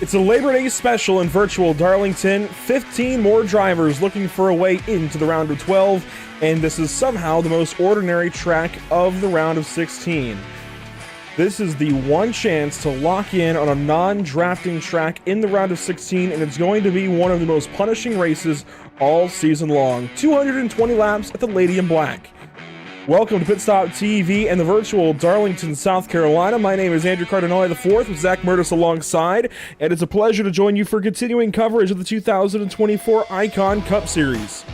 It's a Labor Day special in virtual Darlington. 15 more drivers looking for a way into the round of 12, and this is somehow the most ordinary track of the round of 16. This is the one chance to lock in on a non-drafting track in the round of 16, and it's going to be one of the most punishing races all season long. 220 laps at the Lady in Black. Welcome to Pit Stop TV and the virtual Darlington, South Carolina. My name is Andrew Cardinale IV with Zach Murtis alongside, and it's a pleasure to join you for continuing coverage of the 2024 Icon Cup Series.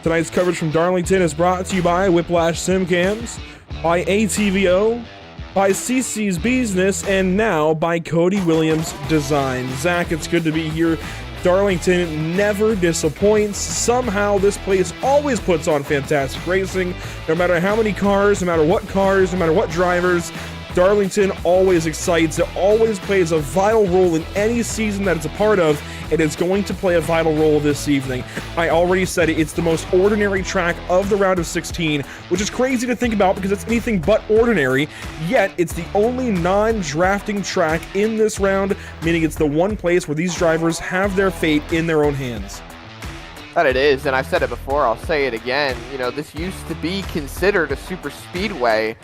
Tonight's coverage from Darlington is brought to you by Whiplash Simcams, by ATVO, by CC's Business, and now by Cody Williams Design. Zach, it's good to be here. Darlington never disappoints. Somehow this place always puts on fantastic racing. No matter how many cars, no matter what drivers, Darlington always excites. It always plays a vital role in any season that it's a part of, and it's going to play a vital role this evening. I already said it, it's the most ordinary track of the round of 16, which is crazy to think about because it's anything but ordinary, yet it's the only non-drafting track in this round, meaning it's the one place where these drivers have their fate in their own hands. That it is, and I've said it before, I'll say it again. You know, this used to be considered a super speedway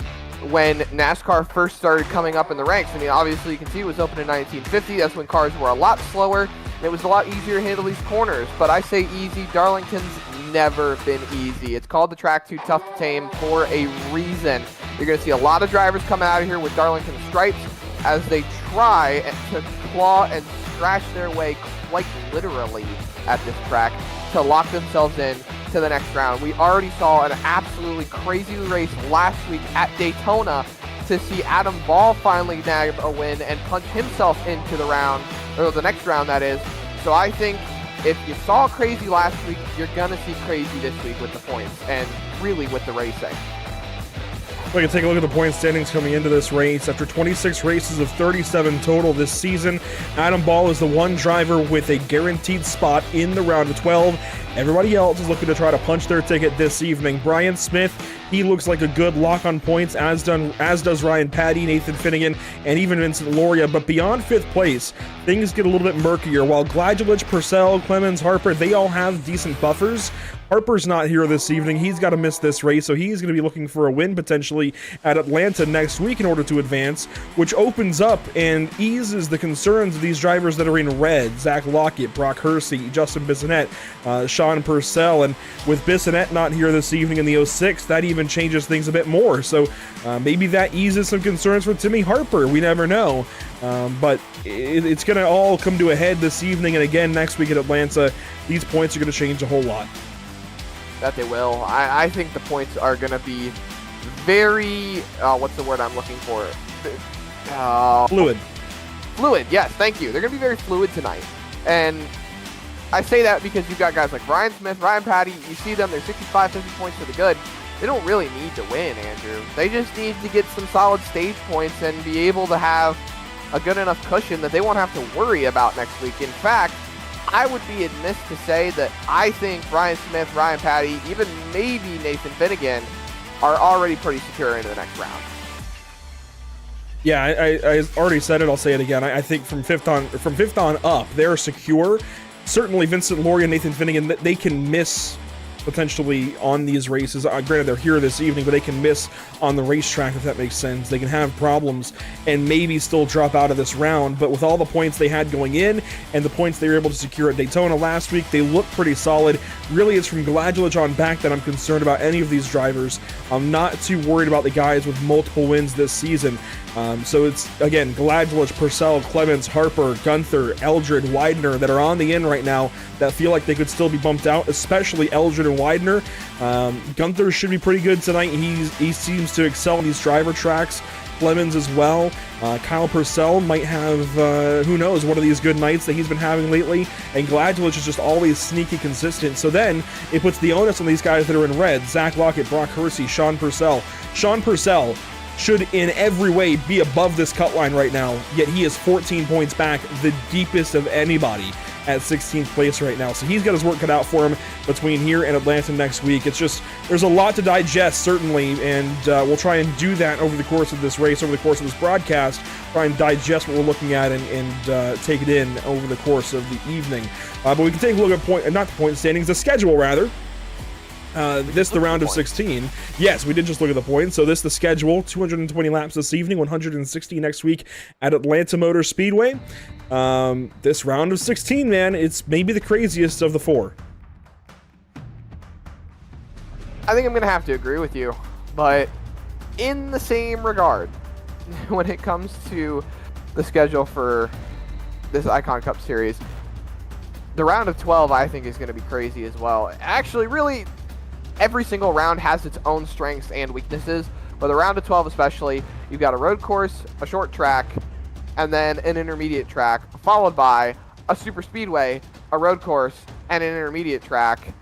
when NASCAR first started coming up in the ranks. I mean, obviously you can see it was open in 1950. That's when cars were a lot slower, and it was a lot easier to handle these corners. But I say easy, Darlington's never been easy. It's called the track too tough to tame for a reason. You're going to see a lot of drivers coming out of here with Darlington stripes as they try to claw and scratch their way quite literally at this track to lock themselves in to the next round. We already saw an absolutely crazy race last week at Daytona to see Adam Ball finally nab a win and punch himself into the round, or the next round that is. So I think if you saw crazy last week, you're gonna see crazy this week with the points and really with the racing. We can take a look at the point standings coming into this race. After 26 races of 37 total this season, Adam Ball is the one driver with a guaranteed spot in the round of 12. Everybody else is looking to try to punch their ticket this evening. Brian Smith, he looks like a good lock on points, as does Ryan Patty, Nathan Finnegan, and even Vincent Loria. But beyond 5th place, things get a little bit murkier. While Gladulich, Purcell, Clemens, Harper, they all have decent buffers, Harper's not here this evening. He's got to miss this race, so he's going to be looking for a win potentially at Atlanta next week in order to advance, which opens up and eases the concerns of these drivers that are in red. Zach Lockett, Brock Hersey, Justin Bissonette, Sean Purcell, and with Bissonette not here this evening in the 06, that even changes things a bit more. So maybe that eases some concerns for Timmy Harper. We never know. But it's going to all come to a head this evening, and again next week at Atlanta, these points are going to change a whole lot. That they will. I think the points are going to be very, what's the word I'm looking for? Fluid. Fluid, yes, thank you. They're going to be very fluid tonight. And I say that because you've got guys like Ryan Smith, Ryan Patty, you see them, they're 65, 50 points for the good. They don't really need to win, Andrew. They just need to get some solid stage points and be able to have a good enough cushion that they won't have to worry about next week. In fact, I would be amiss to say that I think Ryan Smith, Ryan Patty, even maybe Nathan Finnegan are already pretty secure into the next round. Yeah, I already said it. I'll say it again. I think from fifth on up, they're secure. Certainly, Vincent Loria and Nathan Finnegan, they can miss potentially on these races. Granted, they're here this evening, but they can miss on the racetrack, if that makes sense. They can have problems and maybe still drop out of this round, but with all the points they had going in and the points they were able to secure at Daytona last week, they look pretty solid. Really, it's from Gladulich on back that I'm concerned about any of these drivers. I'm not too worried about the guys with multiple wins this season. So it's, again, Gladulich, Purcell, Clemens, Harper, Gunther, Eldred, Widener that are on the in right now that feel like they could still be bumped out, especially Eldred and Widener. Gunther should be pretty good tonight. He seems to excel in these driver tracks. Clemens as well. Kyle Purcell might have, who knows, one of these good nights that he's been having lately. And Gladulich is just always sneaky consistent. So then it puts the onus on these guys that are in red. Zach Lockett, Brock Hersey, Sean Purcell. Sean Purcell should in every way be above this cut line right now, yet he is 14 points back, the deepest of anybody. at 16th place right now. So he's got his work cut out for him between here and Atlanta next week. It's just, there's a lot to digest, certainly, and we'll try and do that over the course of this race, over the course of this broadcast, try and digest what we're looking at and take it in over the course of the evening. But we can take a look at not the point standings, the schedule, rather. The round of 16. Yes, we did just look at the points. So the schedule, 220 laps this evening, 160 next week at Atlanta Motor Speedway. This round of 16, man, it's maybe the craziest of the four. I think I'm going to have to agree with you, but in the same regard, when it comes to the schedule for this Icon Cup Series, the round of 12, I think, is going to be crazy as well. Actually, really, every single round has its own strengths and weaknesses, but the round of 12 especially, you've got a road course, a short track, and then an intermediate track, followed by a super speedway, a road course, and an intermediate track.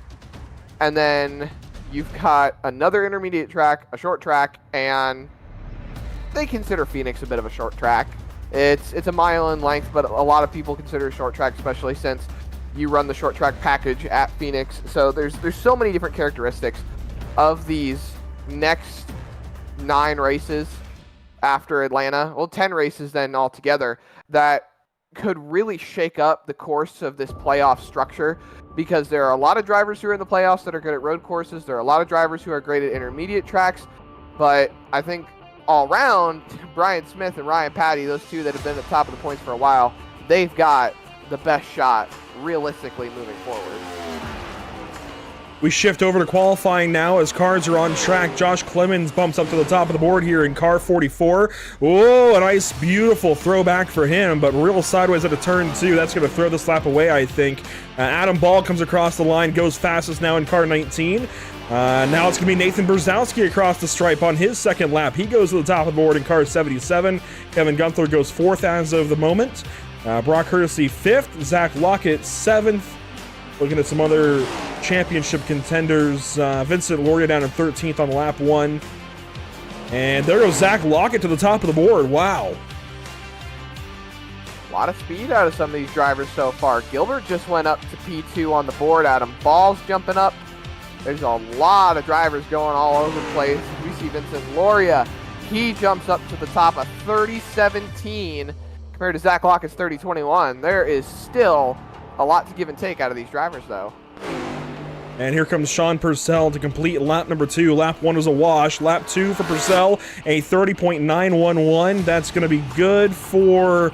And then you've got another intermediate track, a short track, and they consider Phoenix a bit of a short track. It's a mile in length, but a lot of people consider a short track, especially since you run the short track package at Phoenix. So there's so many different characteristics of these next 9 races after Atlanta, well, 10 races then altogether, that could really shake up the course of this playoff structure, because there are a lot of drivers who are in the playoffs that are good at road courses. There are a lot of drivers who are great at intermediate tracks, but I think all around, Brian Smith and Ryan Patty, those two that have been at the top of the points for a while, they've got the best shot realistically moving forward. We shift over to qualifying now as cars are on track. Josh Clemens bumps up to the top of the board here in car 44. Whoa, a nice, beautiful throwback for him, but real sideways at a turn 2. That's going to throw this lap away, I think. Adam Ball comes across the line, goes fastest now in car 19. Now it's going to be Nathan Brzezowski across the stripe on his second lap. He goes to the top of the board in car 77. Kevin Gunther goes 4th as of the moment. Brock Hurdesty 5th. Zach Lockett 7th. Looking at some other championship contenders. Vincent Loria down in 13th on lap 1. And there goes Zach Lockett to the top of the board. Wow. A lot of speed out of some of these drivers so far. Gilbert just went up to P2 on the board. Adam Ball's jumping up. There's a lot of drivers going all over the place. We see Vincent Loria. He jumps up to the top of 30-17 compared to Zach Lockett's 30-21. There is still a lot to give and take out of these drivers, though. And here comes Sean Purcell to complete lap number 2. Lap 1 was a wash. Lap 2 for Purcell, a 30.911. That's going to be good for,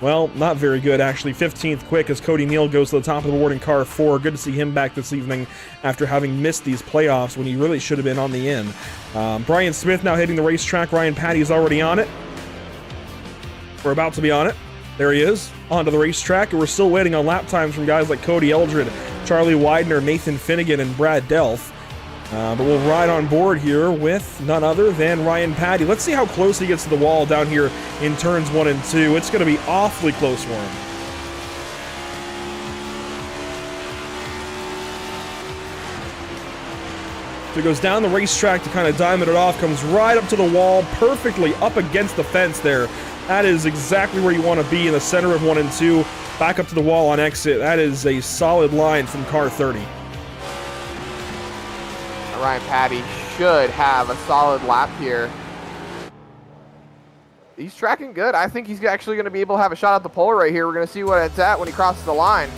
well, not very good, actually. 15th quick as Cody Neal goes to the top of the board in car 4. Good to see him back this evening after having missed these playoffs when he really should have been on the in. Brian Smith now hitting the racetrack. Ryan Patty's already on it. We're about to be on it. There he is, onto the racetrack, and we're still waiting on lap times from guys like Cody Eldred, Charlie Widener, Nathan Finnegan, and Brad Delph. But we'll ride on board here with none other than Ryan Patty. Let's see how close he gets to the wall down here in turns 1 and 2. It's going to be awfully close for him. So he goes down the racetrack to kind of diamond it off, comes right up to the wall, perfectly up against the fence there. That is exactly where you want to be, in the center of 1 and 2, back up to the wall on exit. That is a solid line from car 30. Ryan Patty should have a solid lap here. He's tracking good. I think he's actually going to be able to have a shot at the pole right here. We're going to see what it's at when he crosses the line.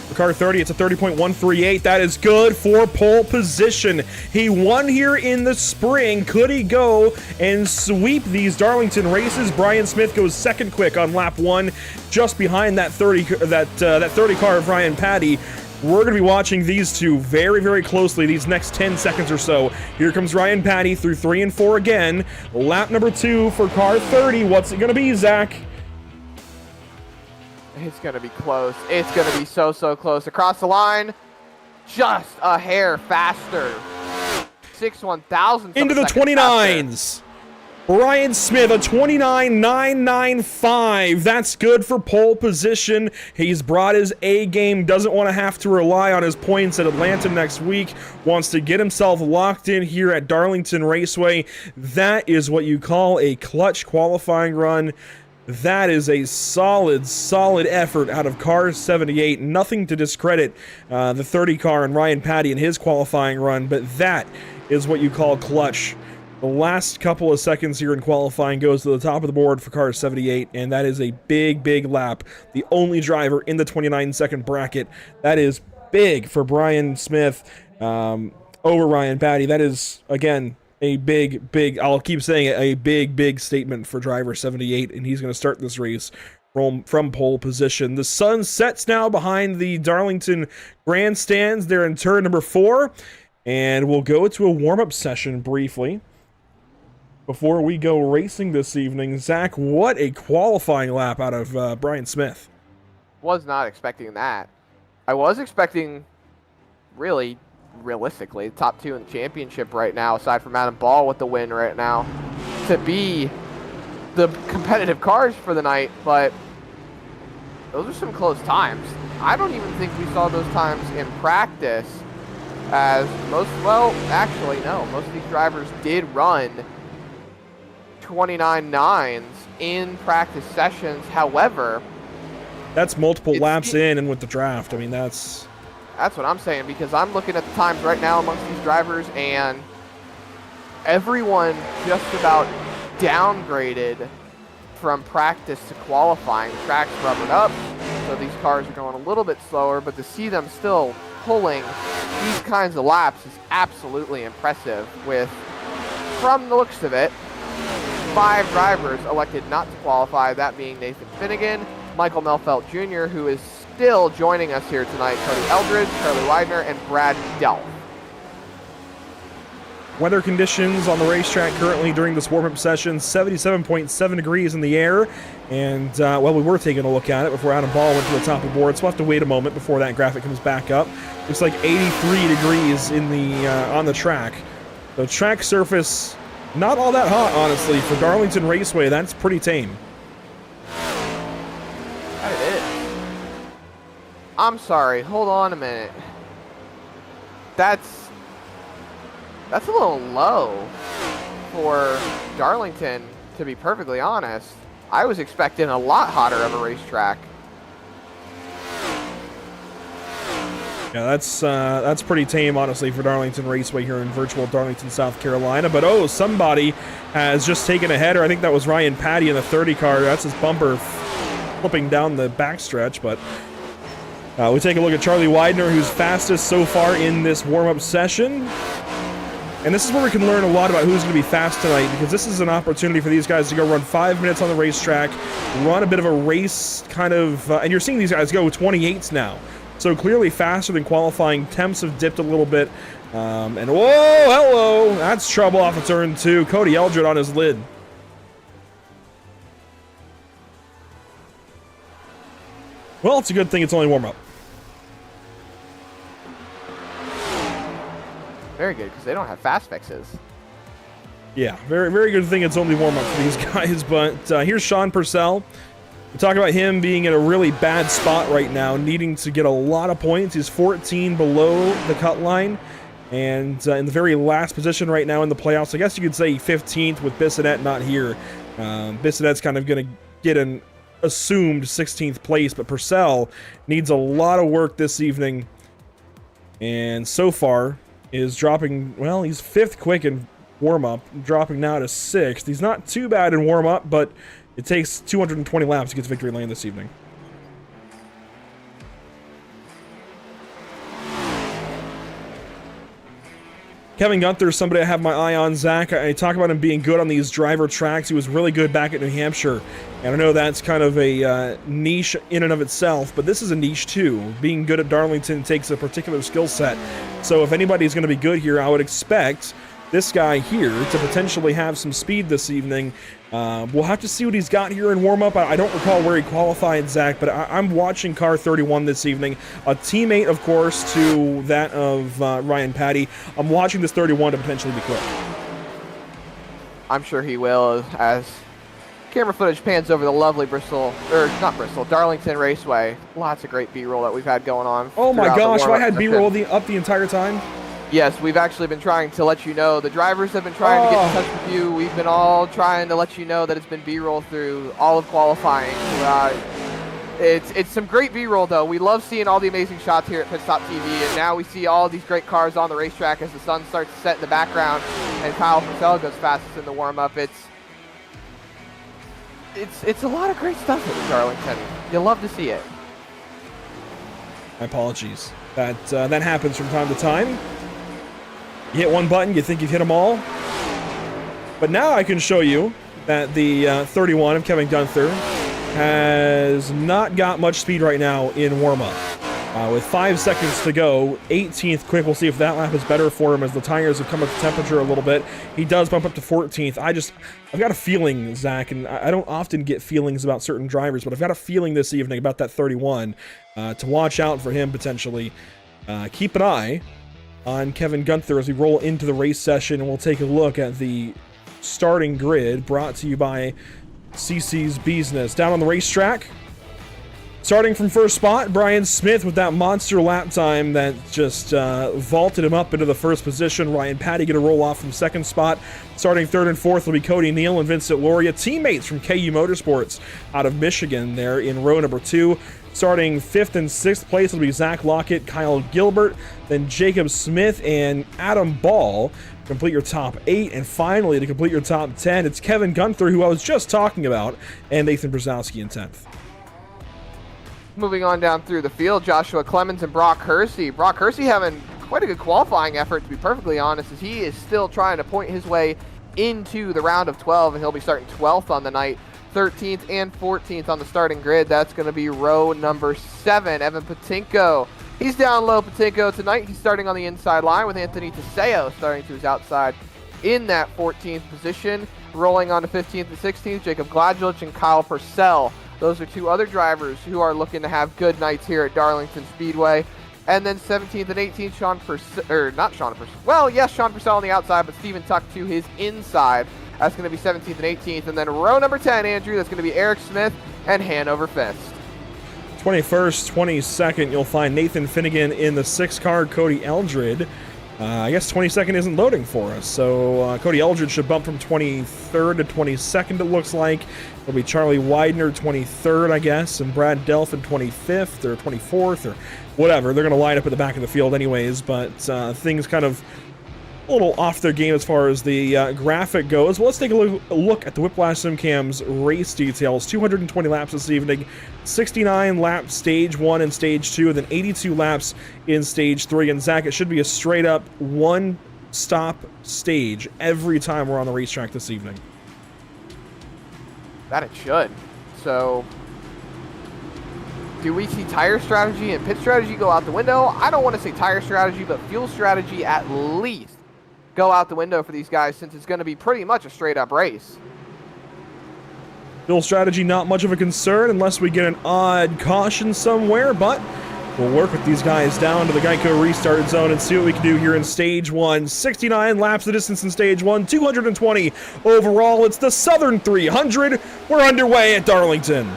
For car 30, it's a 30.138. That is good for pole position. He won here in the spring. Could he go and sweep these Darlington races? Brian Smith goes second quick on lap 1, just behind that 30 car of Ryan Patty. We're going to be watching these two very, very closely these next 10 seconds or so. Here comes Ryan Patty through 3 and 4 again. Lap number 2 for car 30. What's it going to be, Zach? It's going to be close. It's going to be so close. Across the line, just a hair faster. 6/1000 into the 29s. Brian Smith, a 29.995. That's good for pole position. He's brought his A game, doesn't want to have to rely on his points at Atlanta next week, wants to get himself locked in here at Darlington Raceway. That is what you call a clutch qualifying run. That is a solid, solid effort out of car 78. Nothing to discredit the 30 car and Ryan Patty in his qualifying run, but that is what you call clutch. The last couple of seconds here in qualifying goes to the top of the board for car 78, and that is a big, big lap. The only driver in the 29-second bracket. That is big for Brian Smith over Ryan Patty. That is, again, a big, I'll keep saying it, a big statement for driver 78, and he's going to start this race from pole position. The sun sets now behind the Darlington grandstands. They're in turn number 4, and we'll go to a warm-up session briefly before we go racing this evening. Zach, what a qualifying lap out of Brian Smith. Was not expecting that. I was expecting, really, realistically, the top 2 in the championship right now, aside from Adam Ball with the win right now, to be the competitive cars for the night, but those are some close times. I don't even think we saw those times in practice, as most of these drivers did run 29.9s in practice sessions. However, that's multiple laps in and with the draft. I mean, that's what I'm saying, because I'm looking at the times right now amongst these drivers, and everyone just about downgraded from practice to qualifying. The track's rubbered up, so these cars are going a little bit slower, but to see them still pulling these kinds of laps is absolutely impressive, with, from the looks of it, 5 drivers elected not to qualify, that being Nathan Finnegan, Michael Melfelt Jr., who is still joining us here tonight, Cody Eldridge, Charlie Widener, and Brad Delph. Weather conditions on the racetrack currently during this warm-up session, 77.7 degrees in the air, and, well, we were taking a look at it before Adam Ball went to the top of the board, so we'll have to wait a moment before that graphic comes back up. Looks like 83 degrees in the on the track. The track surface, not all that hot, honestly, for Darlington Raceway. That's pretty tame. It is. I'm sorry, hold on a minute. That's a little low for Darlington, to be perfectly honest. I was expecting a lot hotter of a racetrack. Yeah, that's pretty tame, honestly, for Darlington Raceway here in virtual Darlington, South Carolina. But, oh, somebody has just taken a header. I think that was Ryan Patty in the 30 car. That's his bumper flipping down the backstretch, but we take a look at Charlie Widener, who's fastest so far in this warm-up session. And this is where we can learn a lot about who's going to be fast tonight, because this is an opportunity for these guys to go run 5 minutes on the racetrack, run a bit of a race kind of, and you're seeing these guys go 28s now. So clearly faster than qualifying. Temps have dipped a little bit. And whoa, hello, that's trouble off of turn 2. Cody Eldred on his lid. Well, it's a good thing it's only warm-up. Very good, because they don't have fast fixes. Yeah, very good thing it's only warm-up for these guys. But here's Sean Purcell. We talk about him being in a really bad spot right now, needing to get a lot of points. He's 14 below the cut line, and in the very last position right now in the playoffs. I guess you could say 15th with Bissonette not here. Bissonette's kind of going to get an assumed 16th place, but Purcell needs a lot of work this evening, and so far is dropping, well, he's 5th quick in warm-up, dropping now to 6th. He's not too bad in warm-up, but it takes 220 laps to get to victory lane this evening. Kevin Gunther's somebody I have my eye on, Zach. I talk about him being good on these driver tracks. He was really good back at New Hampshire. And I know that's kind of a niche in and of itself, but this is a niche too. Being good at Darlington takes a particular skill set. So if anybody's going to be good here, I would expect this guy here to potentially have some speed this evening. We'll have to see what he's got here in warm-up. I don't recall where he qualified, Zach, but I'm watching car 31 this evening. A teammate, of course, to that of Ryan Patty. I'm watching this 31 to potentially be quick. I'm sure he will, as camera footage pans over the lovely Darlington Raceway. Lots of great B-roll that we've had going on. Oh my gosh, have I had B-roll up the entire time? Yes, we've actually been trying to let you know. The drivers have been trying to get in touch with you. We've been all trying to let you know that it's been B-roll through all of qualifying. It's some great B-roll, though. We love seeing all the amazing shots here at Pit Stop TV, and now we see all these great cars on the racetrack as the sun starts to set in the background, and Kyle Purcell goes fastest in the warm-up. It's a lot of great stuff at Darlington. You love to see it. My apologies. That happens from time to time. You hit one button, you think you've hit them all. But now I can show you that the 31 of Kevin Gunther has not got much speed right now in warm-up. With 5 seconds to go, 18th quick. We'll see if that lap is better for him as the tires have come up to temperature a little bit. He does bump up to 14th. I've got a feeling, Zach, and I don't often get feelings about certain drivers, but I've got a feeling this evening about that 31 to watch out for him potentially. Keep an eye on Kevin Gunther as we roll into the race session, and we'll take a look at the starting grid brought to you by CC's Business. Down on the racetrack, starting from first spot, Brian Smith with that monster lap time that just vaulted him up into the first position. Ryan Patty going to roll off from second spot. Starting third and fourth will be Cody Neal and Vincent Loria, teammates from KU Motorsports out of Michigan there in row number 2. Starting 5th and 6th place will be Zach Lockett, Kyle Gilbert, then Jacob Smith and Adam Ball. Complete your top 8, and finally to complete your top 10, it's Kevin Gunther, who I was just talking about, and Nathan Brzezowski in 10th. Moving on down through the field, Joshua Clemens and Brock Hersey. Brock Hersey having quite a good qualifying effort, to be perfectly honest, as he is still trying to point his way into the round of 12, and he'll be starting 12th on the night. 13th and 14th on the starting grid. That's going to be row number 7. Evan Patinko. He's down low, Patinko, tonight. He's starting on the inside line with Anthony Teseo starting to his outside in that 14th position. Rolling on to 15th and 16th, Jacob Gladjulich and Kyle Purcell. Those are 2 other drivers who are looking to have good nights here at Darlington Speedway. And then 17th and 18th, Sean Purcell on the outside, but Stephen Tuck to his inside. That's going to be 17th and 18th. And then row number 10, Andrew, that's going to be Eric Smith and Hanover Fist. 21st, 22nd, you'll find Nathan Finnegan in the 6th car, Cody Eldred. I guess 22nd isn't loading for us, so Cody Eldred should bump from 23rd to 22nd, it looks like. It'll be Charlie Widener, 23rd, I guess, and Brad Delphin, 25th or 24th or whatever. They're going to line up at the back of the field anyways, but things kind of a little off their game as far as the graphic goes. Well, let's take a look at the Whiplash SimCam's race details. 220 laps this evening, 69 laps stage 1 and stage 2, and then 82 laps in stage 3. And Zach, it should be a straight up one-stop stage every time we're on the racetrack this evening. That it should. So, do we see tire strategy and pit strategy go out the window? I don't want to say tire strategy, but fuel strategy at least go out the window for these guys, since it's going to be pretty much a straight-up race. Fuel strategy not much of a concern unless we get an odd caution somewhere, but we'll work with these guys down to the Geico restart zone and see what we can do here in stage 1. 69 laps the distance in stage 1, 220 overall. It's the Southern 300. We're underway at Darlington.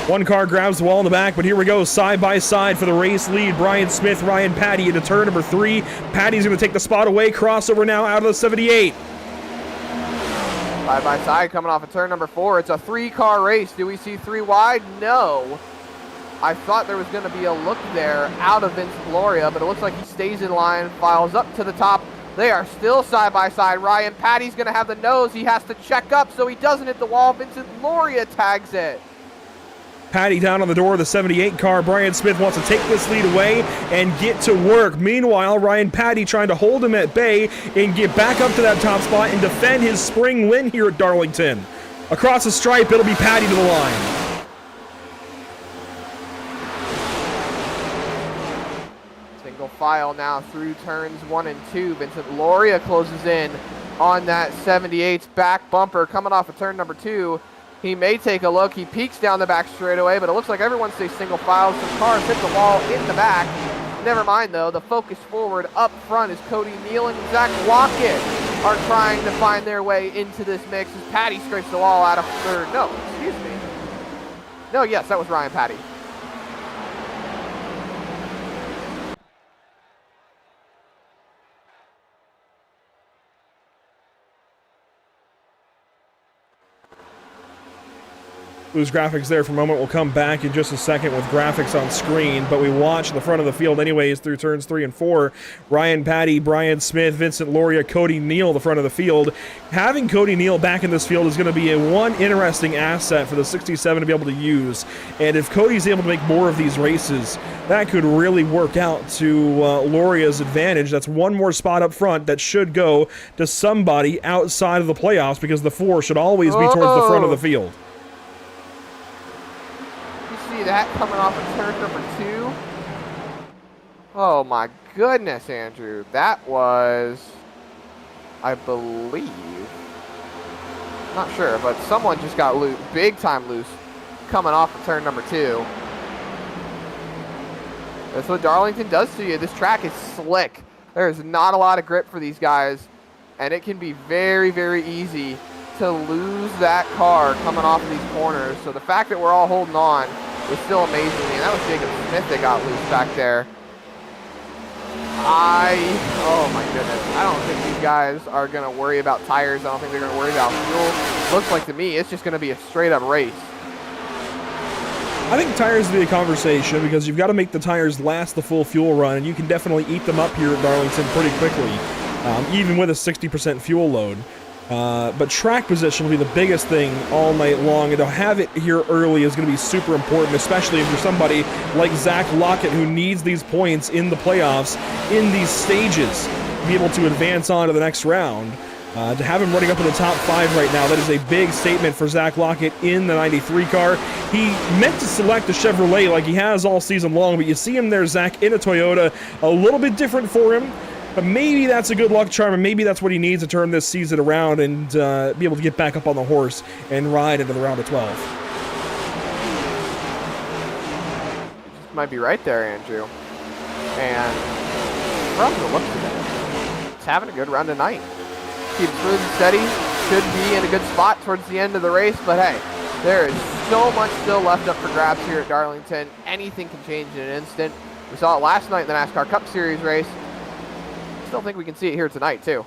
One car grabs the wall in the back, but here we go, side by side for the race lead. Brian Smith, Ryan Patty into turn number 3. Patty's going to take the spot away. Crossover now out of the 78. Side by side coming off of turn number 4. It's a 3-car race. Do we see 3 wide? No. I thought there was going to be a look there out of Vincent Loria, but it looks like he stays in line, files up to the top. They are still side by side. Ryan Patty's going to have the nose. He has to check up so he doesn't hit the wall. Vincent Loria tags it. Patty down on the door of the 78 car. Brian Smith wants to take this lead away and get to work. Meanwhile, Ryan Patty trying to hold him at bay and get back up to that top spot and defend his spring win here at Darlington. Across the stripe, it'll be Patty to the line. Single file now through turns 1 and 2. Vincent Loria closes in on that 78's back bumper coming off of turn number 2. He may take a look. He peeks down the back straightaway, but it looks like everyone stays single file. Some cars hit the wall in the back. Never mind, though. The focus forward up front is Cody Neal and Zach Lockett. are trying to find their way into this mix as Patty scrapes the wall out of third. No, excuse me. No, yes, that was Ryan Patty. Lose graphics there for a moment. We'll come back in just a second with graphics on screen, but we watch the front of the field anyways through turns 3 and 4. Ryan Patty, Brian Smith, Vincent Loria, Cody Neal, the front of the field. Having Cody Neal back in this field is going to be one interesting asset for the 67 to be able to use, and if Cody's able to make more of these races, that could really work out to Loria's advantage. That's one more spot up front that should go to somebody outside of the playoffs, because the 4 should always be towards the front of the field. That coming off of turn number 2. Oh my goodness, Andrew. That was, I believe, not sure, but someone just got loose, big time loose, coming off of turn number 2. That's what Darlington does to you. This track is slick. There's not a lot of grip for these guys, and it can be very, very easy to lose that car coming off of these corners. So the fact that we're all holding on was still amazing to me. And that was Jacob Smith that got loose back there. Oh my goodness. I don't think these guys are going to worry about tires. I don't think they're going to worry about fuel. Looks like to me it's just going to be a straight up race. I think tires will be a conversation, because you've got to make the tires last the full fuel run, and you can definitely eat them up here at Darlington pretty quickly, even with a 60% fuel load. But track position will be the biggest thing all night long, and to have it here early is going to be super important, especially if you're somebody like Zach Lockett, who needs these points in the playoffs in these stages to be able to advance on to the next round. To have him running up in the top 5 right now, that is a big statement for Zach Lockett in the 93 car. He meant to select a Chevrolet like he has all season long, but you see him there, Zach, in a Toyota, a little bit different for him. But maybe that's a good luck charm, and maybe that's what he needs to turn this season around and be able to get back up on the horse and ride into the round of 12. You might be right there, Andrew. And from the looks of it, it's having a good run tonight. Keeps smooth and steady. Should be in a good spot towards the end of the race, but hey, there is so much still left up for grabs here at Darlington. Anything can change in an instant. We saw it last night in the NASCAR Cup Series race. Still think we can see it here tonight too.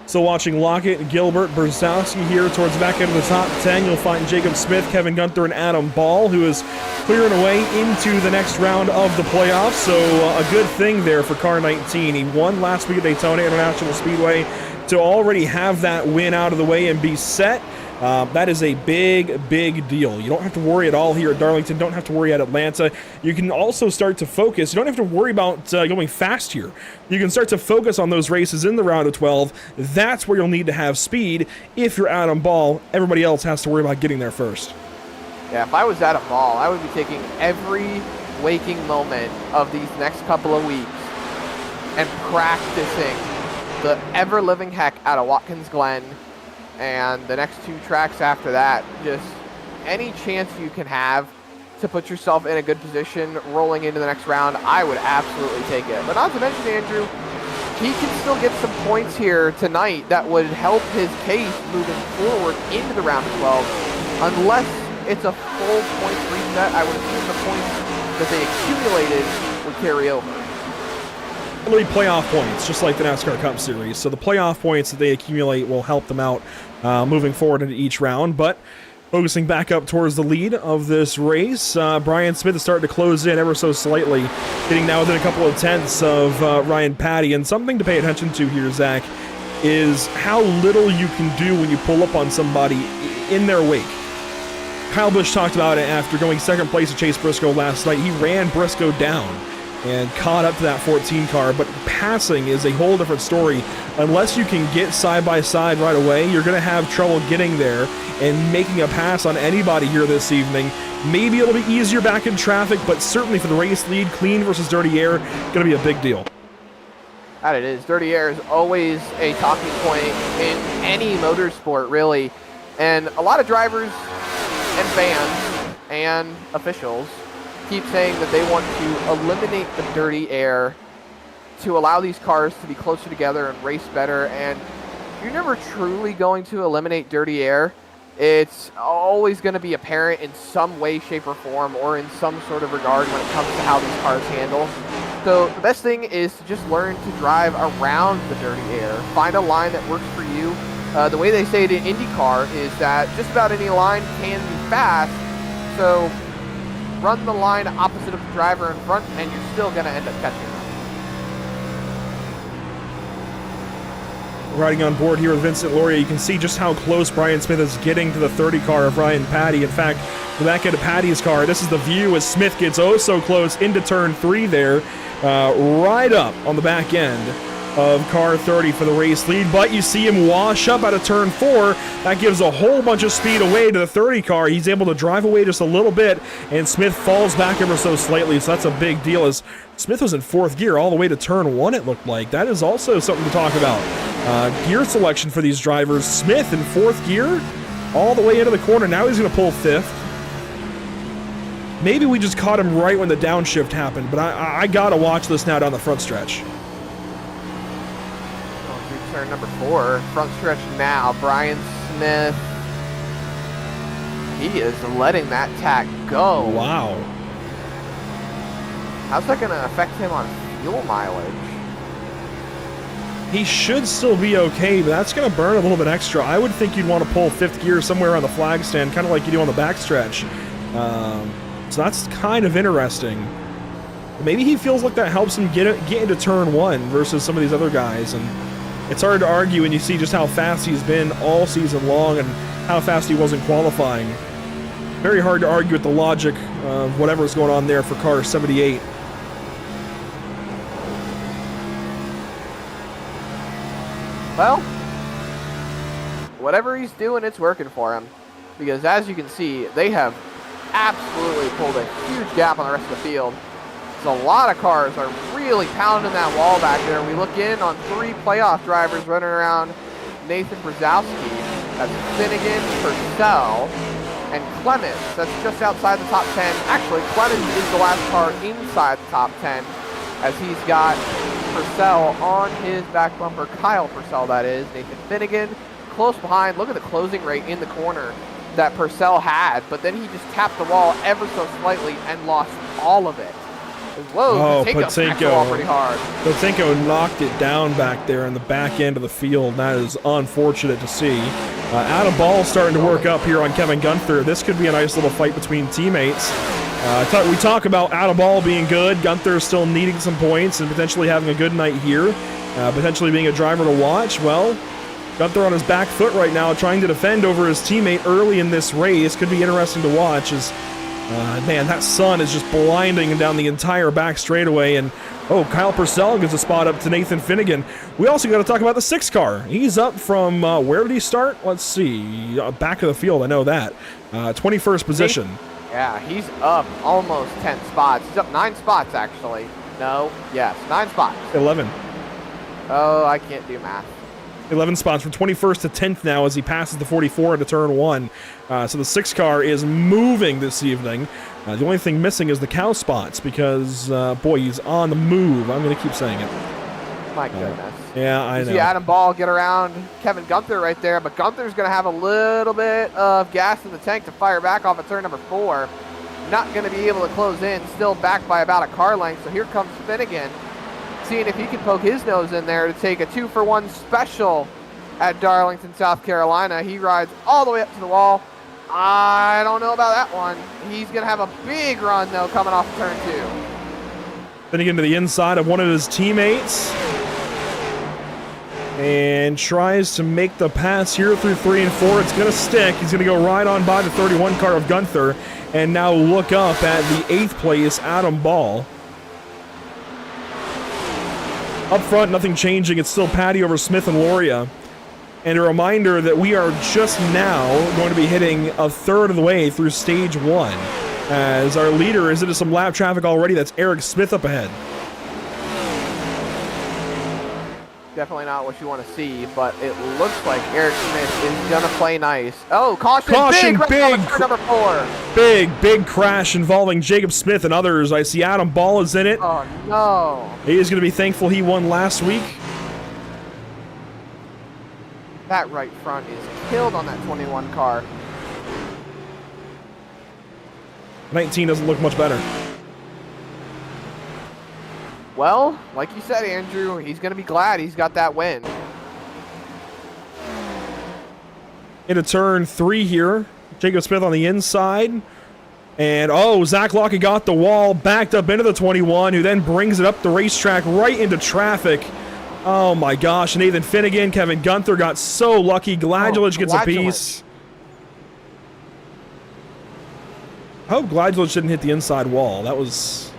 So watching Lockett, Gilbert, Brzezowski here towards the back end of the top 10, you'll find Jacob Smith, Kevin Gunther, and Adam Ball, who is clearing away into the next round of the playoffs. So a good thing there for car 19. He won last week at Daytona International Speedway. To already have that win out of the way and be set, that is a big, big deal. You don't have to worry at all here at Darlington. Don't have to worry at Atlanta. You can also start to focus. You don't have to worry about going fast here. You can start to focus on those races in the round of 12. That's where you'll need to have speed. If you're Adam Ball, everybody else has to worry about getting there first. Yeah, if I was Adam Ball, I would be taking every waking moment of these next couple of weeks and practicing the ever-living heck out of Watkins Glen and the next 2 tracks after that. Just any chance you can have to put yourself in a good position rolling into the next round, I would absolutely take it. But not to mention, Andrew, he can still get some points here tonight that would help his case moving forward into the round of 12. Unless it's a full points reset, I would assume the points that they accumulated would carry over. Really playoff points, just like the NASCAR Cup Series. So the playoff points that they accumulate will help them out moving forward into each round. But focusing back up towards the lead of this race, Brian Smith is starting to close in ever so slightly, getting now within a couple of tenths of Ryan Patty. And something to pay attention to here, Zach, is how little you can do when you pull up on somebody in their wake. Kyle Busch talked about it after going second place to Chase Briscoe last night. He ran Briscoe down and caught up to that 14 car, but passing is a whole different story. Unless you can get side by side right away, you're going to have trouble getting there and making a pass on anybody here this evening. Maybe it'll be easier back in traffic, but certainly for the race lead, clean versus dirty air, going to be a big deal. That it is. Dirty air is always a talking point in any motorsport, really. And a lot of drivers and fans and officials keep saying that they want to eliminate the dirty air to allow these cars to be closer together and race better, and you're never truly going to eliminate dirty air. It's always going to be apparent in some way, shape, or form, or in some sort of regard when it comes to how these cars handle. So the best thing is to just learn to drive around the dirty air. Find a line that works for you. The way they say it in IndyCar is that just about any line can be fast, so run the line opposite of the driver in front, and you're still going to end up catching them. Riding on board here with Vincent Loria, you can see just how close Brian Smith is getting to the 30 car of Ryan Patty. In fact, the back end of Patty's car, this is the view as Smith gets oh so close into turn 3 there, right up on the back end of car 30 for the race lead, but you see him wash up out of turn 4. That gives a whole bunch of speed away to the 30 car. He's able to drive away just a little bit, and Smith falls back ever so slightly, so that's a big deal, as Smith was in 4th gear all the way to turn 1, it looked like. That is also something to talk about. Gear selection for these drivers. Smith in 4th gear all the way into the corner. Now he's going to pull 5th. Maybe we just caught him right when the downshift happened, but I got to watch this now down the front stretch. Turn number 4, front stretch now. Brian Smith, he is letting that tack go. Wow. How's that going to affect him on fuel mileage? He should still be okay, but that's going to burn a little bit extra. I would think you'd want to pull 5th gear somewhere on the flag stand, kind of like you do on the backstretch. So that's kind of interesting. Maybe he feels like that helps him get into turn 1 versus some of these other guys, and it's hard to argue when you see just how fast he's been all season long and how fast he was in qualifying. Very hard to argue with the logic of whatever's going on there for car 78. Well, whatever he's doing, it's working for him. Because as you can see, they have absolutely pulled a huge gap on the rest of the field. So a lot of cars are really pounding that wall back there. We look in on 3 playoff drivers running around Nathan Brzezowski. That's Finnegan, Purcell, and Clemens. That's just outside the top 10. Actually, Clemens is the last car inside the top 10, as he's got Purcell on his back bumper. Kyle Purcell, that is. Nathan Finnegan close behind. Look at the closing rate in the corner that Purcell had, but then he just tapped the wall ever so slightly and lost all of it. Whoa, Patinko pretty hard. Patinko knocked it down back there in the back end of the field. That is unfortunate to see. Adam Ball starting to work up here on Kevin Gunther. This could be a nice little fight between teammates. We talk about Adam Ball being good, Gunther still needing some points and potentially having a good night here, potentially being a driver to watch. Well, Gunther on his back foot right now, trying to defend over his teammate early in this race. Could be interesting to watch as man, that sun is just blinding down the entire back straightaway, and Kyle Purcell gives a spot up to Nathan Finnegan. We also got to talk about the 6 car. He's up from, where did he start? Let's see, back of the field, I know that. 21st position. Yeah, he's up almost 10 spots. He's up 9 spots, actually. No, yes, 9 spots. 11. Oh, I can't do math. 11 spots from 21st to 10th now as he passes the 44 into turn 1. So the 6 car is moving this evening. The only thing missing is the cow spots because, boy, he's on the move. I'm going to keep saying it. My goodness. Yeah, I know. You see Adam Ball get around Kevin Gunther right there, but Gunther's going to have a little bit of gas in the tank to fire back off at turn number 4. Not going to be able to close in, still back by about a car length, so here comes Finnegan, seeing if he can poke his nose in there to take a 2-for-1 special at Darlington, South Carolina. He rides all the way up to the wall. I don't know about that one. He's going to have a big run, though, coming off of turn 2. Finnegan to the inside of one of his teammates and tries to make the pass here through 3 and 4. It's going to stick. He's going to go right on by the 31 car of Gunther and now look up at the 8th place Adam Ball. Up front, nothing changing. It's still Patty over Smith and Loria. And a reminder that we are just now going to be hitting a third of the way through stage 1. As our leader is into some lap traffic already. That's Eric Smith up ahead. Definitely not what you want to see, but it looks like Eric Smith is going to play nice. Oh, caution, Caution, big! Number 4. Big crash involving Jacob Smith and others. I see Adam Ball is in it. Oh, no. He is going to be thankful he won last week. That right front is killed on that 21 car. 19 doesn't look much better. Well, like you said, Andrew, he's going to be glad he's got that win. Into turn 3 here. Jacob Smith on the inside. And, oh, Zach Lockett got the wall, backed up into the 21, who then brings it up the racetrack right into traffic. Oh, my gosh. Nathan Finnegan, Kevin Gunther got so lucky. Gladulich gets a piece. I hope Gladulich didn't hit the inside wall. That was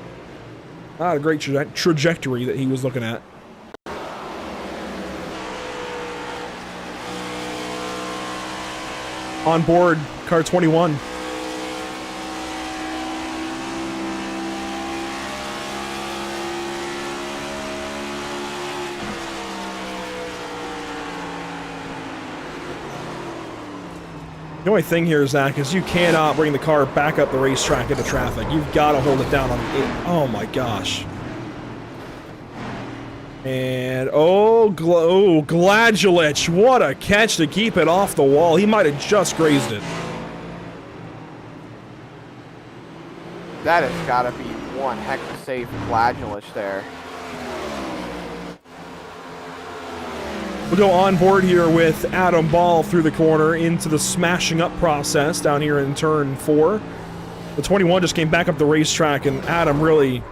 not a great trajectory that he was looking at. On board, car 21. The only thing here, Zach, is you cannot bring the car back up the racetrack into traffic. You've got to hold it down on it. Oh my gosh. And Gladulich, what a catch to keep it off the wall. He might have just grazed it. That has got to be one heck of a save for Gladulich there. We'll go on board here with Adam Ball through the corner into the smashing up process down here in turn 4. The 21 just came back up the racetrack, and Adam really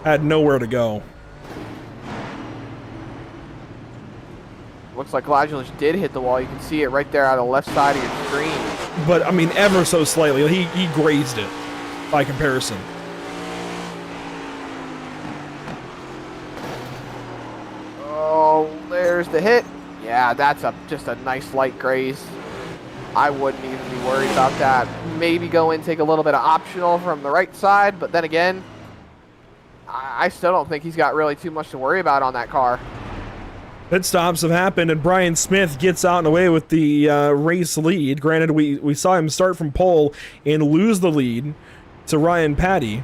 had nowhere to go. Looks like Gladulich did hit the wall. You can see it right there on the left side of your screen. But, I mean, ever so slightly. He grazed it by comparison. Oh, there's the hit. Yeah, that's just a nice light graze. I wouldn't even be worried about that. Maybe go in, take a little bit of optional from the right side, but then again, I still don't think he's got really too much to worry about on that car. Pit stops have happened, and Brian Smith gets out and away with the race lead. Granted, we saw him start from pole and lose the lead to Ryan Patty.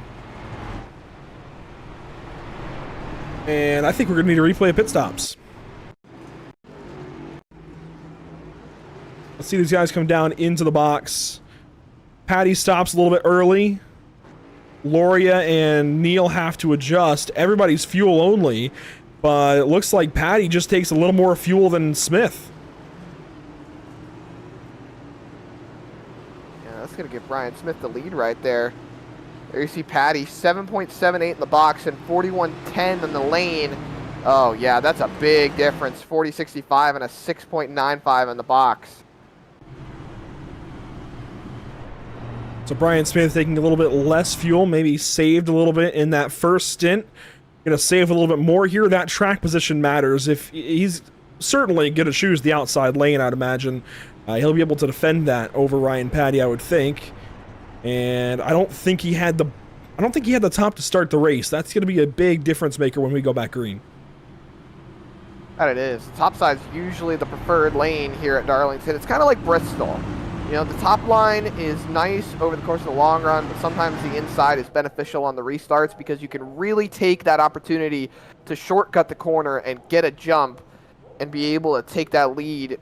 And I think we're going to need to replay pit stops. Let's see these guys come down into the box. Patty stops a little bit early. Loria and Neil have to adjust. Everybody's fuel only, but it looks like Patty just takes a little more fuel than Smith. Yeah, that's going to give Brian Smith the lead right there. There you see Patty, 7.78 in the box and 41.10 in the lane. Oh, yeah, that's a big difference. 40.65 and a 6.95 in the box. So Brian Smith taking a little bit less fuel, maybe saved a little bit in that first stint. Going to save a little bit more here. That track position matters. If he's certainly going to choose the outside lane, I'd imagine. He'll be able to defend that over Ryan Patty, I would think. And I don't think he had the top to start the race. That's going to be a big difference maker when we go back green. That it is. Top side's usually the preferred lane here at Darlington. It's kind of like Bristol. You know, the top line is nice over the course of the long run, but sometimes the inside is beneficial on the restarts because you can really take that opportunity to shortcut the corner and get a jump and be able to take that lead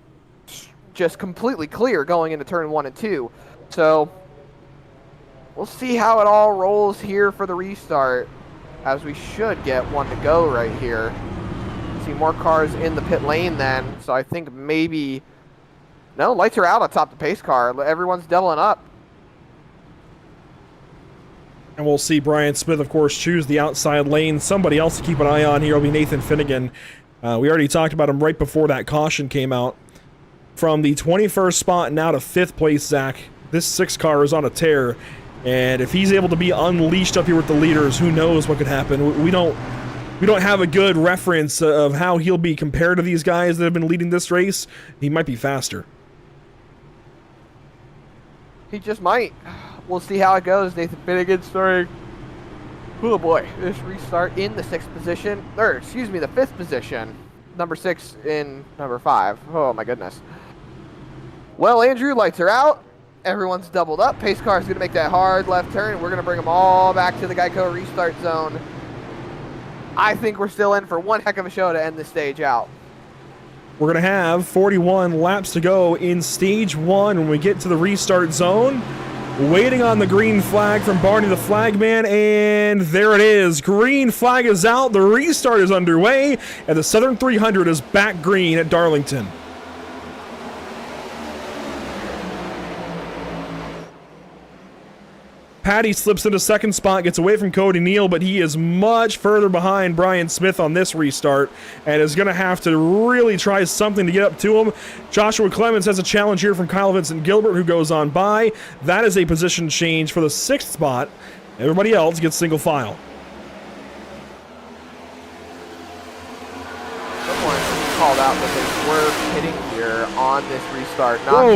just completely clear going into turn 1 and 2. So we'll see how it all rolls here for the restart, as we should get one to go right here. See more cars in the pit lane then, so I think maybe... No, lights are out on top of the pace car. Everyone's doubling up. And we'll see Brian Smith, of course, choose the outside lane. Somebody else to keep an eye on here will be Nathan Finnegan. We already talked about him right before that caution came out. From the 21st spot now to 5th place, Zach, this 6 car is on a tear. And if he's able to be unleashed up here with the leaders, who knows what could happen. We don't have a good reference of how he'll be compared to these guys that have been leading this race. He might be faster. He just might. We'll see how it goes. Nathan Finnegan starting. Oh boy, this restart in the 6th position. Or, excuse me, the 5th position. number 6 in number 5. Oh my goodness. Well, Andrew, lights are out. Everyone's doubled up. Pace car is going to make that hard left turn. We're going to bring them all back to the Geico restart zone. I think we're still in for one heck of a show to end this stage out. We're going to have 41 laps to go in stage 1 when we get to the restart zone. Waiting on the green flag from Barney the Flagman, and there it is. Green flag is out, the restart is underway, and the Southern 300 is back green at Darlington. Patty slips into second spot, gets away from Cody Neal, but he is much further behind Brian Smith on this restart and is going to have to really try something to get up to him. Joshua Clemens has a challenge here from Kyle Vincent Gilbert, who goes on by. That is a position change for the 6th spot. Everybody else gets single file. Someone called out that they were hitting here on this restart. Not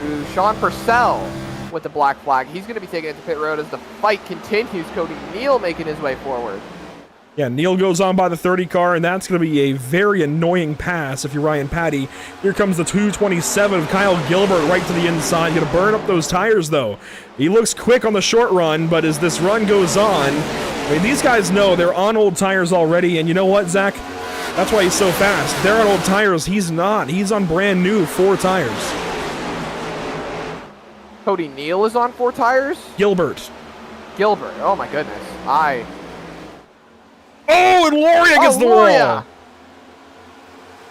to Sean Purcell with the black flag. He's going to be taken into pit road as the fight continues. Cody Neal making his way forward. Yeah, Neal goes on by the 30 car, and that's going to be a very annoying pass if you're Ryan Patty. Here comes the 227 of Kyle Gilbert right to the inside. Going to burn up those tires, though. He looks quick on the short run, but as this run goes on, I mean, these guys know they're on old tires already, and you know what, Zach? That's why he's so fast. They're on old tires. He's not. He's on brand new 4 tires. Cody Neal is on 4 tires? Gilbert. Oh my goodness. Oh, and Loria gets the wall.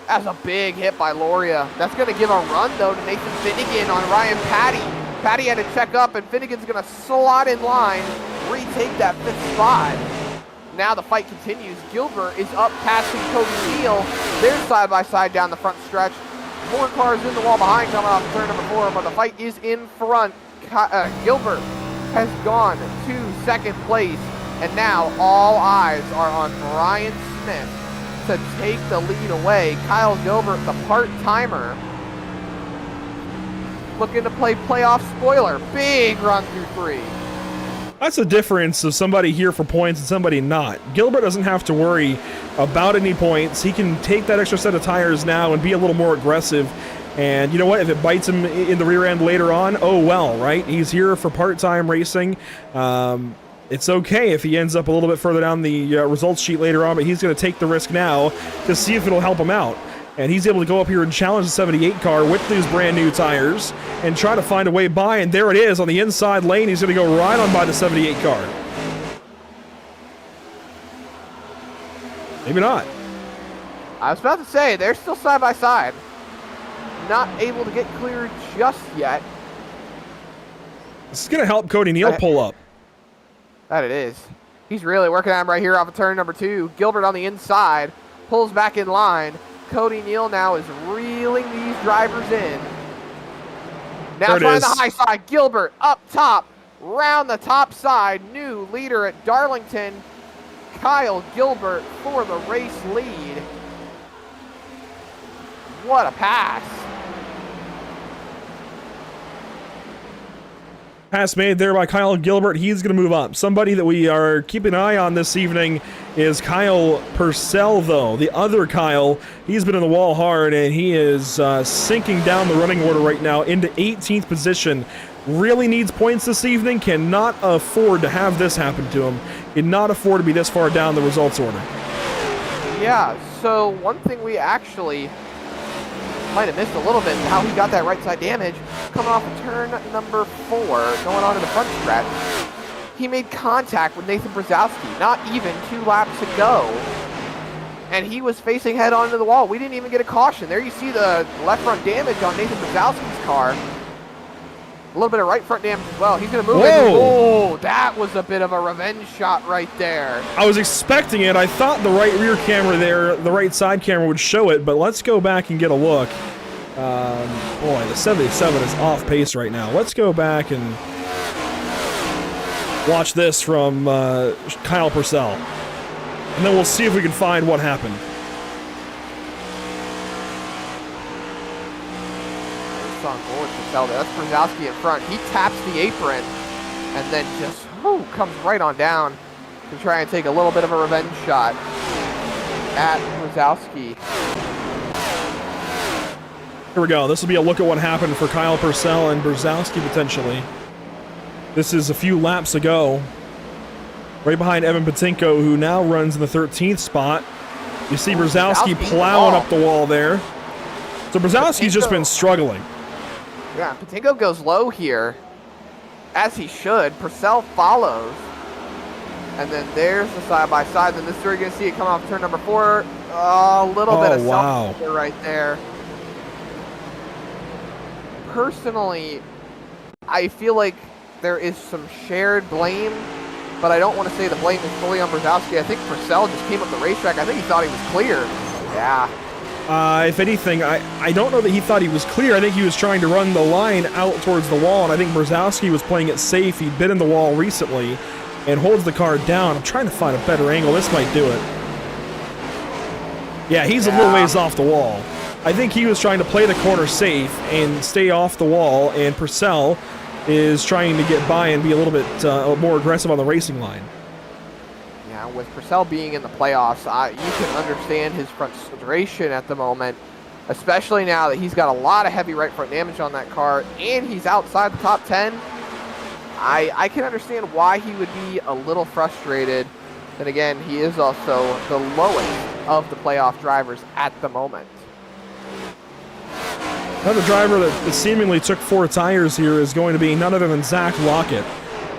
That's a big hit by Loria. That's going to give a run, though, to Nathan Finnegan on Ryan Patty. Patty had to check up, and Finnegan's going to slot in line, retake that 5th spot. Now the fight continues. Gilbert is up passing Cody Neal. They're side-by-side down the front stretch. More cars in the wall behind coming off turn number 4, but the fight is in front. Gilbert has gone to 2nd place, and now all eyes are on Brian Smith to take the lead away. Kyle Gilbert, the part-timer, looking to play playoff spoiler. Big run through 3. That's the difference of somebody here for points and somebody not. Gilbert doesn't have to worry about any points. He can take that extra set of tires now and be a little more aggressive. And you know what? If it bites him in the rear end later on, oh well, right? He's here for part-time racing. It's okay if he ends up a little bit further down the results sheet later on, but he's going to take the risk now to see if it'll help him out. And he's able to go up here and challenge the 78 car with these brand new tires and try to find a way by. And there it is on the inside lane. He's going to go right on by the 78 car. Maybe not. I was about to say, they're still side by side. Not able to get clear just yet. This is going to help Cody Neal pull up. That it is. He's really working at him right here off of turn number 2. Gilbert on the inside. Pulls back in line. Cody Neal now is reeling these drivers in. Now trying the high side. Gilbert up top. Round the top side. New leader at Darlington. Kyle Gilbert for the race lead. What a pass. Pass made there by Kyle Gilbert. He's going to move up. Somebody that we are keeping an eye on this evening is Kyle Purcell, though. The other Kyle, he's been in the wall hard, and he is sinking down the running order right now into 18th position. Really needs points this evening. Cannot afford to have this happen to him. Cannot afford to be this far down the results order. Yeah, so one thing we actually might have missed a little bit how he got that right side damage. Coming off of turn number 4, going on to the front stretch. He made contact with Nathan Brzezowski, not even 2 laps to go. And he was facing head on to the wall. We didn't even get a caution. There you see the left front damage on Nathan Brzezowski's car. A little bit of right front damage as well. He's going to move it. Oh, that was a bit of a revenge shot right there. I was expecting it. I thought the right rear camera there, the right side camera would show it, but let's go back and get a look. Boy, the 77 is off pace right now. Let's go back and watch this from Kyle Purcell. And then we'll see if we can find what happened. That's Brzezowski in front. He taps the apron and then just comes right on down to try and take a little bit of a revenge shot at Brzezowski. Here we go. This will be a look at what happened for Kyle Purcell and Brzezowski potentially. This is a few laps ago. Right behind Evan Patinko, who now runs in the 13th spot. You see Brzezowski plowing up the wall there. So Brzezowski's just been struggling. Yeah, Patinko goes low here, as he should. Purcell follows. And then there's the side-by-side. Then this is where you're going to see it come off turn number 4. A little bit of self-pressure right there. Personally, I feel like there is some shared blame, but I don't want to say the blame is fully on Brzezowski. I think Purcell just came up the racetrack. I think he thought he was clear. Yeah. If anything, I don't know that he thought he was clear. I think he was trying to run the line out towards the wall, and I think Brzezowski was playing it safe. He'd been in the wall recently and holds the car down. I'm trying to find a better angle. This might do it. Yeah, he's a little ways off the wall. I think he was trying to play the corner safe and stay off the wall, and Purcell is trying to get by and be a little bit more aggressive on the racing line. Yeah, with Purcell being in the playoffs, you can understand his frustration at the moment, especially now that he's got a lot of heavy right front damage on that car and he's outside the top 10. I can understand why he would be a little frustrated. And again, he is also the lowest of the playoff drivers at the moment. Another driver that seemingly took 4 tires here is going to be none other than Zach Lockett.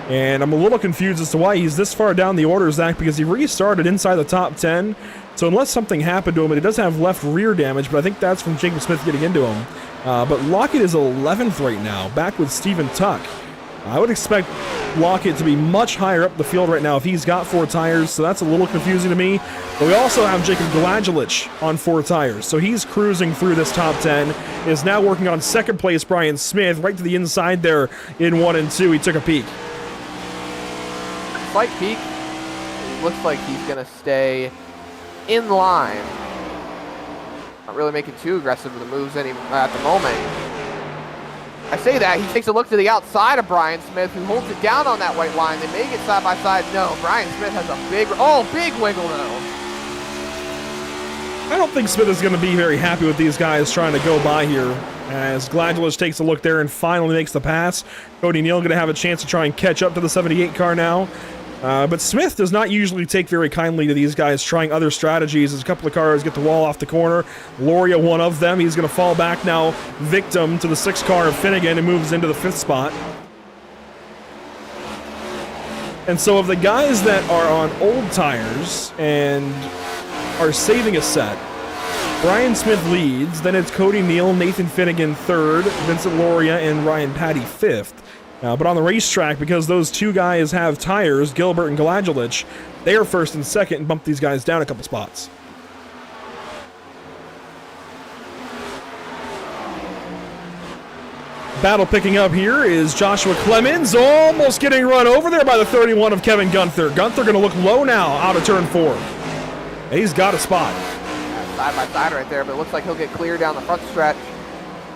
And I'm a little confused as to why he's this far down the order, Zach, because he restarted inside the top 10. So unless something happened to him, and he does have left rear damage, but I think that's from Jacob Smith getting into him. But Lockett is 11th right now, back with Steven Tuck. I would expect Lockett to be much higher up the field right now if he's got 4 tires, so that's a little confusing to me. But we also have Jacob Gladulich on 4 tires, so he's cruising through this top 10, is now working on second place Brian Smith, right to the inside there in 1 and 2. He took a peek. Slight peek. It looks like he's going to stay in line. Not really making too aggressive of the moves at the moment. I say that, he takes a look to the outside of Brian Smith, who holds it down on that white line. They may get side by side. No, Brian Smith has a big wiggle though. I don't think Smith is going to be very happy with these guys trying to go by here, as Gladulich takes a look there and finally makes the pass. Cody Neal going to have a chance to try and catch up to the 78 car now. But Smith does not usually take very kindly to these guys trying other strategies as a couple of cars get the wall off the corner. Loria, one of them. He's going to fall back now, victim to the 6th car of Finnegan, and moves into the 5th spot. And so of the guys that are on old tires and are saving a set, Brian Smith leads. Then it's Cody Neal, Nathan Finnegan 3rd, Vincent Loria, and Ryan Patty 5th. But on the racetrack, because those 2 guys have tires, Gilbert and Gladulich, they are 1st and 2nd and bump these guys down a couple spots. Battle picking up here is Joshua Clemens, almost getting run over there by the 31 of Kevin Gunther. Gunther going to look low now out of turn 4. And he's got a spot. Side by side right there, but it looks like he'll get clear down the front stretch.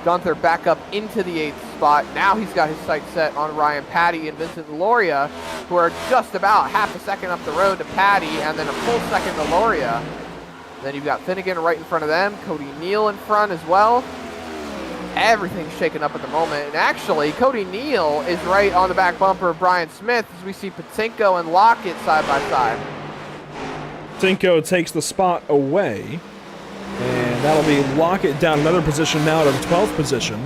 Gunther back up into the 8th spot. Now he's got his sights set on Ryan Patty and Vincent Loria, who are just about half a second up the road to Patty and then a full second to Loria. Then you've got Finnegan right in front of them, Cody Neal in front as well. Everything's shaken up at the moment. And actually, Cody Neal is right on the back bumper of Brian Smith as we see Patinko and Lockett side by side. Patinko takes the spot away. And that'll be Lockett down another position now to the 12th position.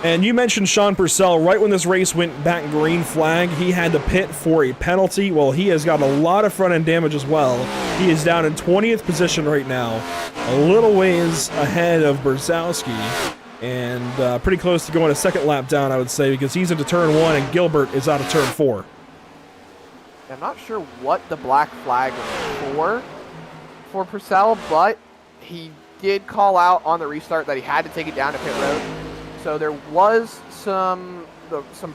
And you mentioned Sean Purcell. Right when this race went back green flag, he had to pit for a penalty. Well, he has got a lot of front-end damage as well. He is down in 20th position right now, a little ways ahead of Brzezowski, and pretty close to going a second lap down, I would say, because he's into turn 1 and Gilbert is out of turn 4. I'm not sure what the black flag was for Purcell, but he did call out on the restart that he had to take it down to pit road. So there was some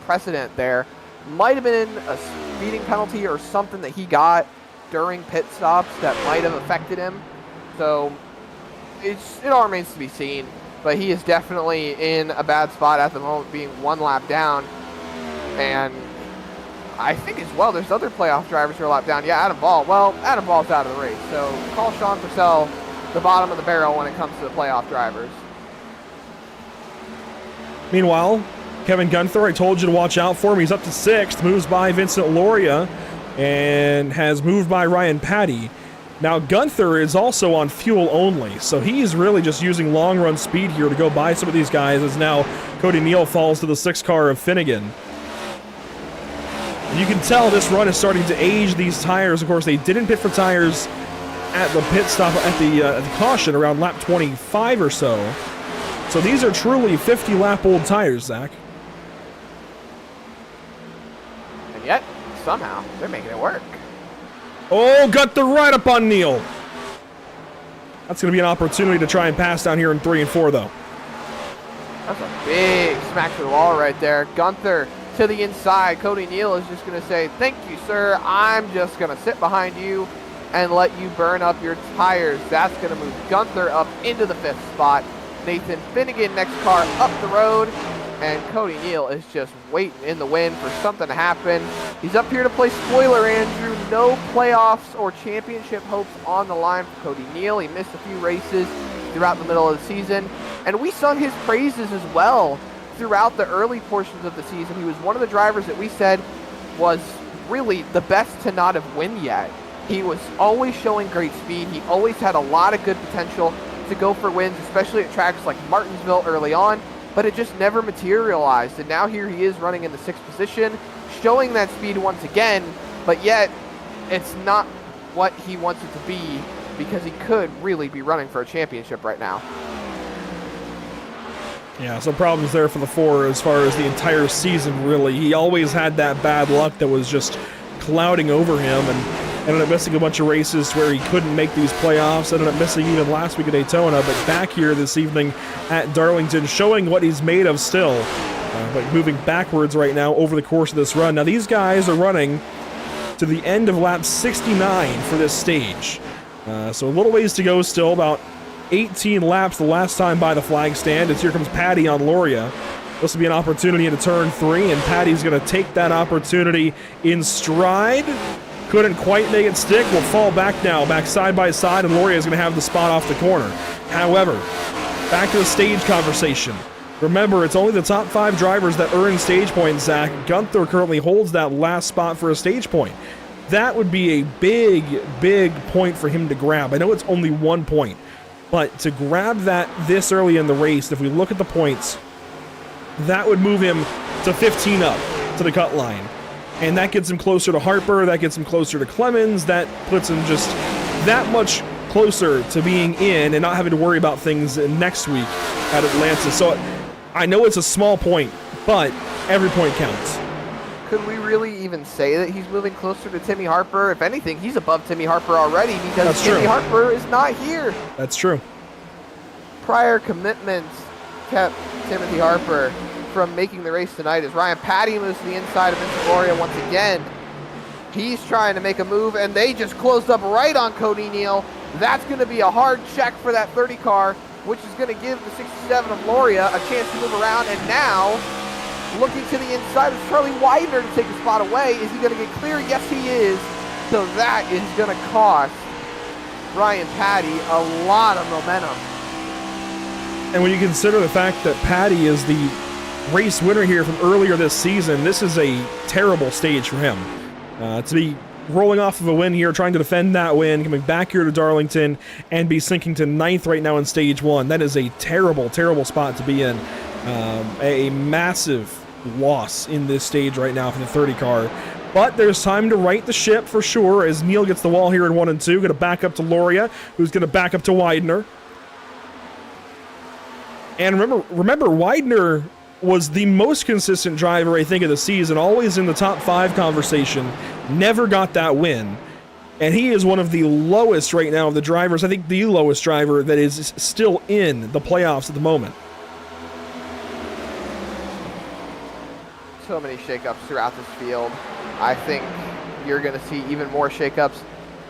precedent there. Might have been a speeding penalty or something that he got during pit stops that might have affected him. So it all remains to be seen. But he is definitely in a bad spot at the moment, being 1 lap down. And I think as well, there's other playoff drivers who are a lap down. Yeah, Adam Ball. Well, Adam Ball's out of the race, so call Sean Purcell the bottom of the barrel when it comes to the playoff drivers. Meanwhile, Kevin Gunther, I told you to watch out for him. He's up to 6th, moves by Vincent Loria, and has moved by Ryan Patty. Now, Gunther is also on fuel only, so he's really just using long-run speed here to go by some of these guys, as now Cody Neal falls to the 6th car of Finnegan. And you can tell this run is starting to age these tires. Of course, they didn't pit for tires at the pit stop at the caution around lap 25 or so. So these are truly 50-lap-old tires, Zach. And yet, somehow, they're making it work. Oh, got the right up on Neal. That's going to be an opportunity to try and pass down here in 3 and 4, though. That's a big smack to the wall right there. Gunther to the inside. Cody Neal is just going to say, thank you, sir. I'm just going to sit behind you and let you burn up your tires. That's going to move Gunther up into the 5th spot. Nathan Finnegan, next car up the road. And Cody Neal is just waiting in the wind for something to happen. He's up here to play spoiler, Andrew. No playoffs or championship hopes on the line for Cody Neal. He missed a few races throughout the middle of the season. And we sung his praises as well throughout the early portions of the season. He was one of the drivers that we said was really the best to not have won yet. He was always showing great speed. He always had a lot of good potential to go for wins, especially at tracks like Martinsville early on, but it just never materialized. And now here he is running in the 6th position, showing that speed once again, but yet it's not what he wants it to be, because he could really be running for a championship right now. Yeah, some problems there for the 4 as far as the entire season, really. He always had that bad luck that was just clouding over him, and ended up missing a bunch of races where he couldn't make these playoffs. Ended up missing even last week at Daytona, but back here this evening at Darlington, showing what he's made of still, but moving backwards right now over the course of this run. Now these guys are running to the end of lap 69 for this stage. So a little ways to go still, about 18 laps the last time by the flag stand, as here comes Patty on Loria. This will be an opportunity into turn 3, and Patty's going to take that opportunity in stride. Couldn't quite make it stick. Will fall back now, back side by side, and Loria is going to have the spot off the corner. However, back to the stage conversation. Remember, it's only the top 5 drivers that earn stage points, Zach. Gunther currently holds that last spot for a stage point. That would be a big, big point for him to grab. I know it's only 1 point, but to grab that this early in the race, if we look at the points, that would move him to 15 up to the cut line. And that gets him closer to Harper, that gets him closer to Clemens, that puts him just that much closer to being in and not having to worry about things next week at Atlanta. So I know it's a small point, but every point counts. Could we really even say that he's moving closer to Timmy Harper? If anything, he's above Timmy Harper already, because Timmy Harper is not here. That's true. Prior commitments kept Timothy Harper from making the race tonight, as Ryan Patty moves to the inside of Vincent Loria once again. He's trying to make a move, and they just closed up right on Cody Neal. That's going to be a hard check for that 30 car, which is going to give the 67 of Loria a chance to move around. And now, looking to the inside is Charlie Widener to take a spot away. Is he going to get clear? Yes, he is. So that is going to cost Ryan Patty a lot of momentum. And when you consider the fact that Patty is the race winner here from earlier this season, this is a terrible stage for him. To be rolling off of a win here, trying to defend that win, coming back here to Darlington, and be sinking to 9th right now in stage 1. That is a terrible, terrible spot to be in. A massive loss in this stage right now for the 30 car. But there's time to right the ship for sure, as Neal gets the wall here in 1 and 2. Going to back up to Loria, who's going to back up to Widener. And remember, Widener was the most consistent driver, I think, of the season, always in the top 5 conversation, never got that win. And he is one of the lowest right now of the drivers, I think the lowest driver that is still in the playoffs at the moment. So many shakeups throughout this field. I think you're going to see even more shakeups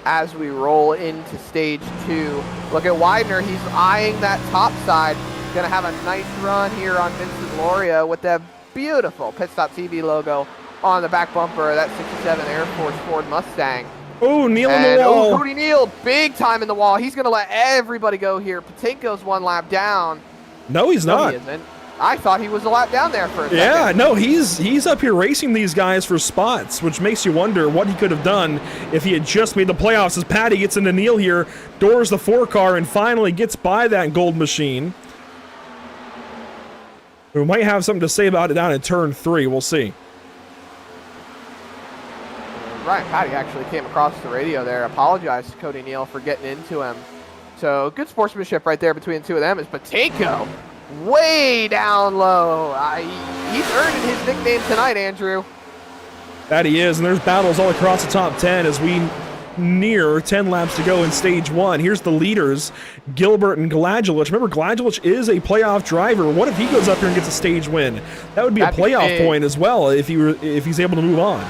as we roll into stage 2. Look at Widener, he's eyeing that top side. Going to have a nice run here on Vincent Loria with that beautiful Pit Stop TV logo on the back bumper of that 67 Air Force Ford Mustang. Oh, Neal in the wall. Cody Neal, big time in the wall. He's going to let everybody go here. Patinko's one lap down. No, he's not. He isn't. I thought he was a lap down there for a second. Yeah, no, he's up here racing these guys for spots, which makes you wonder what he could have done if he had just made the playoffs. As Patty gets into Neal here, doors the 4 car, and finally gets by that gold machine. We might have something to say about it down in turn 3. We'll see. Ryan Patty actually came across the radio there, apologized to Cody Neal for getting into him. So good sportsmanship right there between the two of them. Is Patinko way down low. He's earning his nickname tonight, Andrew. That he is, and there's battles all across the top 10 as we near 10 laps to go in stage 1. Here's the leaders, Gilbert and Gladulich. Remember, Gladulich is a playoff driver. What if he goes up here and gets a stage win? That would be a playoff point as well if he's able to move on.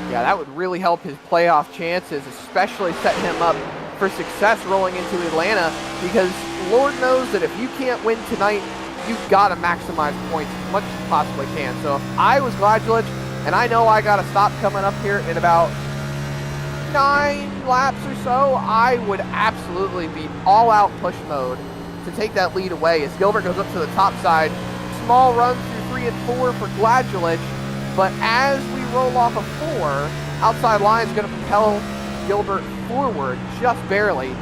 Yeah, that would really help his playoff chances, especially set him up for success rolling into Atlanta, because Lord knows that if you can't win tonight, you've got to maximize points as much as you possibly can. So if I was Gladulich, and I know I got to stop coming up here in about 9 laps or so, I would absolutely be all-out push mode to take that lead away as Gilbert goes up to the top side. Small run through 3 and 4 for Gladulich, but as we roll off a 4, outside line is going to propel Gilbert forward just barely,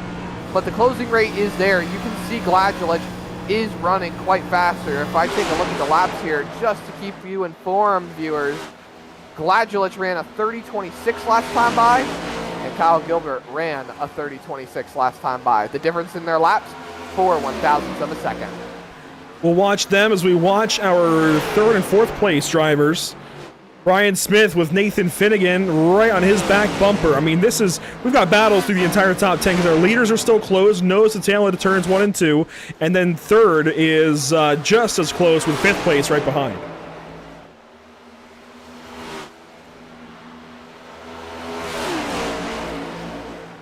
but the closing rate is there. You can see Gladulich is running quite faster. If I take a look at the laps here, just to keep you informed, viewers, Gladulich ran a 30.26 last time by, and Kyle Gilbert ran a 30.26 last time by. The difference in their laps, 4 1/1000ths of a second. We'll watch them as we watch our 3rd and 4th place drivers. Brian Smith with Nathan Finnegan right on his back bumper. I mean, we've got battles through the entire top 10 because our leaders are still close, nose to tail into turns 1 and 2, and then 3rd is just as close with 5th place right behind.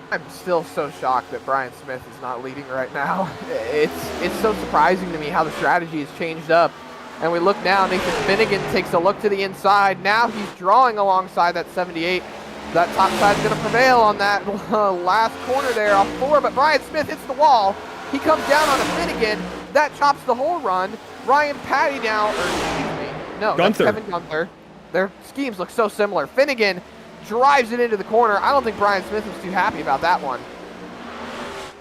I'm still so shocked that Brian Smith is not leading right now. It's so surprising to me how the strategy has changed up. And we look now, Nathan Finnegan takes a look to the inside. Now he's drawing alongside that 78. That top side's going to prevail on that last corner there off 4, but Brian Smith hits the wall. He comes down on a Finnegan. That chops the whole run. Ryan Patty now, or excuse me, no, that's Kevin Gunther. Their schemes look so similar. Finnegan drives it into the corner. I don't think Brian Smith was too happy about that one.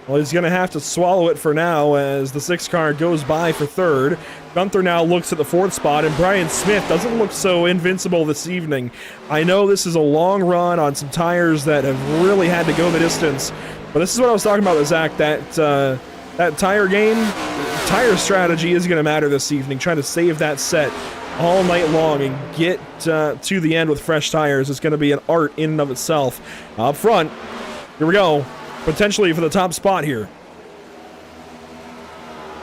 Well, he's going to have to swallow it for now as the 6 car goes by for 3rd. Gunther now looks at the 4th spot, and Brian Smith doesn't look so invincible this evening. I know this is a long run on some tires that have really had to go the distance, but this is what I was talking about, Zach, that tire strategy is going to matter this evening, trying to save that set all night long and get to the end with fresh tires. It's going to be an art in and of itself. Up front, here we go. Potentially for the top spot here.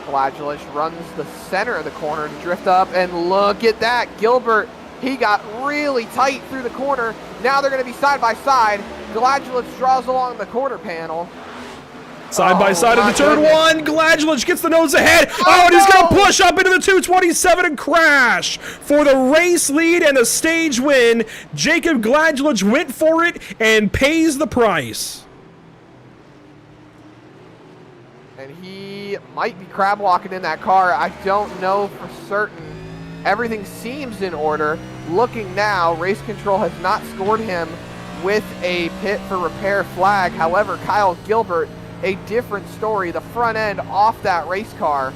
Gladulich runs the center of the corner to drift up, and look at that. Gilbert, he got really tight through the corner. Now they're going to be side by side. Gladulich draws along the quarter panel. Side by side into turn 1. Gladulich gets the nose ahead. Oh, and he's going to push up into the 227 and crash for the race lead and a stage win. Jacob Gladulich went for it and pays the price. And he might be crab walking in that car. I don't know for certain. Everything seems in order. Looking now, race control has not scored him with a pit for repair flag. However, Kyle Gilbert, a different story. The front end off that race car.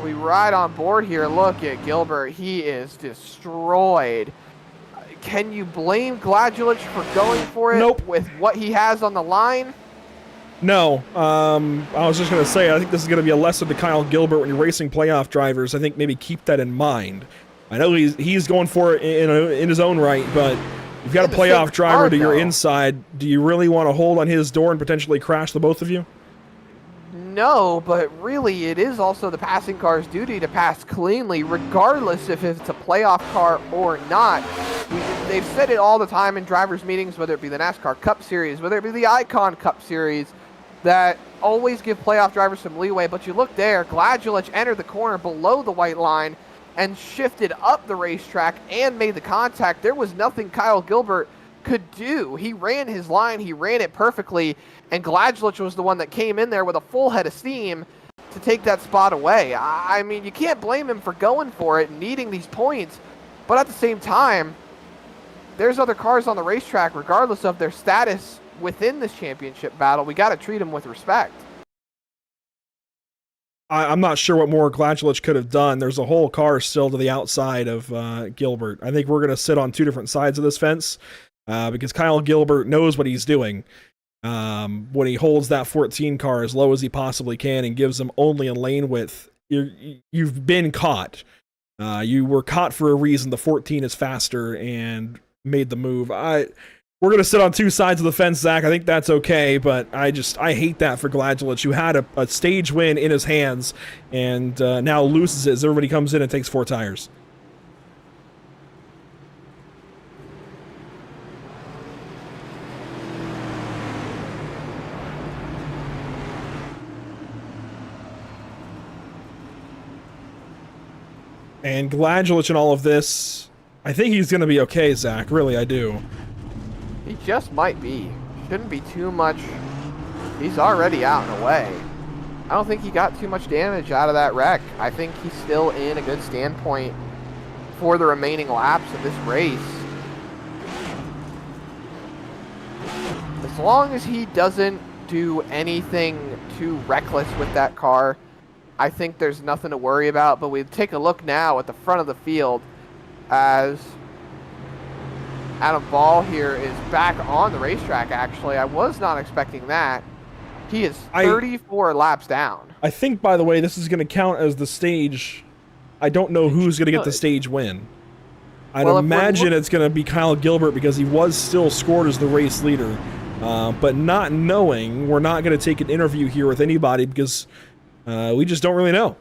We ride on board here. Look at Gilbert. He is destroyed. Can you blame Gladulich for going for it Nope. with what he has on the line? No, I was just going to say, I think this is going to be a lesson to Kyle Gilbert when you're racing playoff drivers. I think maybe keep that in mind. I know he's going for it in his own right, but you've got a playoff driver to your inside. Do you really want to hold on his door and potentially crash the both of you? No, but really it is also the passing car's duty to pass cleanly, regardless if it's a playoff car or not. They've said it all the time in drivers' meetings, whether it be the NASCAR Cup Series, whether it be the Icon Cup Series, that always give playoff drivers some leeway. But you look there, Gladulich entered the corner below the white line. and shifted up the racetrack and made the contact. There was nothing Kyle Gilbert could do. He ran his line, he ran it perfectly, and Gladgelich was the one that came in there with a full head of steam to take that spot away. I mean, you can't blame him for going for it and needing these points, but at the same time, there's other cars on the racetrack, regardless of their status within this championship battle. We got to treat them with respect. I'm not sure what more Gladgelich could have done. There's a whole car still to the outside of Gilbert. I think we're going to sit on two different sides of this fence because Kyle Gilbert knows what he's doing when he holds that 14 car as low as he possibly can and gives them only a lane width. You've been caught. You were caught for a reason. The 14 is faster and made the move. We're going to sit on two sides of the fence, Zach. I think that's okay, but I hate that for Gladgelich, who had a stage win in his hands and now loses it as everybody comes in and takes 4 tires. And Gladgelich in all of this, I think he's going to be okay, Zach. Really, I do. He just might be. Shouldn't be too much. He's already out and away. I don't think he got too much damage out of that wreck. I think he's still in a good standpoint for the remaining laps of this race. As long as he doesn't do anything too reckless with that car, I think there's nothing to worry about. But we take a look now at the front of the field as Adam Ball here is back on the racetrack, actually. I was not expecting that. He is 34 laps down. I think, by the way, this is going to count as the stage. I don't know who's going to get the stage win. I'd imagine it's going to be Kyle Gilbert because he was still scored as the race leader. But not knowing, we're not going to take an interview here with anybody because we just don't really know.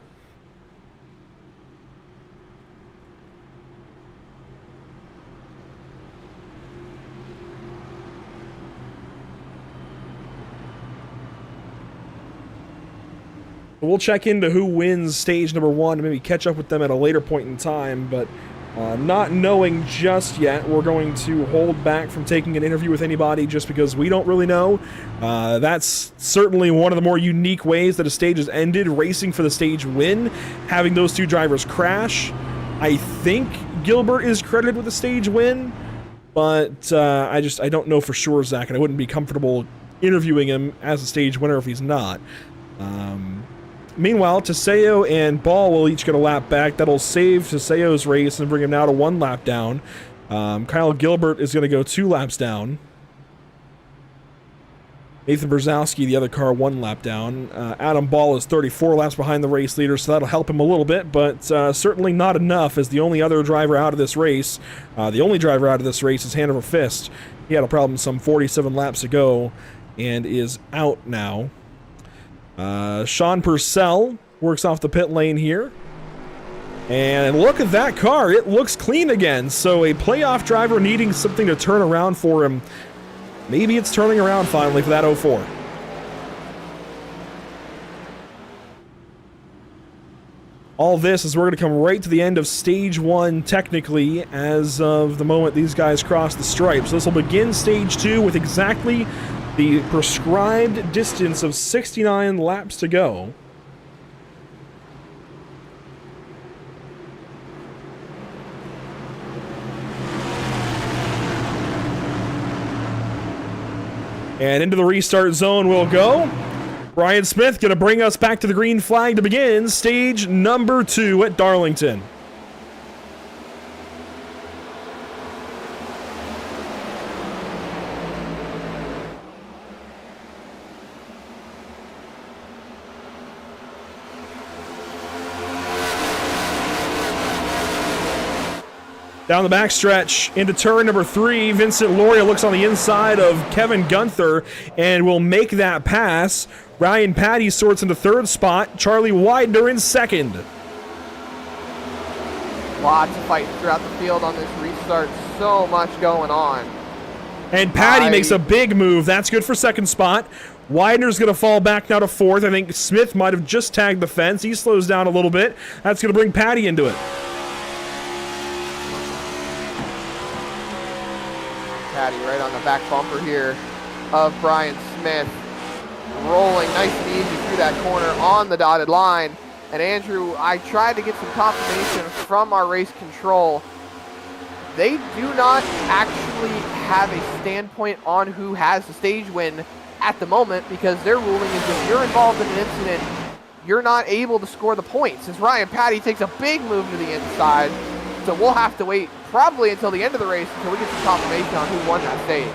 We'll check into who wins stage number 1 and maybe catch up with them at a later point in time, but not knowing just yet, we're going to hold back from taking an interview with anybody just because we don't really know. That's certainly one of the more unique ways that a stage has ended, racing for the stage win, having those two drivers crash. I think Gilbert is credited with a stage win, but I don't know for sure, Zach, and I wouldn't be comfortable interviewing him as a stage winner if he's not. Meanwhile, Teseo and Ball will each get a lap back. That'll save Teseo's race and bring him now to 1 lap down. Kyle Gilbert is going to go 2 laps down. Nathan Brzezowski, the other car, 1 lap down. Adam Ball is 34 laps behind the race leader, so that'll help him a little bit, but certainly not enough as the only other driver out of this race. The only driver out of this race is Hanover Fist. He had a problem some 47 laps ago and is out now. Sean Purcell works off the pit lane here. And look at that car. It looks clean again. So a playoff driver needing something to turn around for him. Maybe it's turning around finally for that 04. All this is we're going to come right to the end of stage 1 technically as of the moment these guys cross the stripe. So this will begin stage 2 with exactly the prescribed distance of 69 laps to go. And into the restart zone we'll go. Brian Smith going to bring us back to the green flag to begin stage number 2 at Darlington. Down the backstretch into turn number 3, Vincent Loria looks on the inside of Kevin Gunther and will make that pass. Ryan Patty sorts into 3rd spot. Charlie Widener in 2nd. Lots of fighting throughout the field on this restart. So much going on. And Patty makes a big move. That's good for 2nd spot. Widener's going to fall back now to 4th. I think Smith might have just tagged the fence. He slows down a little bit. That's going to bring Patty into it. back bumper here of Brian Smith. Rolling nice and easy through that corner on the dotted line. And Andrew, I tried to get some confirmation from our race control. They do not actually have a standpoint on who has the stage win at the moment, because their ruling is if you're involved in an incident, you're not able to score the points. As Ryan Patty takes a big move to the inside, so we'll have to wait probably until the end of the race until we get some confirmation on who won that stage.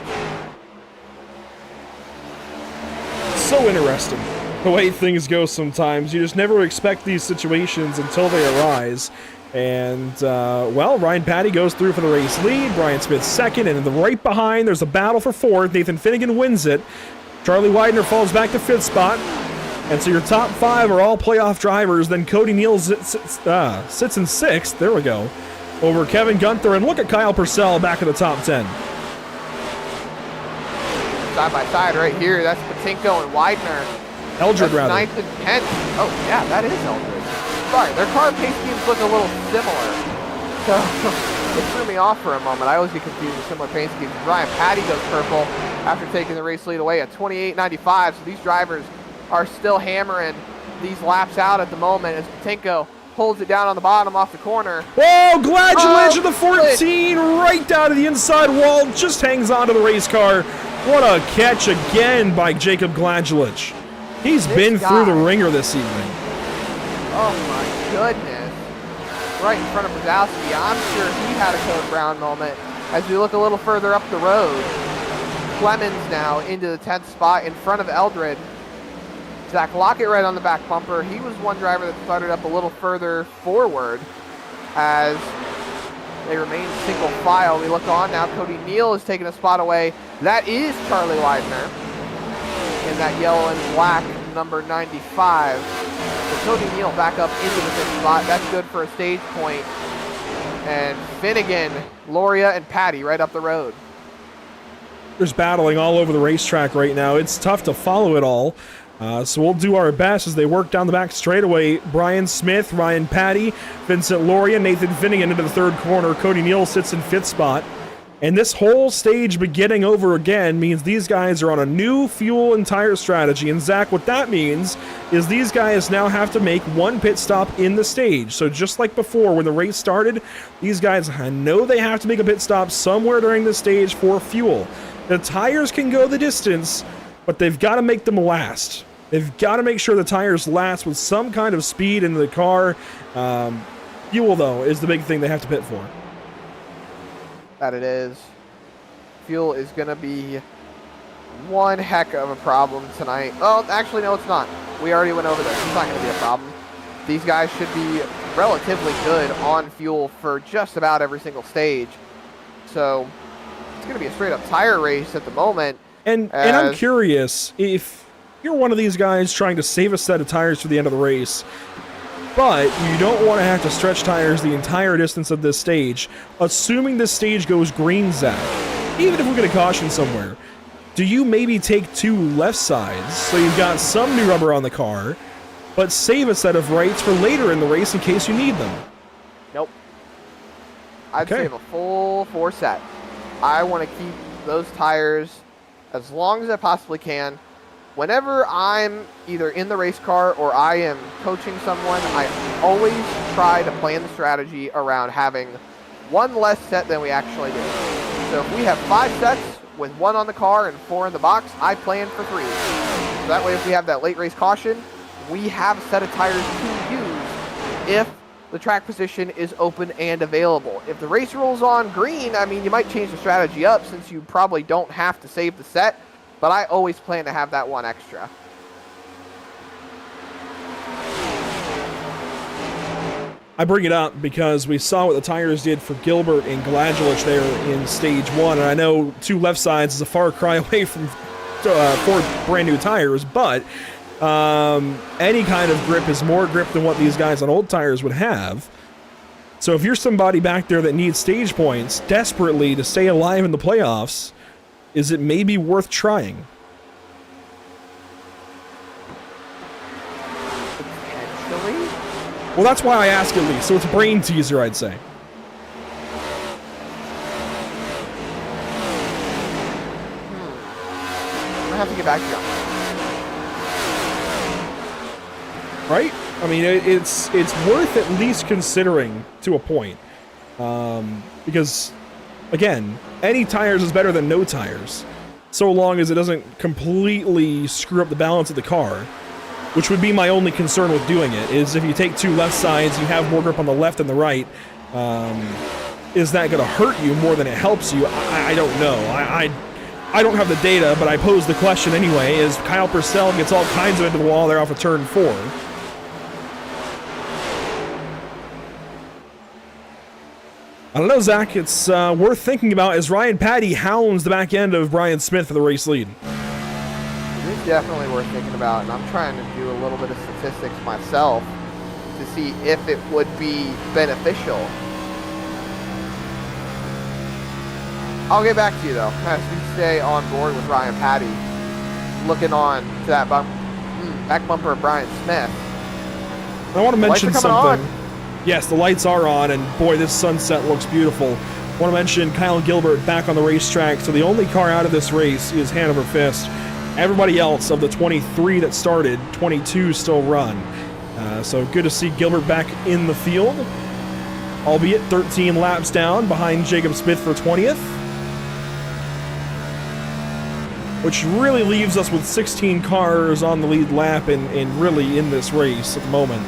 So interesting the way things go sometimes. You just never expect these situations until they arise. And, well, Ryan Patty goes through for the race lead. Brian Smith second, and in the right behind, there's a battle for fourth. Nathan Finnegan wins it. Charlie Widener falls back to fifth spot. And so your top five are all playoff drivers. Then Cody Neal sits in sixth. There we go. Over Kevin Gunther. And look at Kyle Purcell back in the top 10. Side by side right here. That's Patinko and Widener. Eldred, rather. 9th and 10th. Oh, yeah, that is Eldred. Sorry, their car pace schemes look a little similar. So it threw me off for a moment. I always get confused with similar paint schemes. Ryan Patty goes purple after taking the race lead away at 28.95. So these drivers are still hammering these laps out at the moment as Patinko holds it down on the bottom off the corner. Whoa, Gladulage of the 14 right down to the inside wall. Just hangs onto the race car. What a catch again by Jacob Gladulage. He's been through the ringer this evening. Oh my goodness. Right in front of Brzezowski. I'm sure he had a Code Brown moment. As we look a little further up the road, Clemens now into the 10th spot in front of Eldred. Zach Lockett right on the back bumper. He was one driver that started up a little further forward as they remain single file. We look on now. Cody Neal is taking a spot away. That is Charlie Widener in that yellow and black number 95. So Cody Neal back up into the fifth spot. That's good for a stage point. And Finnegan, Loria, and Patty right up the road. There's battling all over the racetrack right now. It's tough to follow it all. So we'll do our best as they work down the back straightaway. Brian Smith, Ryan Patty, Vincent Loria, Nathan Finnegan into the third corner. Cody Neal sits in fifth spot. And this whole stage beginning over again means these guys are on a new fuel and tire strategy. And Zach, what that means is these guys now have to make one pit stop in the stage. So just like before when the race started, these guys know they have to make a pit stop somewhere during the stage for fuel. The tires can go the distance, but they've got to make them last. They've got to make sure the tires last with some kind of speed in the car. Fuel, though, is the big thing they have to pit for. That it is. Fuel is going to be one heck of a problem tonight. Well, actually, no, it's not. We already went over this. It's not going to be a problem. These guys should be relatively good on fuel for just about every single stage. So it's going to be a straight-up tire race at the moment. And I'm curious, if you're one of these guys trying to save a set of tires for the end of the race, but you don't want to have to stretch tires the entire distance of this stage, assuming this stage goes green, Zach, even if we get a caution somewhere, do you maybe take two left sides so you've got some new rubber on the car, but save a set of rights for later in the race in case you need them? Nope. I'd save a full 4 set. I want to keep those tires as long as I possibly can. Whenever I'm either in the race car or I am coaching someone, I always try to plan the strategy around having one less set than we actually do. So if we have 5 sets with 1 on the car and 4 in the box, I plan for 3. So that way if we have that late race caution, we have a set of tires to use if the track position is open and available. If the race rolls on green, I mean, you might change the strategy up since you probably don't have to save the set. But I always plan to have that 1 extra. I bring it up because we saw what the tires did for Gilbert and Gladulage there in stage 1. And I know 2 left sides is a far cry away from 4 brand new tires, but any kind of grip is more grip than what these guys on old tires would have. So if you're somebody back there that needs stage points desperately to stay alive in the playoffs, is it maybe worth trying? Potentially? Well, that's why I ask at least. So it's a brain teaser, I'd say. have to get back to you on that. Right? I mean, it's worth at least considering to a point. Because, again, any tires is better than no tires, so long as it doesn't completely screw up the balance of the car, which would be my only concern with doing it, is if you take two left sides, you have more grip on the left and the right, is that going to hurt you more than it helps you? I don't know. I don't have the data, but I pose the question anyway, as Kyle Purcell gets all kinds of into the wall there off of turn 4. I don't know, Zach. It's worth thinking about as Ryan Patty hounds the back end of Brian Smith for the race lead. It is definitely worth thinking about, and I'm trying to do a little bit of statistics myself to see if it would be beneficial. I'll get back to you, though, as we stay on board with Ryan Patty, looking on to that back bumper of Brian Smith. I want to mention something. On. Yes, the lights are on, and boy, this sunset looks beautiful. I want to mention Kyle Gilbert back on the racetrack, so the only car out of this race is Hanover Fist. Everybody else of the 23 that started, 22 still run. So good to see Gilbert back in the field, albeit 13 laps down behind Jacob Smith for 20th. Which really leaves us with 16 cars on the lead lap and really in this race at the moment.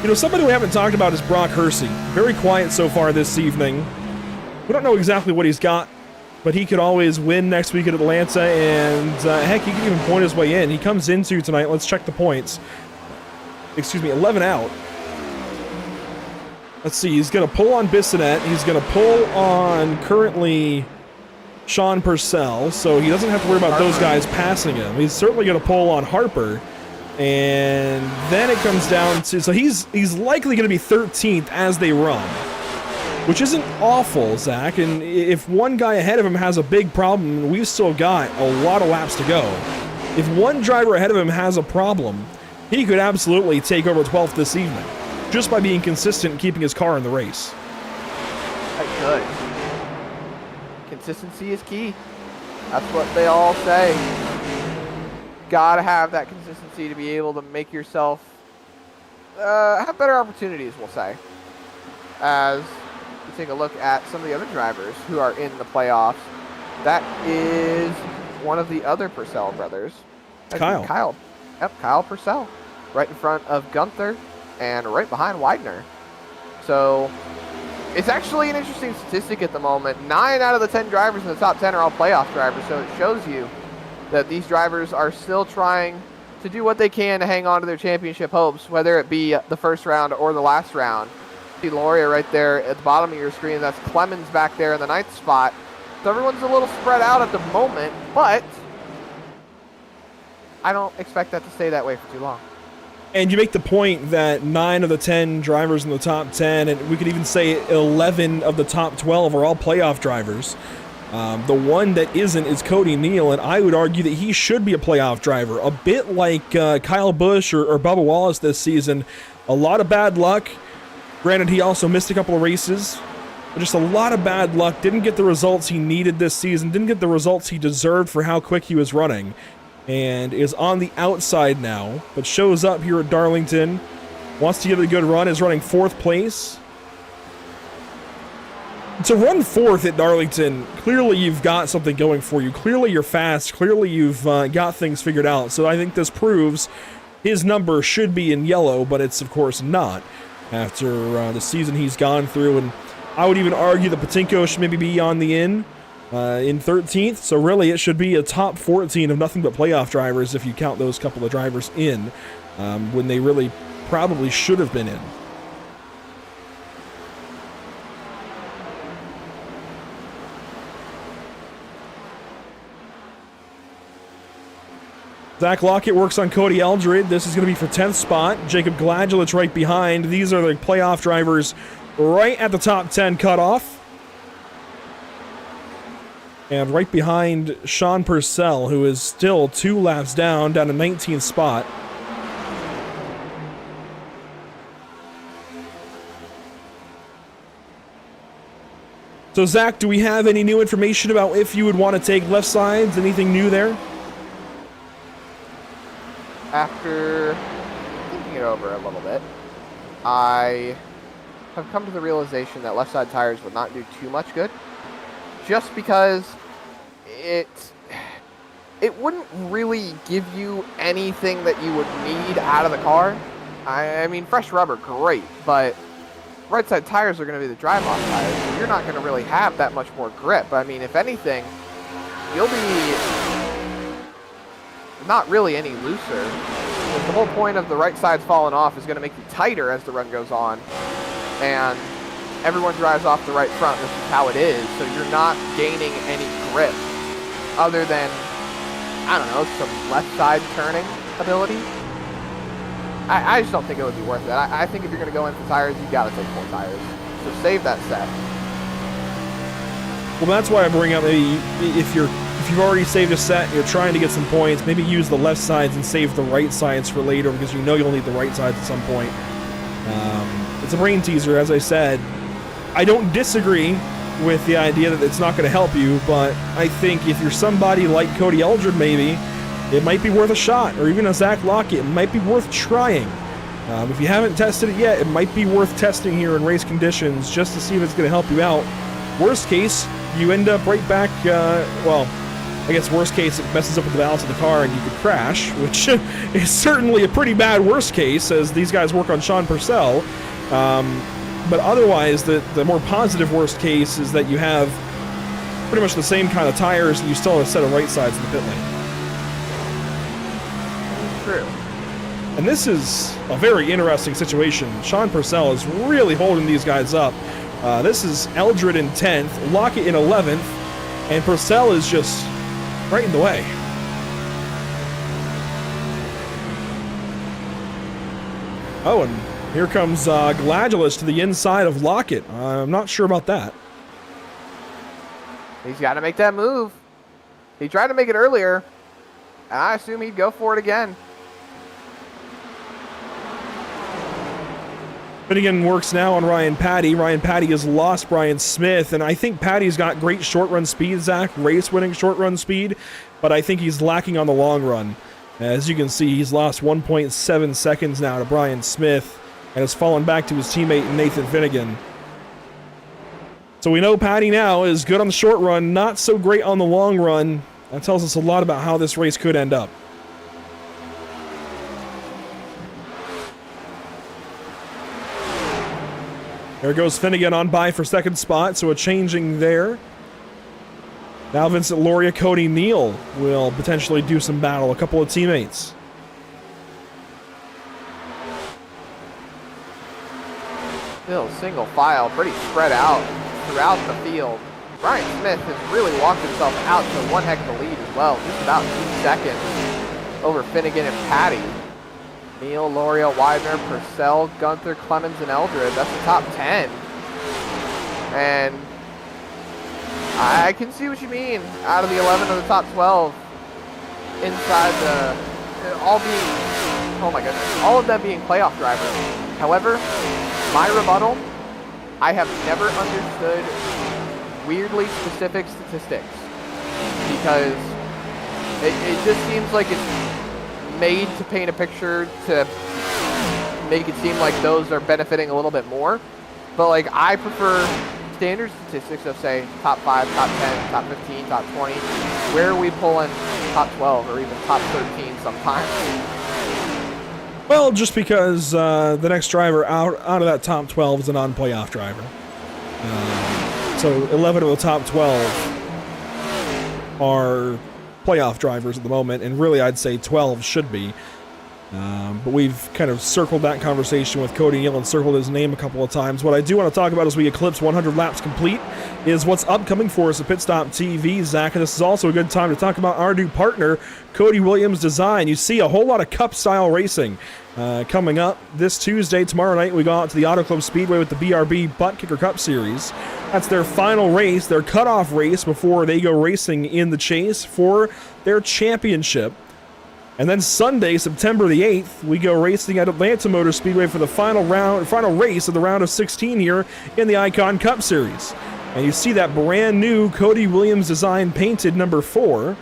You know, somebody we haven't talked about is Brock Hersey. Very quiet so far this evening. We don't know exactly what he's got, but he could always win next week at Atlanta, and heck, he could even point his way in. He comes into tonight. Let's check the points. 11 out. Let's see, he's going to pull on Bissonette. He's going to pull on currently Sean Purcell, so he doesn't have to worry about those guys passing him. He's certainly going to pull on Harper. And then it comes down to, so he's likely going to be 13th as they run, which isn't awful, Zach. And if one guy ahead of him has a big problem, we've still got a lot of laps to go. If one driver ahead of him has a problem, he could absolutely take over 12th this evening, just by being consistent and keeping his car in the race. I could. Consistency is key. That's what they all say. Gotta have that consistency to be able to make yourself have better opportunities, we'll say. As we take a look at some of the other drivers who are in the playoffs, that is one of the other Purcell brothers. Kyle. Yep, Kyle Purcell. Right in front of Gunther and right behind Widener. So it's actually an interesting statistic at the moment. 9 out of the 10 drivers in the top 10 are all playoff drivers, so it shows you that these drivers are still trying to do what they can to hang on to their championship hopes, whether it be the first round or the last round. See Loria right there at the bottom of your screen. That's Clemens back there in the 9th spot. So everyone's a little spread out at the moment, but I don't expect that to stay that way for too long. And you make the point that 9 of the 10 drivers in the top 10, and we could even say 11 of the top 12 are all playoff drivers. The one that isn't is Cody Neal, and I would argue that he should be a playoff driver. A bit like Kyle Busch or Bubba Wallace this season. A lot of bad luck. Granted, he also missed a couple of races. But just a lot of bad luck. Didn't get the results he needed this season. Didn't get the results he deserved for how quick he was running. And is on the outside now, but shows up here at Darlington. Wants to give it a good run. Is running 4th place. To run 4th at Darlington, clearly you've got something going for you. Clearly you're fast. Clearly you've got things figured out. So I think this proves his number should be in yellow, but it's of course not after the season he's gone through. And I would even argue that Patinko should maybe be on the in 13th. So really it should be a top 14 of nothing but playoff drivers if you count those couple of drivers in when they really probably should have been in. Zach Lockett works on Cody Eldred. This is going to be for 10th spot. Jacob Gladulitz right behind. These are the playoff drivers right at the top 10 cutoff. And right behind Sean Purcell, who is still 2 laps down to 19th spot. So Zach, do we have any new information about if you would want to take left sides? Anything new there? After thinking it over a little bit, I have come to the realization that left side tires would not do too much good, just because it wouldn't really give you anything that you would need out of the car. I mean, fresh rubber, great, but right side tires are going to be the drive-off tires, so you're not going to really have that much more grip. I mean, if anything, you'll be not really any looser. Because the whole point of the right sides falling off is going to make you tighter as the run goes on, and everyone drives off the right front. This is how it is, so you're not gaining any grip other than, I don't know, some left side turning ability. I just don't think it would be worth it. I think if you're going to go in for tires, you got to take 4 tires. So save that set. Well, that's why I bring up maybe if you've already saved a set and you're trying to get some points, maybe use the left sides and save the right sides for later, because you know you'll need the right sides at some point. It's a brain teaser, as I said. I don't disagree with the idea that it's not going to help you, but I think if you're somebody like Cody Eldred, maybe it might be worth a shot, or even a Zach Lockett. It might be worth trying. If you haven't tested it yet, it might be worth testing here in race conditions just to see if it's going to help you out. Worst case, you end up right back, well, I guess worst case, it messes up with the balance of the car and you could crash, which is certainly a pretty bad worst case as these guys work on Sean Purcell. But otherwise, the more positive worst case is that you have pretty much the same kind of tires and you still have a set of right sides in the pit lane. True. And this is a very interesting situation. Sean Purcell is really holding these guys up. This is Eldred in 10th, Lockett in 11th, and Purcell is just right in the way. Oh, and here comes Gladulus to the inside of Lockett. I'm not sure about that. He's got to make that move. He tried to make it earlier. I assume he'd go for it again. Finnegan works now on Ryan Patty. Ryan Patty has lost Brian Smith, and I think Patty's got great short-run speed, Zach, race-winning short-run speed, but I think he's lacking on the long run. As you can see, he's lost 1.7 seconds now to Brian Smith and has fallen back to his teammate Nathan Finnegan. So we know Patty now is good on the short run, not so great on the long run. That tells us a lot about how this race could end up. There goes Finnegan on by for second spot, so a changing there. Now Vincent Loria, Cody Neal will potentially do some battle, a couple of teammates. Still single file, pretty spread out throughout the field. Brian Smith has really walked himself out to one heck of a lead as well, just about 2 seconds over Finnegan and Patty. Neal, Loria, Widener, Purcell, Gunther, Clemens, and Eldred. That's the top 10. And I can see what you mean. Out of the 11 of the top 12, inside the, all being, oh my goodness, all of them being playoff drivers. However, my rebuttal, I have never understood weirdly specific statistics, because it just seems like it's made to paint a picture to make it seem like those are benefiting a little bit more. But like, I prefer standard statistics of, say, top 5, top 10, top 15, top 20. Where are we pulling top 12 or even top 13 sometimes? Well, just because the next driver out of that top 12 is a non-playoff driver. So 11 of the top 12 are playoff drivers at the moment, and really I'd say 12 should be. But we've kind of circled that conversation with Cody Neal and circled his name a couple of times. What I do want to talk about as we eclipse 100 laps complete is what's upcoming for us at Pit Stop TV, Zach. And this is also a good time to talk about our new partner, Cody Williams Design. You see a whole lot of Cup-style racing coming up this Tuesday. Tomorrow night we go out to the Auto Club Speedway with the BRB Butt Kicker Cup Series. That's their final race, their cutoff race before they go racing in the chase for their championship. And then Sunday, September the 8th, we go racing at Atlanta Motor Speedway for the final race of the round of 16 here in the Icon Cup Series. And you see that brand new Cody Williams design painted number 4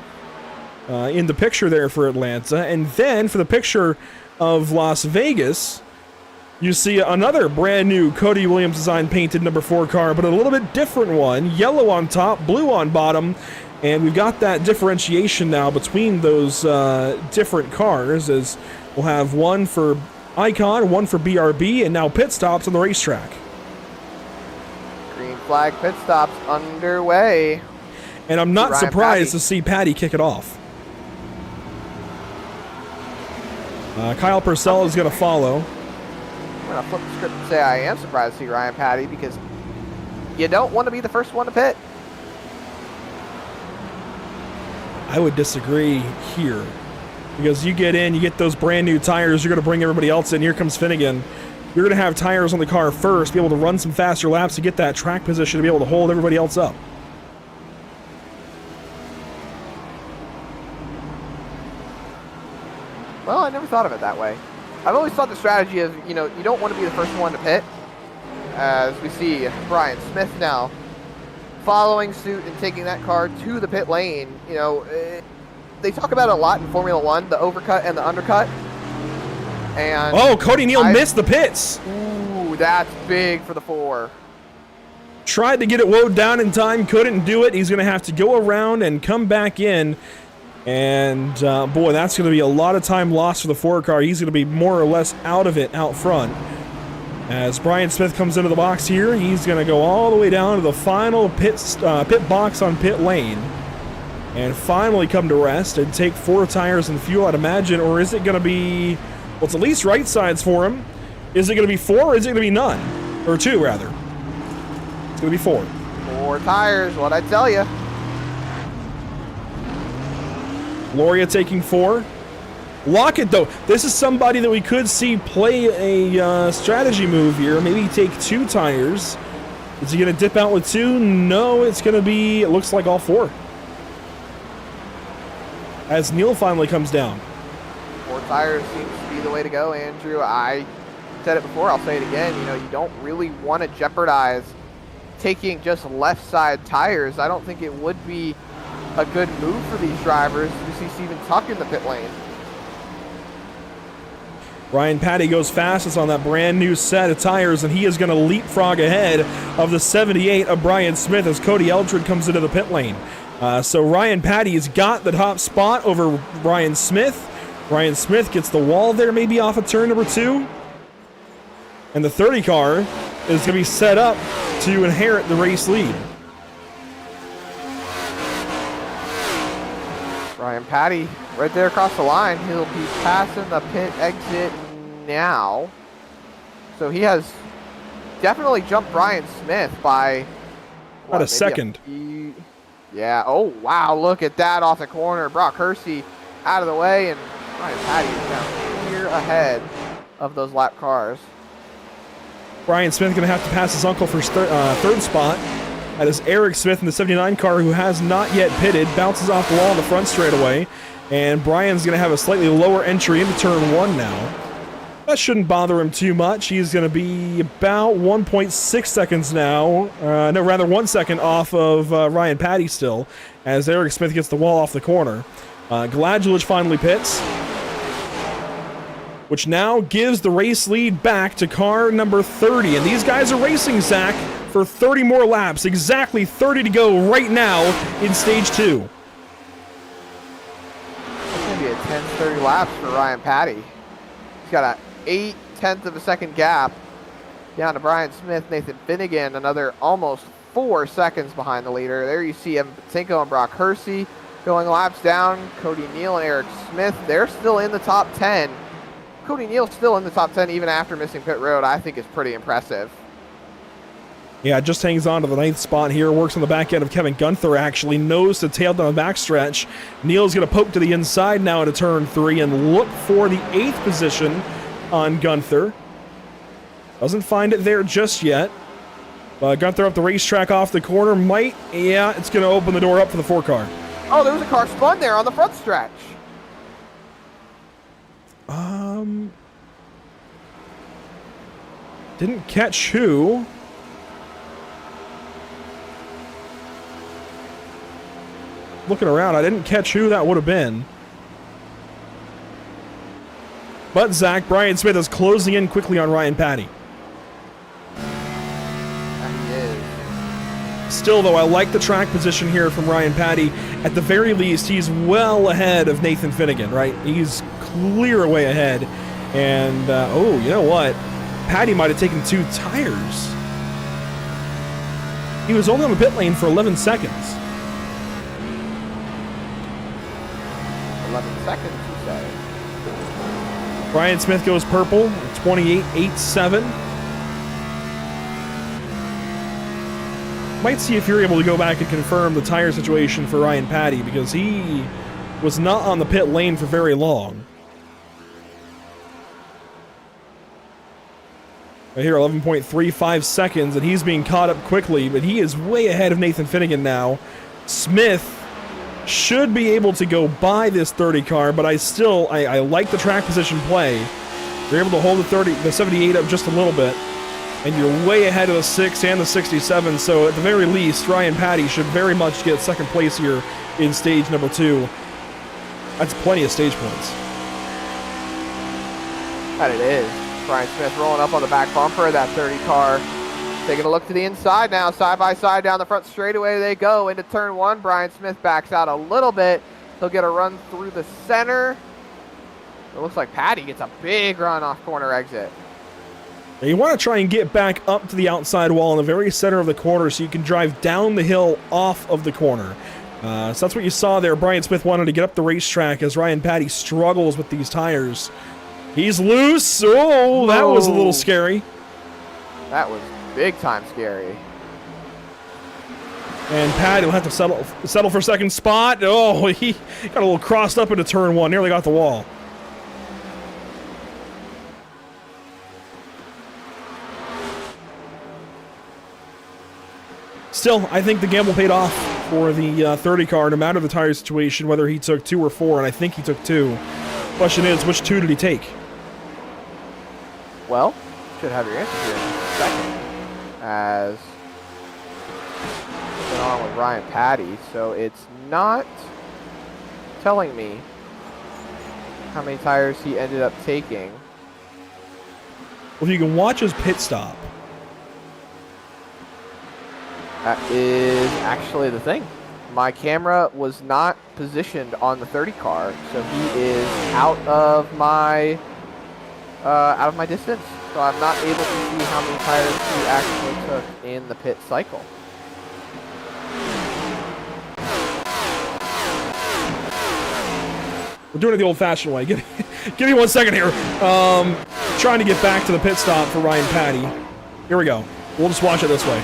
in the picture there for Atlanta. And then for the picture of Las Vegas, you see another brand new Cody Williams design painted number 4 car, but a little bit different one. Yellow on top, blue on bottom. And we've got that differentiation now between those different cars, as we'll have one for Icon, one for BRB, and now pit stops on the racetrack. Green flag pit stops underway. And I'm not surprised to see Patty kick it off. Kyle Purcell is going to follow. I'm going to flip the script and say I am surprised to see Ryan Patty, because you don't want to be the first one to pit. I would disagree here, because you get in, you get those brand new tires, you're going to bring everybody else in. Here comes Finnegan. You're going to have tires on the car first, be able to run some faster laps to get that track position to be able to hold everybody else up. Well, I never thought of it that way. I've always thought the strategy is, you don't want to be the first one to pit. As we see Brian Smith now following suit and taking that car to the pit lane. They talk about it a lot in Formula One, the overcut and the undercut. And oh, Cody Neal missed the pits. Ooh, that's big for the 4. Tried to get it woed down in time, couldn't do it. He's going to have to go around and come back in. And boy, that's going to be a lot of time lost for the 4 car. He's going to be more or less out of it out front. As Brian Smith comes into the box here, he's going to go all the way down to the final pit box on pit lane. And finally come to rest and take 4 tires and fuel, I'd imagine. Or is it going to be, well, it's at least right sides for him. Is it going to be 4 or is it going to be none? Or 2, rather. It's going to be 4. 4 tires, what'd I tell you? Loria taking 4. Lockett, though, this is somebody that we could see play a strategy move here. Maybe take 2 tires. Is he going to dip out with 2? No, it's going to be, it looks like all 4. As Neal finally comes down. 4 tires seems to be the way to go, Andrew. I said it before, I'll say it again. You don't really want to jeopardize taking just left side tires. I don't think it would be a good move for these drivers. You see Steven Tuck in the pit lane. Ryan Patty goes fastest on that brand new set of tires, and he is going to leapfrog ahead of the 78 of Brian Smith as Cody Eldred comes into the pit lane. So Ryan Patty's got the top spot over Ryan Smith. Ryan Smith gets the wall there, maybe off of turn number 2. And the 30 car is going to be set up to inherit the race lead. Ryan Patty right there across the line. He'll be passing the pit exit now. So he has definitely jumped Brian Smith by about a second. Yeah. Oh, wow. Look at that off the corner. Brock Hersey out of the way, and Ryan Patty is down clear ahead of those lap cars. Brian Smith going to have to pass his uncle for third spot. That is Eric Smith in the 79 car, who has not yet pitted. Bounces off the wall in the front straightaway. And Brian's going to have a slightly lower entry into turn 1 now. That shouldn't bother him too much. He's going to be about 1.6 seconds now. No, rather 1 second off of Ryan Patty still, as Eric Smith gets the wall off the corner. Gladjulich finally pits, which now gives the race lead back to car number 30. And these guys are racing, Zach, for 30 more laps. Exactly 30 to go right now in stage 2. It's going to be a 10-30 laps for Ryan Patty. He's got an 0.8 of a second gap down to Brian Smith. Nathan Finnegan, another almost 4 seconds behind the leader. There you see Evan Patinko and Brock Hersey going laps down. Cody Neal and Eric Smith, they're still in the top 10. Cody Neal still in the top 10 even after missing pit road, I think is pretty impressive. Yeah, just hangs on to the 9th spot here. Works on the back end of Kevin Gunther, actually. Nose to tail down the backstretch. Neal's going to poke to the inside now into turn 3 and look for the 8th position on Gunther. Doesn't find it there just yet. Gunther up the racetrack off the corner. It's going to open the door up for the 4 car. Oh, there was a car spun there on the front stretch. Didn't catch who. looking around. I didn't catch who that would have been. But Zach, Brian Smith is closing in quickly on Ryan Patty. He is. Still, though, I like the track position here from Ryan Patty. At the very least, he's well ahead of Nathan Finnegan, right? He's clear away ahead. And, oh, you know what? Patty might have taken 2 tires. He was only on the pit lane for 11 seconds. 11 seconds, you say? Brian Smith goes purple, 28.87. Might see if you're able to go back and confirm the tire situation for Ryan Patty, because he was not on the pit lane for very long. Right here, 11.35 seconds, and he's being caught up quickly, but he is way ahead of Nathan Finnegan now. Smith should be able to go by this 30 car, but I like the track position play. You're able to hold the 78 up just a little bit, and you're way ahead of the 6 and the 67, so at the very least, Ryan Patty should very much get second place here in stage number 2. That's plenty of stage points. That it is. Brian Smith rolling up on the back bumper of that 30 car. Taking a look to the inside now, side by side down the front straightaway they go into turn 1. Brian Smith backs out a little bit. He'll get a run through the center. It looks like Patty gets a big run off corner exit. Now you want to try and get back up to the outside wall in the very center of the corner so you can drive down the hill off of the corner. So that's what you saw there. Brian Smith wanted to get up the racetrack as Ryan Patty struggles with these tires. He's loose. Oh, that was a little scary. That was big time scary. And Patty will have to settle for second spot. Oh, he got a little crossed up into turn 1. Nearly got the wall. Still, I think the gamble paid off for the 30 car, no matter the tire situation, whether he took 2 or 4, and I think he took 2. Question is, which 2 did he take? Well, should have your answer here in a second. As what's going on with Ryan Patty, so it's not telling me how many tires he ended up taking. Well, if you can watch his pit stop. That is actually the thing. My camera was not positioned on the 30 car, so he is out of my distance. So I'm not able to see how many tires he actually took in the pit cycle. We're doing it the old-fashioned way. Give me 1 second here. Trying to get back to the pit stop for Ryan Patty. Here we go. We'll just watch it this way.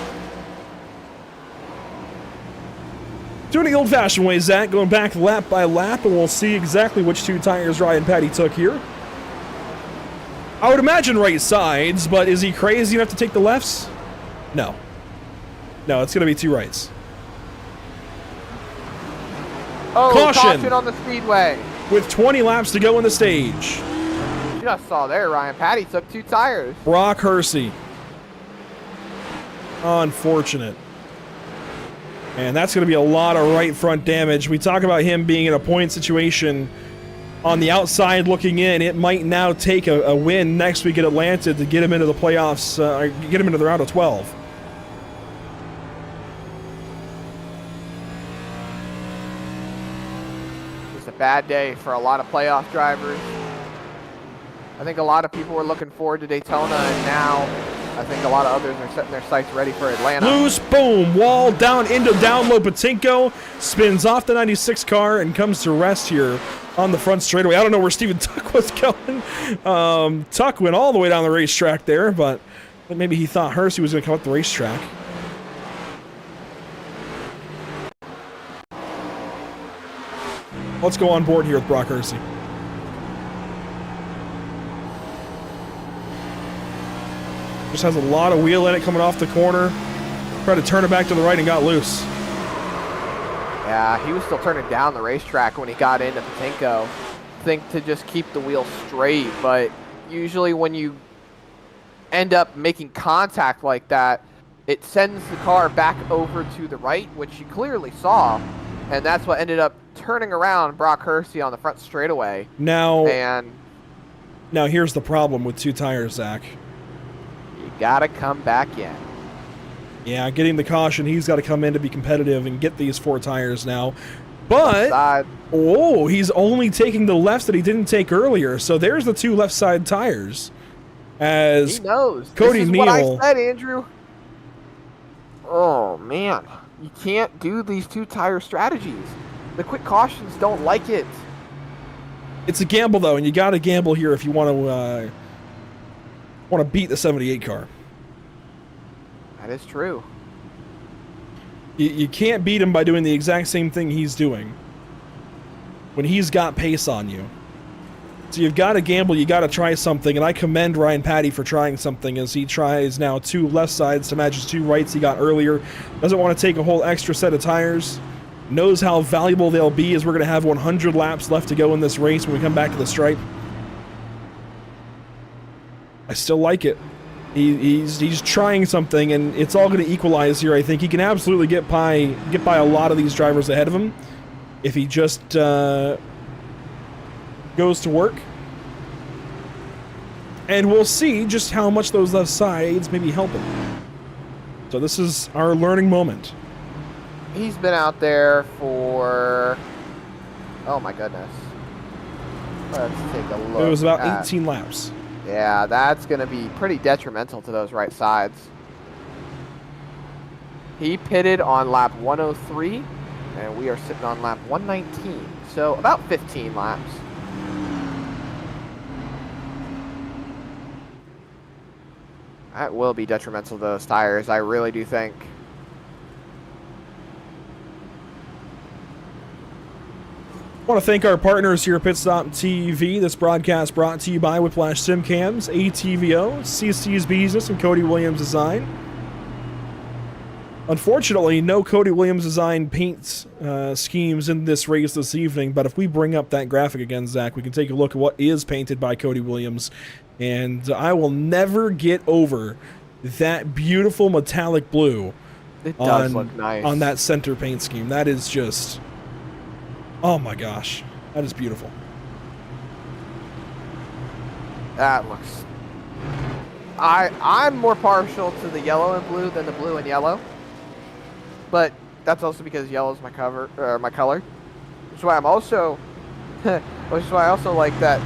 Doing it the old-fashioned way, Zach. Going back lap by lap, and we'll see exactly which 2 tires Ryan Patty took here. I would imagine right sides, but is he crazy enough to take the lefts? No. No, it's going to be 2 rights. Oh, caution on the speedway. With 20 laps to go in the stage. You just saw there, Ryan Patty took 2 tires. Brock Hersey. Unfortunate. And that's going to be a lot of right front damage. We talk about him being in a point situation on the outside looking in. It might now take a win next week at Atlanta to get him into the playoffs, get him into the round of 12. It's a bad day for a lot of playoff drivers. I think a lot of people were looking forward to Daytona, and now I think a lot of others are setting their sights ready for Atlanta. Loose, boom, wall down into down low. Patinko spins off the 96 car and comes to rest here on the front straightaway. I don't know where Steven Tuck was going. Tuck went all the way down the racetrack there, but maybe he thought Hersey was going to come up the racetrack. Let's go on board here with Brock Hersey. Just has a lot of wheel in it coming off the corner. Tried to turn it back to the right and got loose. Yeah, he was still turning down the racetrack when he got into Patinko. Think to just keep the wheel straight, but usually when you end up making contact like that, it sends the car back over to the right, which you clearly saw. And that's what ended up turning around Brock Hersey on the front straightaway. Now here's the problem with 2 tires, Zach. You gotta come back in. Yeah, getting the caution, he's got to come in to be competitive and get these 4 tires now. But, oh, he's only taking the lefts that he didn't take earlier. So there's the 2 left side tires. As he knows. Cody this is Neal. What I said, Andrew. Oh, man. You can't do these 2 tire strategies. The quick cautions don't like it. It's a gamble, though, and you got to gamble here if you want to beat the 78 car. That is true. You can't beat him by doing the exact same thing he's doing when he's got pace on you. So you've got to gamble, you got to try something, and I commend Ryan Patty for trying something as he tries now 2 left sides to match his 2 rights he got earlier. Doesn't want to take a whole extra set of tires. Knows how valuable they'll be as we're going to have 100 laps left to go in this race when we come back to the stripe. I still like it. He's trying something, and it's all going to equalize here. I think he can absolutely get by a lot of these drivers ahead of him if he just goes to work. And we'll see just how much those left sides maybe help him. So this is our learning moment. He's been out there for... Oh my goodness. Let's take a look. It was about 18 laps. Yeah, that's going to be pretty detrimental to those right sides. He pitted on lap 103, and we are sitting on lap 119. So about 15 laps. That will be detrimental to those tires, I really do think. I want to thank our partners here at Pitstop TV. This broadcast brought to you by Whiplash SimCams, ATVO, CC's Business, and Cody Williams Design. Unfortunately, no Cody Williams Design paint schemes in this race this evening, but if we bring up that graphic again, Zach, we can take a look at what is painted by Cody Williams, and I will never get over that beautiful metallic blue. It does look nice. On that center paint scheme. That is just... Oh my gosh, that is beautiful. That looks... I'm more partial to the yellow and blue than the blue and yellow. But that's also because yellow is my color. Which is why I'm also... which is why I also like that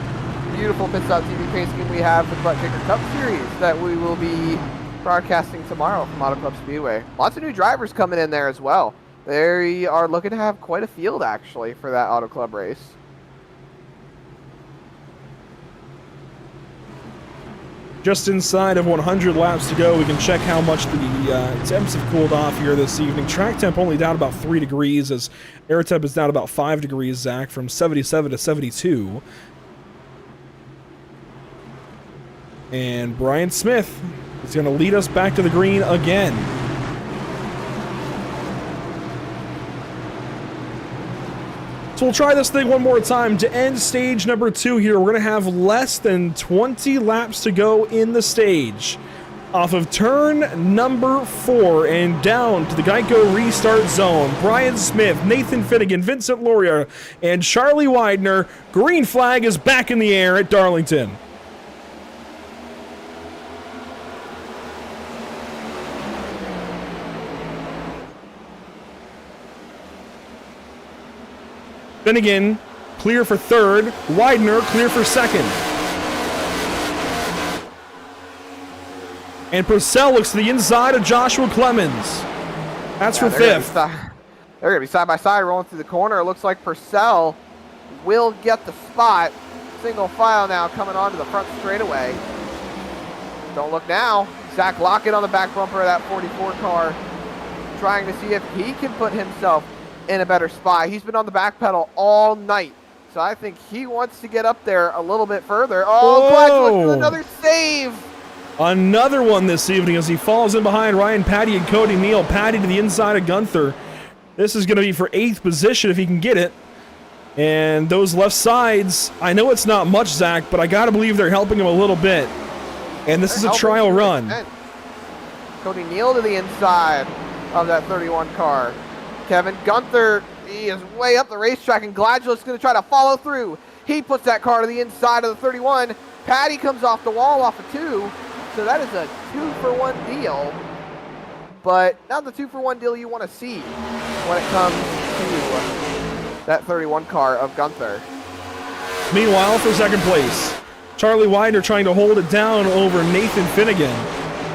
beautiful Pitstop TV paint scheme we have for the Butt Kicker Cup Series that we will be broadcasting tomorrow from Auto Club Speedway. Lots of new drivers coming in there as well. They are looking to have quite a field, actually, for that Auto Club race. Just inside of 100 laps to go, we can check how much the temps have cooled off here this evening. Track temp only down about 3 degrees, as air temp is down about 5 degrees, Zach, from 77 to 72. And Brian Smith is going to lead us back to the green again. So we'll try this thing one more time to end stage number 2 here. We're going to have less than 20 laps to go in the stage. Off of turn number 4 and down to the Geico restart zone. Brian Smith, Nathan Finnegan, Vincent Loria, and Charlie Widener. Green flag is back in the air at Darlington. Finnegan, clear for 3rd. Widener, clear for 2nd. And Purcell looks to the inside of Joshua Clemens. That's for 5th. They're going to be side by side rolling through the corner. It looks like Purcell will get the spot. Single file now coming onto the front straightaway. Don't look now. Zach Lockett on the back bumper of that 44 car, trying to see if he can put himself in a better spot. He's been on the back pedal all night, so I think he wants to get up there a little bit further. Oh, Gladwell with another save. Another one this evening as he falls in behind Ryan Patty and Cody Neal. Patty to the inside of Gunther. This is going to be for 8th position if he can get it. And those left sides, I know it's not much, Zach, but I got to believe they're helping him a little bit. And this is a trial run. Cody Neal to the inside of that 31 car. Kevin Gunther He is way up the racetrack, and Gladul's going to try to follow through. He puts that car to the inside of the 31. Patty comes off the wall off of 2, so that is a 2-for-1 deal. But not the 2-for-1 deal you want to see when it comes to that 31 car of Gunther. Meanwhile, for second place, Charlie Widener trying to hold it down over Nathan Finnegan.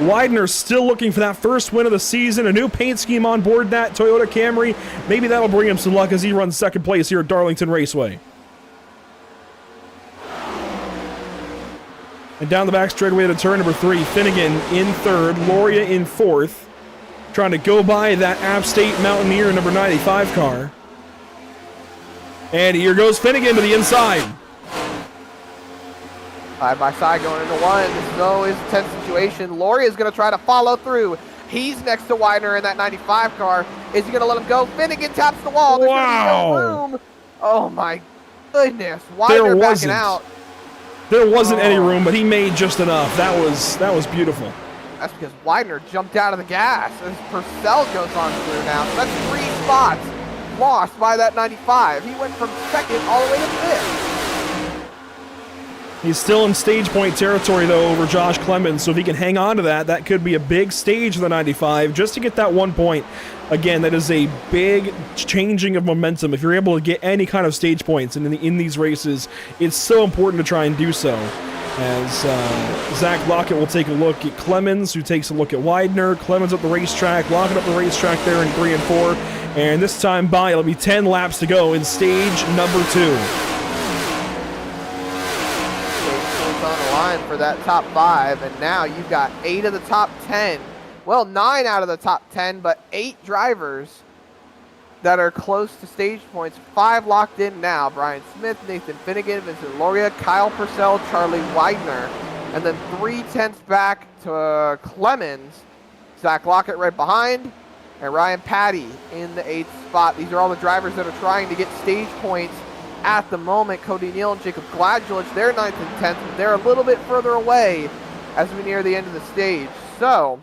Widener still looking for that first win of the season, a new paint scheme on board that Toyota Camry. Maybe that'll bring him some luck as he runs second place here at Darlington Raceway. And down the back straightaway to turn number 3, Finnegan in third, Loria in fourth, trying to go by that App State Mountaineer number 95 car. And here goes Finnegan to the inside. Side by side going into 1. This is always a tense situation. Loria is going to try to follow through. He's next to Widener in that 95 car. Is he going to let him go? Finnegan taps the wall. There's going to be no room. Oh my goodness. Widener backing out. There wasn't any room, but he made just enough. That was beautiful. That's because Widener jumped out of the gas as Purcell goes on through now. So that's 3 spots lost by that 95. He went from second all the way to 5th. He's still in stage point territory, though, over Josh Clemens, so if he can hang on to that, that could be a big stage for the 95, just to get that 1 point. Again, that is a big changing of momentum. If you're able to get any kind of stage points in these races, it's so important to try and do so. As Zach Lockett will take a look at Clemens, who takes a look at Widener. Clemens up the racetrack, Lockett up the racetrack there in 3 and 4. And this time by, it'll be 10 laps to go in stage number 2. On the line for that top 5, and now you've got 8 of the top 10. Well, 9 out of the top 10, but 8 drivers that are close to stage points. 5 locked in now. Brian Smith, Nathan Finnegan, Vincent Loria, Kyle Purcell, Charlie Widener, and then 3/10 back to Clemens. Zach Lockett right behind, and Ryan Patty in the 8th spot. These are all the drivers that are trying to get stage points at the moment. Cody Neal and Jacob Gladjulich, they're 9th and 10th. They're a little bit further away as we near the end of the stage. So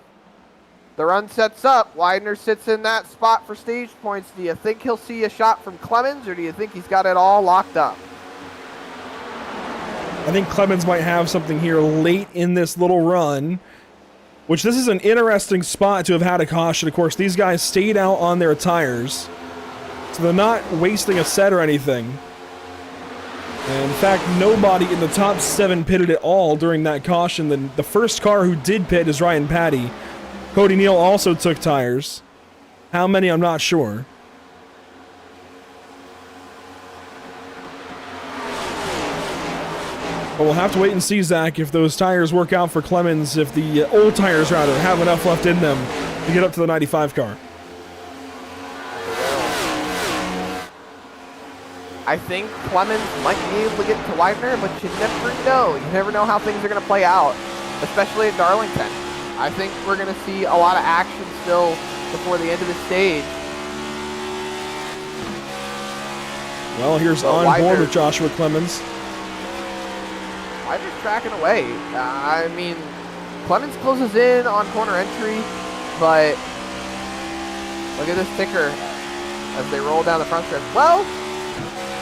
the run sets up. Widener sits in that spot for stage points. Do you think he'll see a shot from Clemens, or do you think he's got it all locked up? I think Clemens might have something here late in this little run, which this is an interesting spot to have had a caution. Of course, these guys stayed out on their tires, so they're not wasting a set or anything. And in fact, nobody in the top 7 pitted at all during that caution. The first car who did pit is Ryan Patty. Cody Neal also took tires. How many, I'm not sure. But we'll have to wait and see, Zach, if those tires work out for Clemens, if the old tires, rather, have enough left in them to get up to the 95 car. I think Clemens might be able to get to Widener, but you never know. You never know how things are going to play out, especially at Darlington. I think we're going to see a lot of action still before the end of the stage. Well, here's on board with Joshua Clemens. Widener's tracking away. I mean, Clemens closes in on corner entry, but look at this ticker as they roll down the front stretch. Well,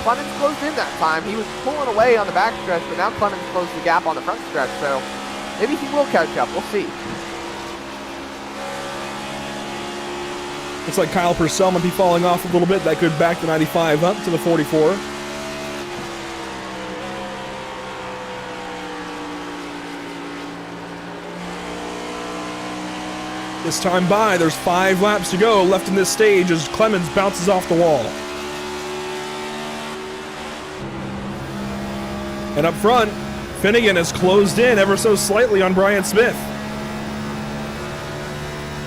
Clemens closed in that time. He was pulling away on the back stretch, but now Clemens closed the gap on the front stretch, so maybe he will catch up. We'll see. Looks like Kyle Purcell might be falling off a little bit. That could back the 95 up to the 44. This time by, there's 5 laps to go left in this stage as Clemens bounces off the wall. And up front, Finnegan has closed in ever so slightly on Brian Smith.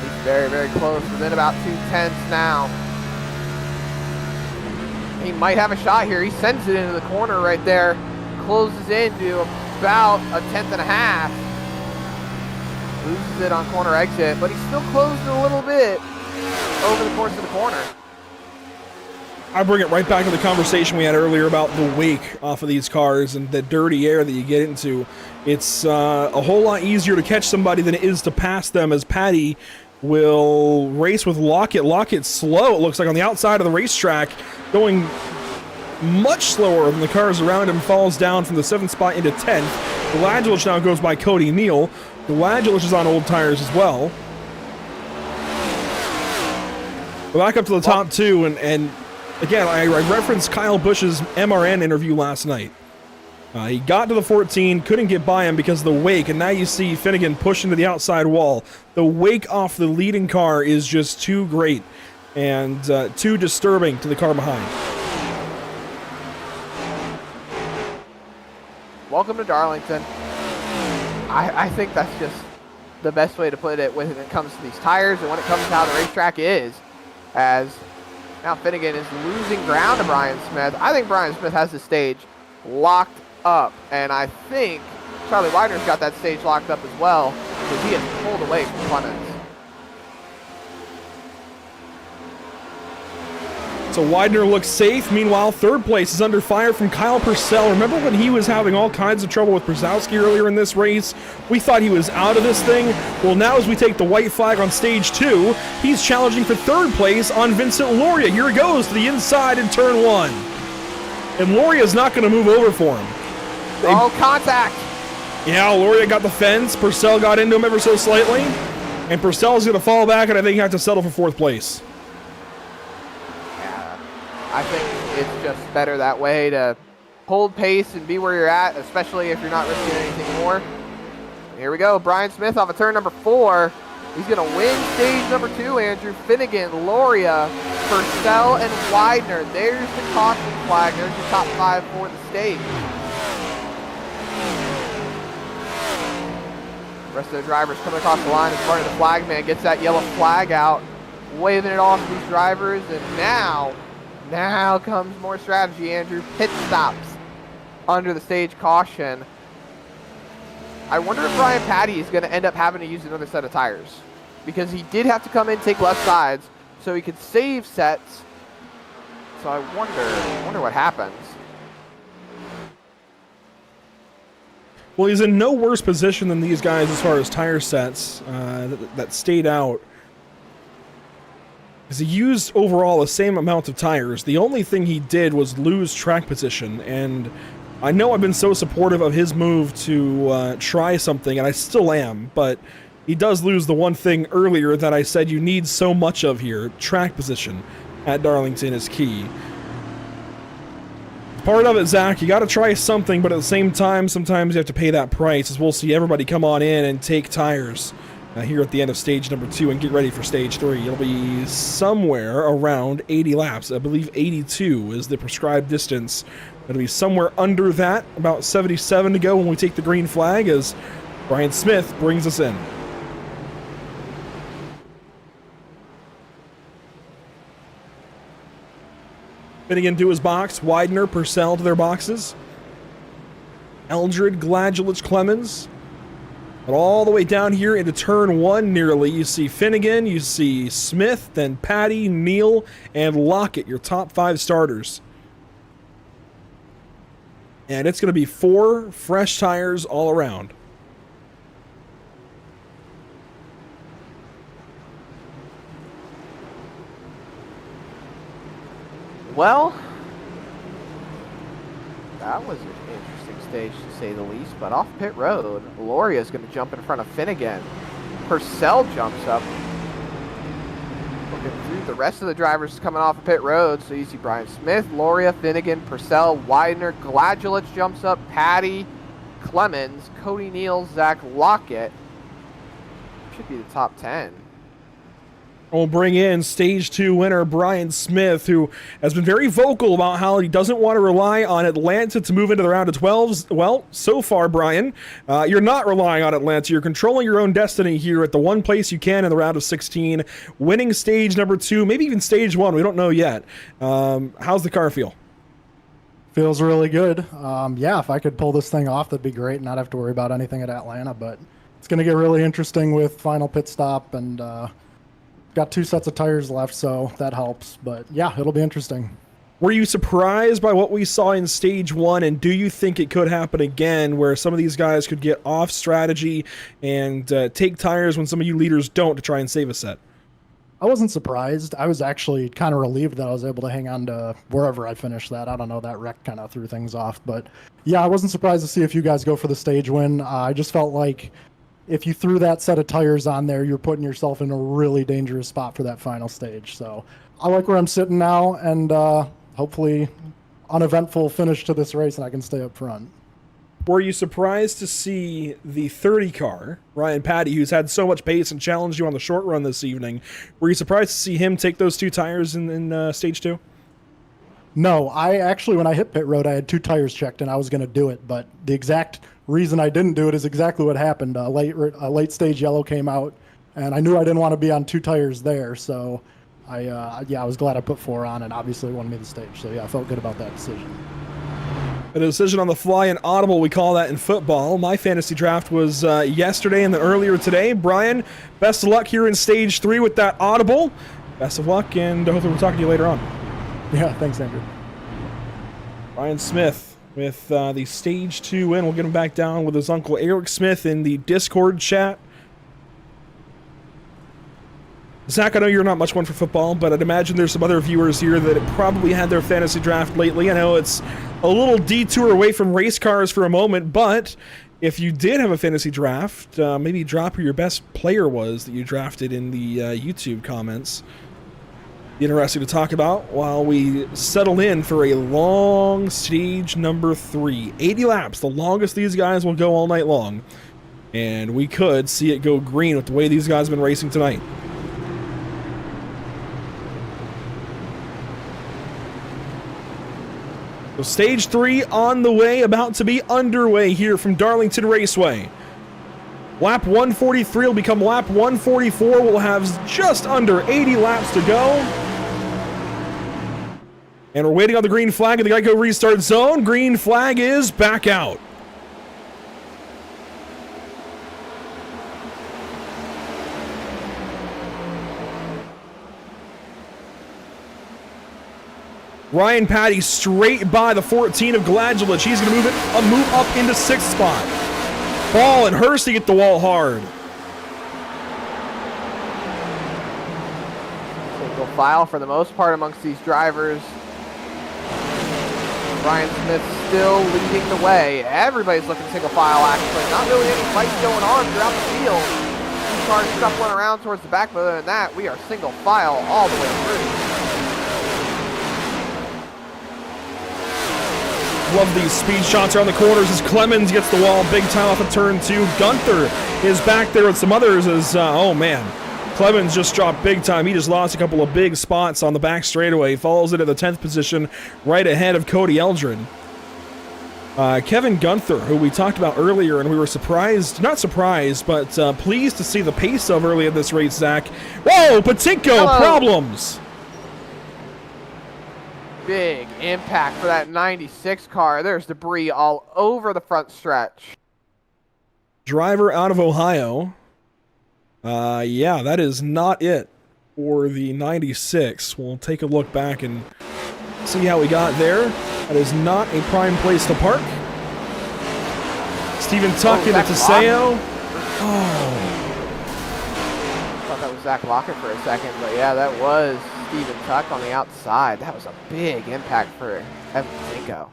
He's very, very close, within about 2/10 now. He might have a shot here. He sends it into the corner right there. Closes into about a 1/10 and a half. Loses it on corner exit, but he's still closed a little bit over the course of the corner. I bring it right back to the conversation we had earlier about the wake off of these cars and the dirty air that you get into. It's a whole lot easier to catch somebody than it is to pass them, as Patty will race with Lockett. Lockett slow, it looks like, on the outside of the racetrack, going much slower than the cars around him, falls down from the 7th spot into 10th. Gladjulich now goes by Cody Neal. Gladjulich is on old tires as well. We're back up to the top two, and again, I referenced Kyle Busch's MRN interview last night. He got to the 14, couldn't get by him because of the wake, and now you see Finnegan push into the outside wall. The wake off the leading car is just too great and too disturbing to the car behind. Welcome to Darlington. I think that's just the best way to put it when it comes to these tires and when it comes to how the racetrack is, as now Finnegan is losing ground to Brian Smith. I think Brian Smith has the stage locked up, and I think Charlie Widener's got that stage locked up as well, because he has pulled away from Clemens. So Widener looks safe. Meanwhile, third place is under fire from Kyle Purcell. Remember when he was having all kinds of trouble with Brzezowski earlier in this race? We thought he was out of this thing. Well, now as we take the white flag on stage 2, he's challenging for third place on Vincent Loria. Here he goes to the inside in turn 1. And Loria's not going to move over for him. Oh, contact! Yeah, Loria got the fence. Purcell got into him ever so slightly. And Purcell's going to fall back, and I think he has to settle for 4th place. I think it's just better that way to hold pace and be where you're at, especially if you're not risking anything more. Here we go, Brian Smith off of turn number 4. He's going to win stage number 2, Andrew. Finnegan, Loria, Purcell, and Widener. There's the caution flag. There's your top 5 for the stage. The rest of the drivers coming across the line in front of the flag man, gets that yellow flag out, waving it off to these drivers, and now comes more strategy, Andrew. Pit stops under the stage caution. I wonder if Brian Patty is going to end up having to use another set of tires, because he did have to come in, take left sides, so he could save sets. So I wonder what happens. Well, he's in no worse position than these guys as far as tire sets that stayed out. Because he used overall the same amount of tires. The only thing he did was lose track position, and I know I've been so supportive of his move to try something, and I still am, but he does lose the one thing earlier that I said you need so much of here. Track position at Darlington is key. Part of it, Zach, you got to try something, but at the same time, sometimes you have to pay that price, as we'll see everybody come on in and take tires here at the end of stage number 2 and get ready for stage 3. It'll be somewhere around 80 laps. I believe 82 is the prescribed distance. It'll be somewhere under that, about 77 to go when we take the green flag, as Brian Smith brings us in. Finnegan to his box, Widener, Purcell to their boxes. Eldred, Gladjulich, Clemens. But all the way down here into turn 1 nearly, you see Finnegan, you see Smith, then Patty, Neal, and Lockett, your top 5 starters. And it's going to be 4 fresh tires all around. Well, that was an interesting stage to say the least, but off pit road, Loria is going to jump in front of Finnegan. Purcell jumps up. Looking through the rest of the drivers coming off of pit road, so you see Brian Smith, Loria, Finnegan, Purcell, Widener, Gladjulich jumps up, Patty, Clemens, Cody Neal, Zach Lockett. Should be the top 10. We'll bring in stage 2 winner Brian Smith, who has been very vocal about how he doesn't want to rely on Atlanta to move into the round of 12s. Well, so far, Brian, you're not relying on Atlanta. You're controlling your own destiny here at the one place you can in the round of 16, winning stage number 2, maybe even stage 1. We don't know yet. How's the car feel? Feels really good. Yeah, if I could pull this thing off, that'd be great. Not have to worry about anything at Atlanta, but it's going to get really interesting with final pit stop, and got 2 sets of tires left, so that helps. But yeah, it'll be interesting. Were you surprised by what we saw in stage 1, and do you think it could happen again where some of these guys could get off strategy and take tires when some of you leaders don't to try and save a set? I wasn't surprised. I was actually kind of relieved that I was able to hang on to wherever I finished that. I don't know, that wreck kind of threw things off. But yeah, I wasn't surprised to see a few guys go for the stage win. I just felt like if you threw that set of tires on there, you're putting yourself in a really dangerous spot for that final stage. So I like where I'm sitting now, and hopefully uneventful finish to this race and I can stay up front. Were you surprised to see the 30 car, Ryan Patty, who's had so much pace and challenged you on the short run this evening? Were you surprised to see him take those 2 tires in stage 2? No, I actually, when I hit pit road, I had 2 tires checked and I was going to do it. But the exact reason I didn't do it is exactly what happened. A late stage yellow came out, and I knew I didn't want to be on 2 tires there. So I was glad I put 4 on, and obviously it won me the stage. So yeah, I felt good about that decision. A decision on the fly and audible, we call that in football. My fantasy draft was yesterday and then earlier today. Brian, best of luck here in stage 3 with that audible. Best of luck, and hopefully we'll talk to you later on. Yeah, thanks, Andrew. Brian Smith with the stage 2 win. We'll get him back down with his uncle Eric Smith in the Discord chat. Zach, I know you're not much one for football, but I'd imagine there's some other viewers here that have probably had their fantasy draft lately. I know it's a little detour away from race cars for a moment, but if you did have a fantasy draft, maybe drop who your best player was that you drafted in the YouTube comments. Be interesting to talk about while we settle in for a long stage number 3. 80 laps, the longest these guys will go all night long. And we could see it go green with the way these guys have been racing tonight. So stage 3 on the way, about to be underway here from Darlington Raceway. Lap 143 will become lap 144. We'll have just under 80 laps to go. And we're waiting on the green flag in the Geico restart zone. Green flag is back out. Ryan Patty straight by the 14 of Gladulich. He's going to move up into 6th spot. Ball and Hurst to get the wall hard. Single file for the most part amongst these drivers. Ryan Smith still leading the way. Everybody's looking single file, actually. Not really any fights going on throughout the field. 2 cars scuffling around towards the back, but other than that, we are single file all the way through. Love these speed shots around the corners as Clemens gets the wall big time off of turn 2. Gunther is back there with some others as, oh man, Clemens just dropped big time. He just lost a couple of big spots on the back straightaway. Falls into the 10th position right ahead of Cody Eldred. Kevin Gunther, who we talked about earlier, and we were surprised, not surprised, but pleased to see the pace of early in this race, Zach. Whoa, Patinko, problems! Big impact for that 96 car. There's debris all over the front stretch. Driver out of Ohio. Yeah, that is not it for the 96. We'll take a look back and see how we got there. That is not a prime place to park. Stephen Tuck into Teseo. Oh. Thought that was Zach Lockett for a second, but yeah, that was Stephen Tuck on the outside. That was a big impact for Evan Patinko.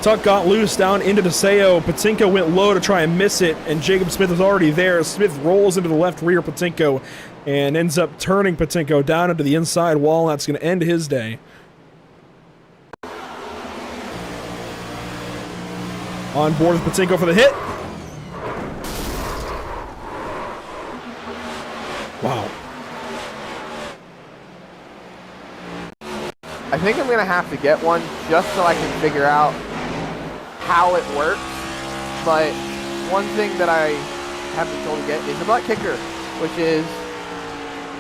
Tuck got loose down into Teseo. Patinko went low to try and miss it, and Jacob Smith was already there. Smith rolls into the left rear Patinko and ends up turning Patinko down into the inside wall. That's going to end his day. On board with Patinko for the hit. Wow. I think I'm going to have to get one just so I can figure out how it works. But one thing that I have been told to get is a butt kicker, which is,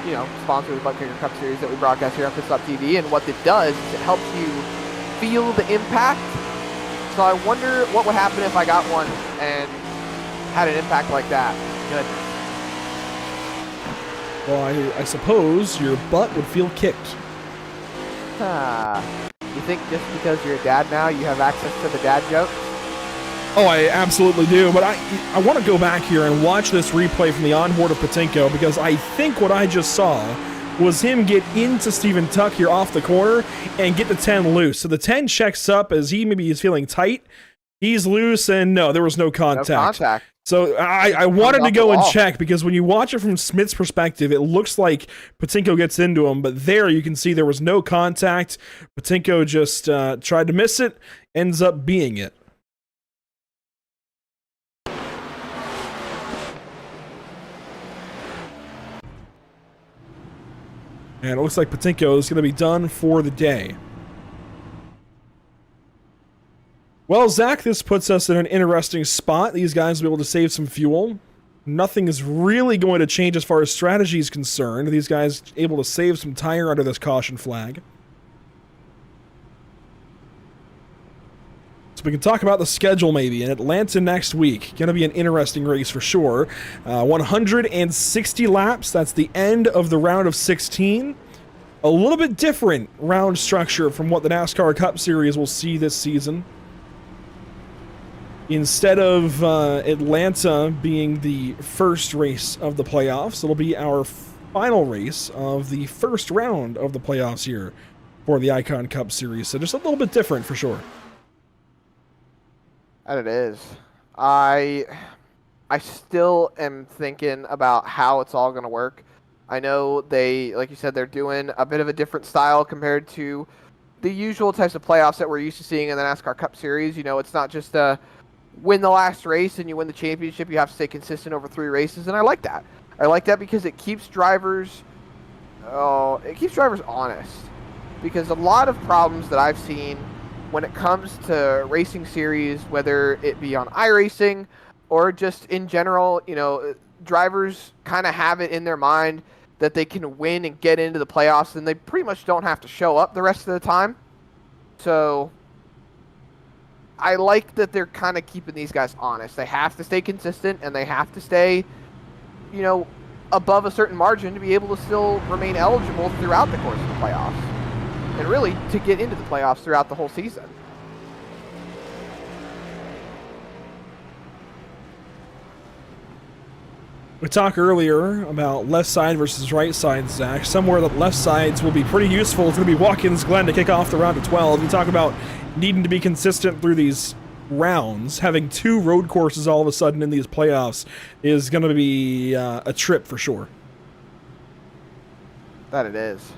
you know, sponsored with the Butt Kicker Cup Series that we broadcast here on Pit Stop TV. And what it does is it helps you feel the impact. So I wonder what would happen if I got one and had an impact like that. Goodness. Well, I suppose your butt would feel kicked. You think just because you're a dad now, you have access to the dad jokes? Oh, I absolutely do, but I want to go back here and watch this replay from the onboard of Patinko, because I think what I just saw was him get into Steven Tuck here off the corner and get the 10 loose. So the 10 checks up as he maybe is feeling tight. He's loose, and no, there was no contact. No contact. So I wanted to go and check, because when you watch it from Smith's perspective, it looks like Patinko gets into him, but there you can see there was no contact. Patinko just tried to miss it, ends up being it. And it looks like Patinko is going to be done for the day. Well, Zach, this puts us in an interesting spot. These guys will be able to save some fuel. Nothing is really going to change as far as strategy is concerned. These guys able to save some tire under this caution flag. So we can talk about the schedule maybe. In Atlanta next week, going to be an interesting race for sure. 160 laps. That's the end of the round of 16. A little bit different round structure from what the NASCAR Cup Series will see this season. Instead of Atlanta being the first race of the playoffs, it'll be our final race of the first round of the playoffs here for the Icon Cup Series. So just a little bit different for sure. And it is. I still am thinking about how it's all going to work. I know they, like you said, they're doing a bit of a different style compared to the usual types of playoffs that we're used to seeing in the NASCAR Cup Series. You know, it's not just a win the last race and you win the championship. You have to stay consistent over 3 races, and I like that. I like that because it keeps drivers honest. Because a lot of problems that I've seen when it comes to racing series, whether it be on iRacing or just in general, you know, drivers kind of have it in their mind that they can win and get into the playoffs, and they pretty much don't have to show up the rest of the time. So I like that they're kind of keeping these guys honest. They have to stay consistent, and they have to stay, you know, above a certain margin to be able to still remain eligible throughout the course of the playoffs. And really, to get into the playoffs throughout the whole season. We talked earlier about left side versus right side, Zach. Somewhere the left sides will be pretty useful. It's going to be Watkins Glen to kick off the round of 12. You talk about needing to be consistent through these rounds. Having 2 road courses all of a sudden in these playoffs is going to be a trip for sure. That it is.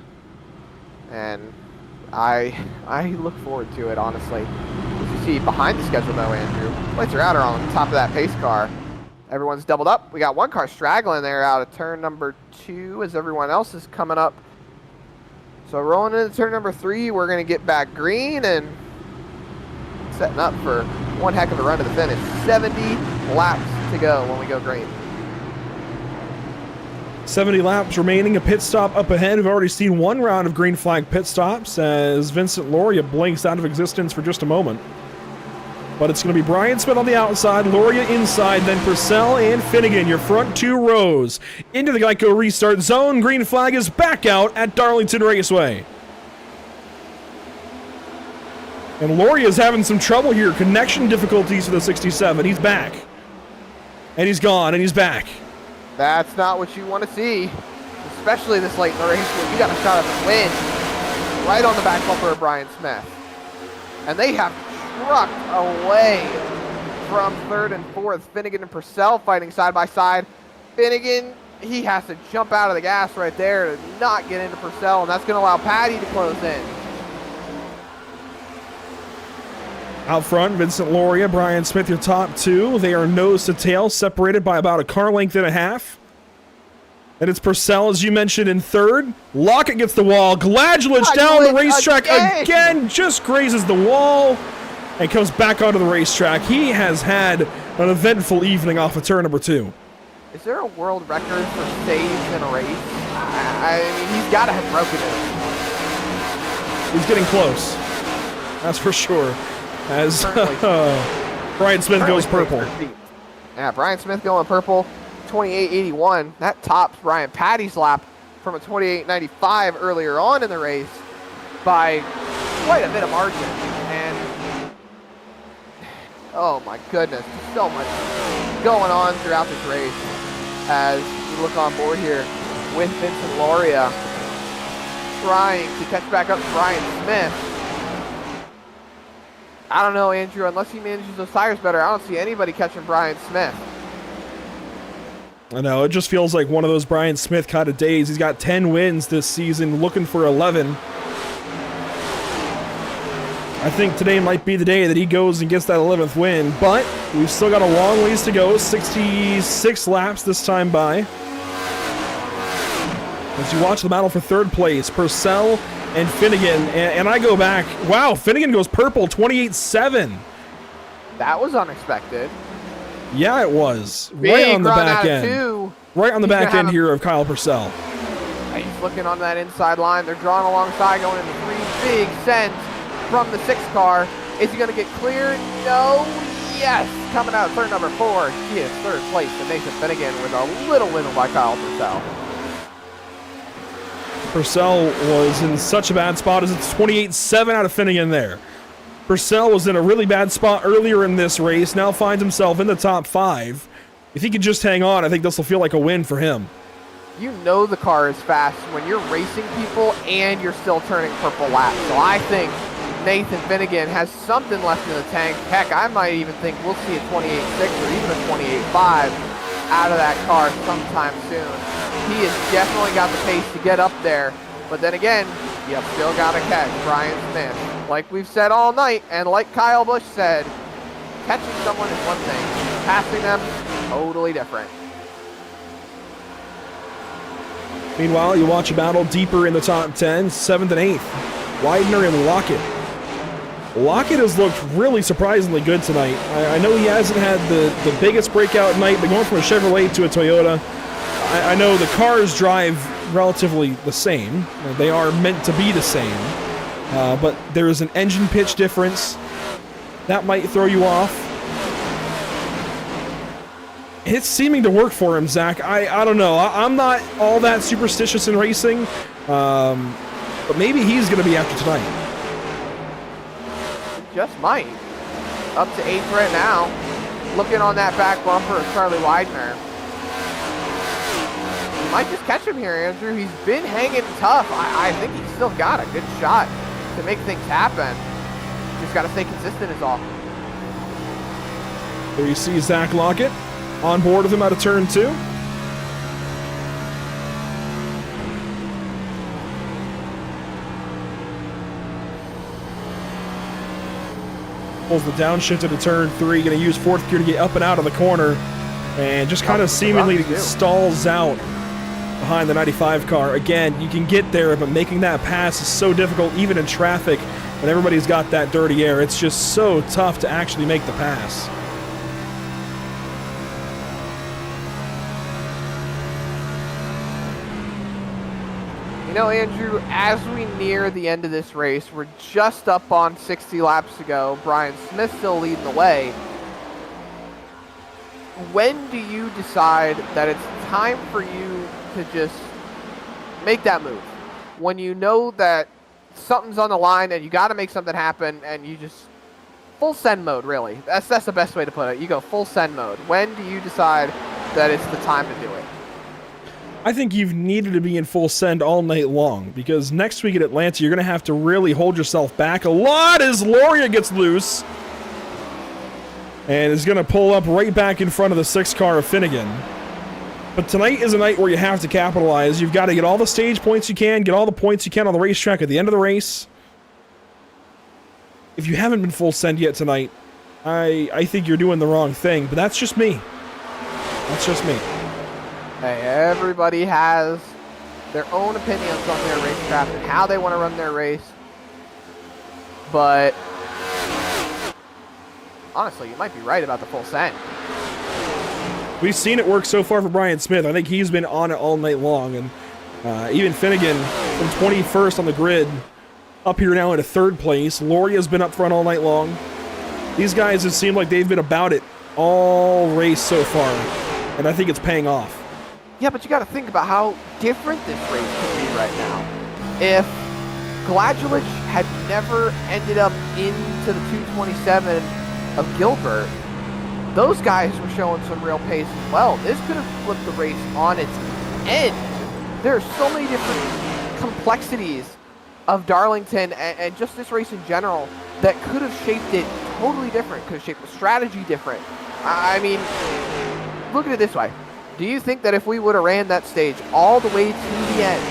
And I look forward to it, honestly. As you see behind the schedule, though, Andrew, lights are out on top of that pace car. Everyone's doubled up. We got one car straggling there out of turn number 2 as everyone else is coming up. So rolling into turn number 3, we're going to get back green and setting up for one heck of a run to the finish. 70 laps to go when we go green. 70 laps remaining, a pit stop up ahead. We've already seen 1 round of green flag pit stops as Vincent Loria blinks out of existence for just a moment. But it's going to be Brian Smith on the outside, Loria inside, then Purcell and Finnegan, your front 2 rows. Into the Geico restart zone. Green flag is back out at Darlington Raceway. And Loria is having some trouble here. Connection difficulties for the 67. He's back. And he's gone, and he's back. That's not what you want to see, especially this late in the race where you got a shot at the win right on the back bumper of Brian Smith. And they have trucked away from 3rd and 4th. Finnegan and Purcell fighting side by side. Finnegan, he has to jump out of the gas right there to not get into Purcell, and that's going to allow Patty to close in. Out front, Vincent Loria, Brian Smith, your top 2. They are nose to tail, separated by about a car length and a half. And it's Purcell, as you mentioned, in 3rd. Lockett gets the wall. Gladgelich down the racetrack again, just grazes the wall and comes back onto the racetrack. He has had an eventful evening off of turn number 2. Is there a world record for saves in a race? I mean, he's got to have broken it. He's getting close. That's for sure. As Brian Smith goes purple. Yeah, Brian Smith going purple, 28.81. That tops Brian Patty's lap from a 28.95 earlier on in the race. by quite a bit of margin. And oh my goodness, there's so much going on throughout this race as you look on board here with Vincent Loria trying to catch back up to Brian Smith. I don't know, Andrew, unless he manages those tires better, I don't see anybody catching Brian Smith. I know, it just feels like one of those Brian Smith kind of days. He's got 10 wins this season, looking for 11. I think today might be the day that he goes and gets that 11th win, but we've still got a long ways to go. 66 laps this time by. As you watch the battle for third place, Purcell and Finnegan, and I go back. Wow, Finnegan goes purple, 28.7. That was unexpected. Yeah, it was. Big right on the run back out of end. two. Right on the back end here of Kyle Purcell. He's looking on that inside line. They're drawing alongside, going into three big sends from the 6 car. Is he going to get clear? No. Yes. Coming out of turn number 4. He is third place to Nathan Finnegan with a little win by Kyle Purcell. Purcell was in such a bad spot as it's 28.7 out of Finnegan there. Purcell was in a really bad spot earlier in this race, now finds himself in the top 5. If he could just hang on, I think this will feel like a win for him. You know the car is fast when you're racing people and you're still turning purple laps. So I think Nathan Finnegan has something left in the tank. Heck, I might even think we'll see a 28.6 or even a 28.5 out of that car sometime soon. He has definitely got the pace to get up there. But then again, you've still got to catch Brian Smith. Like we've said all night, and like Kyle Busch said, catching someone is one thing. Passing them, totally different. Meanwhile, you watch a battle deeper in the top 10, 7th and 8th. Widener and Lockett. Lockett has looked really surprisingly good tonight. I know he hasn't had the biggest breakout night, but going from a Chevrolet to a Toyota, I know the cars drive relatively the same. They are meant to be the same. But there is an engine pitch difference. That might throw you off. It's seeming to work for him, Zach. I don't know. I'm not all that superstitious in racing. But maybe he's going to be after tonight. Just might. Up to 8th right now. Looking on that back bumper of Charlie Widener. You might just catch him here, Andrew. He's been hanging tough. I think he's still got a good shot to make things happen. Just got to stay consistent is all. There you see Zach Lockett on board with him out of turn 2. Pulls the downshift into turn 3, going to use 4th gear to get up and out of the corner, and just kind of seemingly stalls out behind the 95 car. Again, you can get there, but making that pass is so difficult, even in traffic, when everybody's got that dirty air. It's just so tough to actually make the pass. You know, Andrew, as we near the end of this race, we're just up on 60 laps to go. Brian Smith still leading the way. When do you decide that it's time for you to just make that move? When you know that something's on the line and you got to make something happen and you just full send mode, really. That's the best way to put it. You go full send mode. When do you decide that it's the time to do it? I think you've needed to be in full send all night long, because next week at Atlanta, you're going to have to really hold yourself back a lot as Loria gets loose and is going to pull up right back in front of the 6 car of Finnegan. But tonight is a night where you have to capitalize. You've got to get all the stage points you can, get all the points you can on the racetrack at the end of the race. If you haven't been full send yet tonight, I think you're doing the wrong thing, but that's just me. That's just me. Hey, everybody has their own opinions on their racecraft and how they want to run their race. But honestly, you might be right about the full send. We've seen it work so far for Brian Smith. I think he's been on it all night long. And even Finnegan from 21st on the grid up here now into 3rd place. Loria's been up front all night long. These guys have seemed like they've been about it all race so far. And I think it's paying off. Yeah, but you got to think about how different this race could be right now. If Gladulich had never ended up into the 227 of Gilbert, those guys were showing some real pace as well. This could have flipped the race on its end. There are so many different complexities of Darlington and just this race in general that could have shaped it totally different, could have shaped the strategy different. I mean, look at it this way. Do you think that if we would have ran that stage all the way to the end,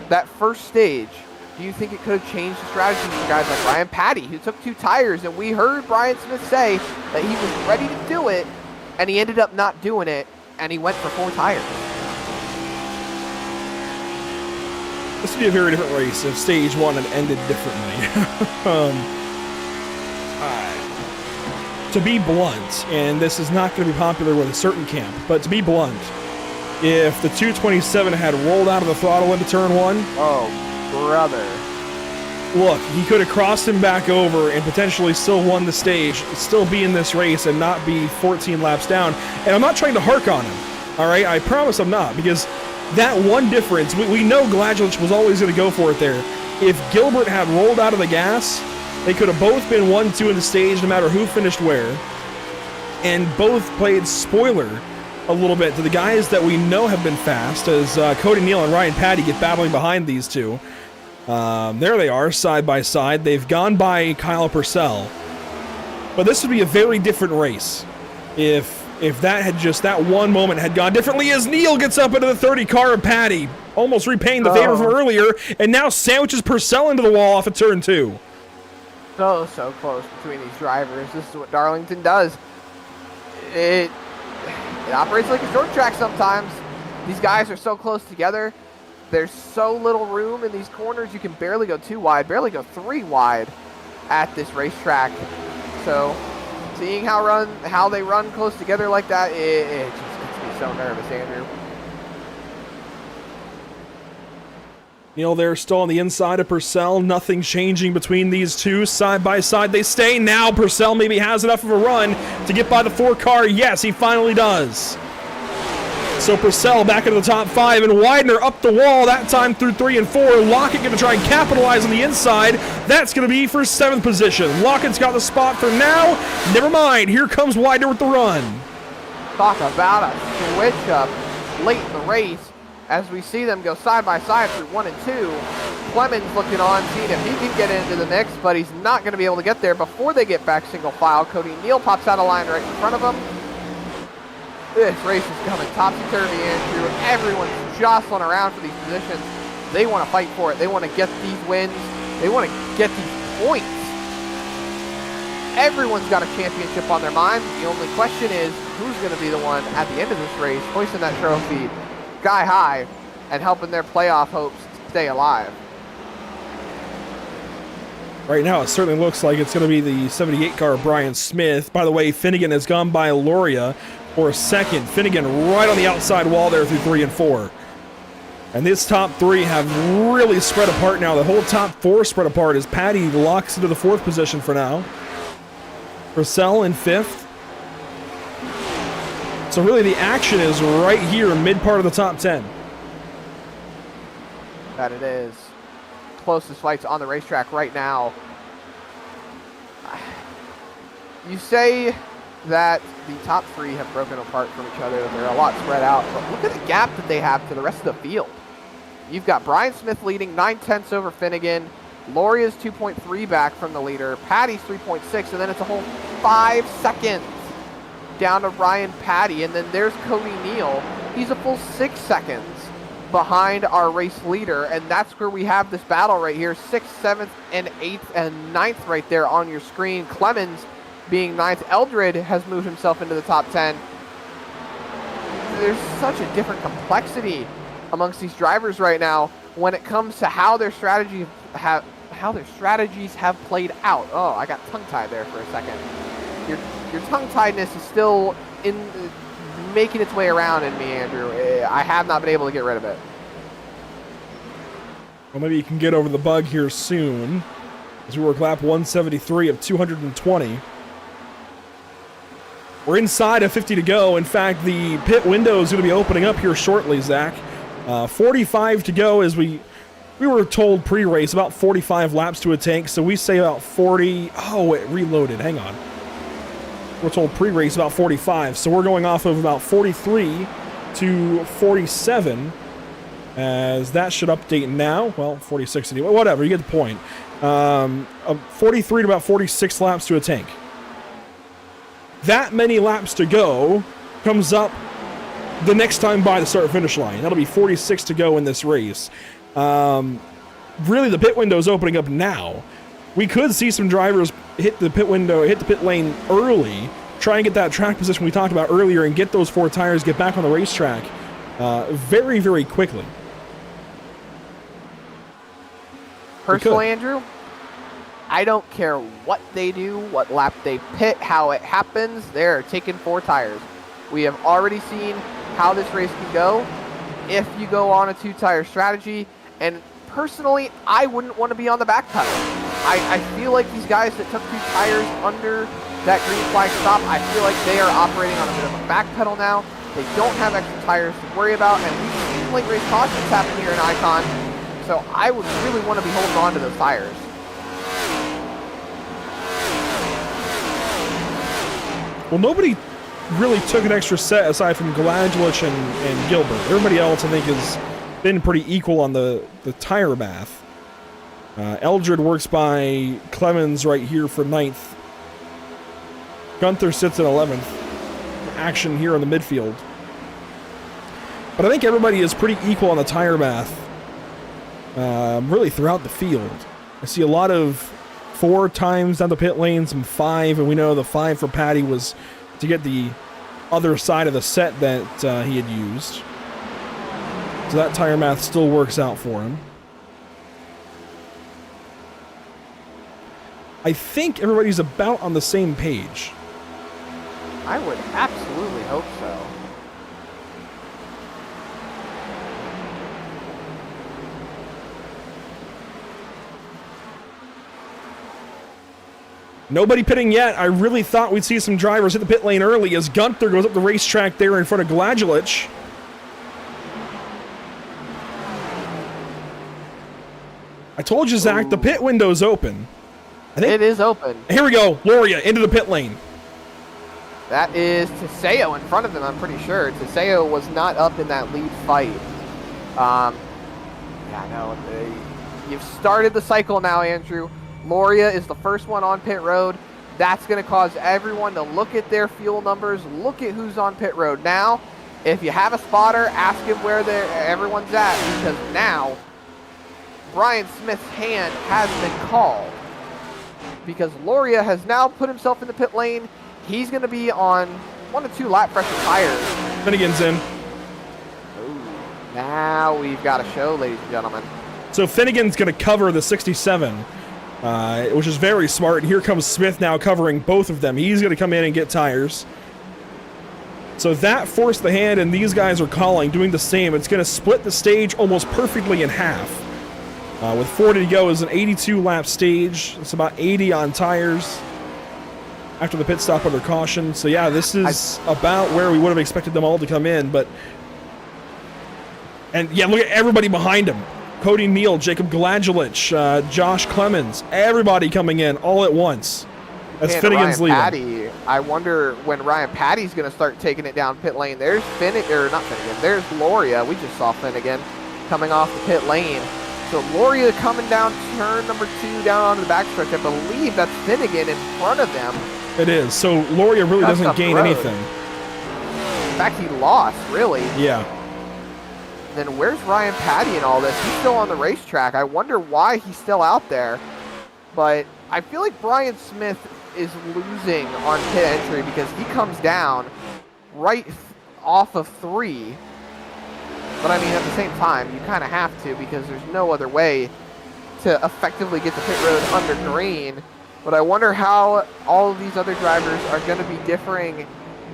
that first stage, do you think it could have changed the strategy for guys like Ryan Patty, who took 2 tires, and we heard Brian Smith say that he was ready to do it, and he ended up not doing it, and he went for 4 tires. This would be a very different race if stage 1 had ended differently. To be blunt, and this is not going to be popular with a certain camp, but to be blunt, if the 227 had rolled out of the throttle into turn 1, oh, brother. Look, he could have crossed him back over and potentially still won the stage, still be in this race and not be 14 laps down. And I'm not trying to hark on him, all right? I promise I'm not, because that one difference, we know Gladulich was always going to go for it there. If Gilbert had rolled out of the gas, they could have both been 1-2 in the stage no matter who finished where, and both played spoiler a little bit to the guys that we know have been fast, as Cody Neal and Ryan Patty get battling behind these two. There they are, side by side. They've gone by Kyle Purcell. But this would be a very different race if that had just, that one moment had gone differently, as Neal gets up into the 30 car of Patty, almost repaying the favor from earlier, and now sandwiches Purcell into the wall off of turn 2. So close between these drivers. This is what Darlington does. It operates like a short track sometimes. These guys are so close together. There's so little room in these corners. You can barely go 2 wide, barely go 3 wide at this racetrack. So seeing how they run close together like that, it just gets me so nervous, Andrew. Neal there still on the inside of Purcell. Nothing changing between these two. Side by side they stay. Now Purcell maybe has enough of a run to get by the 4 car. Yes, he finally does. So Purcell back into the top 5, and Widener up the wall, that time through 3 and 4. Lockett going to try and capitalize on the inside. That's going to be for 7th position. Lockett's got the spot for now. Never mind. Here comes Widener with the run. Talk about a switch up late in the race. As we see them go side by side through 1 and 2, Clemens looking on, seeing if he can get into the mix, but he's not going to be able to get there before they get back single file. Cody Neal pops out of line right in front of him. This race is coming topsy-turvy, Andrew. Everyone's jostling around for these positions. They want to fight for it. They want to get these wins. They want to get these points. Everyone's got a championship on their mind. The only question is, who's going to be the one at the end of this race hoisting that trophy sky high and helping their playoff hopes stay alive? Right now, it certainly looks like it's going to be the 78 car of Brian Smith. By the way, Finnegan has gone by Loria for a second. Finnegan right on the outside wall there through 3 and 4. And this top 3 have really spread apart now. The whole top 4 spread apart as Patty locks into the 4th position for now. Purcell in 5th. So really the action is right here, mid part of the top 10. That it is. Closest fights on the racetrack right now. You say that the top 3 have broken apart from each other, that they're a lot spread out, but look at the gap that they have to the rest of the field. You've got Brian Smith leading 9/10 over Finnegan. Loria's 2.3 back from the leader. Patty's 3.6, and then it's a whole 5 seconds down to Ryan Patty, and then there's Cody Neal. He's a full 6 seconds behind our race leader, and that's where we have this battle right here. 6th, 7th, and 8th, and 9th right there on your screen. Clemens being 9th. Eldred has moved himself into the top 10. There's such a different complexity amongst these drivers right now when it comes to how their strategies have played out. Oh, I got tongue-tied there for a second. Your tongue-tiedness is still making its way around in me, Andrew. I have not been able to get rid of it. Well, maybe you can get over the bug here soon, as we work lap 173 of 220. We're inside of 50 to go. In fact, the pit window is going to be opening up here shortly, Zach. 45 to go as we We were told pre-race about 45 laps to a tank, so we say about 40. Oh, it reloaded. Hang on. We're told pre-race about 45, so we're going off of about 43 to 47, as that should update now. Well, 46 anyway. Whatever, you get the point. 43 to about 46 laps to a tank. That many laps to go comes up the next time by the start-finish line. That'll be 46 to go in this race. Really, the pit window is opening up now. We could see some drivers hit the pit lane early, try and get that track position we talked about earlier and get those 4 tires, get back on the racetrack very, very quickly. Personally, Andrew, I don't care what they do, what lap they pit, how it happens. They're taking 4 tires. We have already seen how this race can go if you go on a 2-tire strategy. And personally, I wouldn't want to be on the back pedal. I feel like these guys that took 2 tires under that green flag stop, I feel like they are operating on a bit of a back pedal now. They don't have extra tires to worry about, and we've seen late race cautions happen here in Icon. So I would really want to be holding on to those tires. Well, nobody really took an extra set aside from Gladlich and Gilbert. Everybody else, I think, has been pretty equal on the tire bath. Eldred works by Clemens right here for 9th. Gunther sits at 11th. Action here in the midfield. But I think everybody is pretty equal on the tire bath. Really throughout the field. I see a lot of 4 times down the pit lane, some 5, and we know the 5 for Patty was to get the other side of the set that he had used. So that tire math still works out for him. I think everybody's about on the same page. I would absolutely hope so. Nobody pitting yet. I really thought we'd see some drivers hit the pit lane early as Gunther goes up the racetrack there in front of Gladlich. I told you, Zach, the pit window's open. I think it is open. Here we go. Loria into the pit lane. That is Teseo in front of them, I'm pretty sure. Teseo was not up in that lead fight. Yeah, no. You've started the cycle now, Andrew. Loria is the first one on pit road. That's going to cause everyone to look at their fuel numbers, look at who's on pit road now. If you have a spotter, ask him where everyone's at, because now Brian Smith's hand has been called. Because Loria has now put himself in the pit lane. He's going to be on 1 to 2 lap pressure tires. Finnegan's in. Ooh, now we've got a show, ladies and gentlemen. So Finnegan's going to cover the 67, which is very smart. And here comes Smith now covering both of them. He's going to come in and get tires. So that forced the hand, and these guys are calling, doing the same. It's going to split the stage almost perfectly in half. With 40 to go is an 82-lap stage. It's about 80 on tires after the pit stop under caution. So, yeah, this is about where we would have expected them all to come in. And, yeah, look at everybody behind him. Cody Neal, Jacob Gladlich, Josh Clemens. Everybody coming in all at once. That's Finnegan's leading. Patty, I wonder when Ryan Patty's going to start taking it down pit lane. There's not Finnegan. There's Loria. We just saw Finnegan coming off the pit lane. So Loria coming down turn number 2 down onto the backstretch. I believe that's Finnegan in front of them. It is. So Loria really doesn't gain anything. In fact, he lost, really. Yeah. Then where's Ryan Patty in all this? He's still on the racetrack. I wonder why he's still out there. But I feel like Brian Smith is losing on pit entry because he comes down right off of 3. But I mean, at the same time, you kind of have to because there's no other way to effectively get the pit road under green. But I wonder how all of these other drivers are going to be differing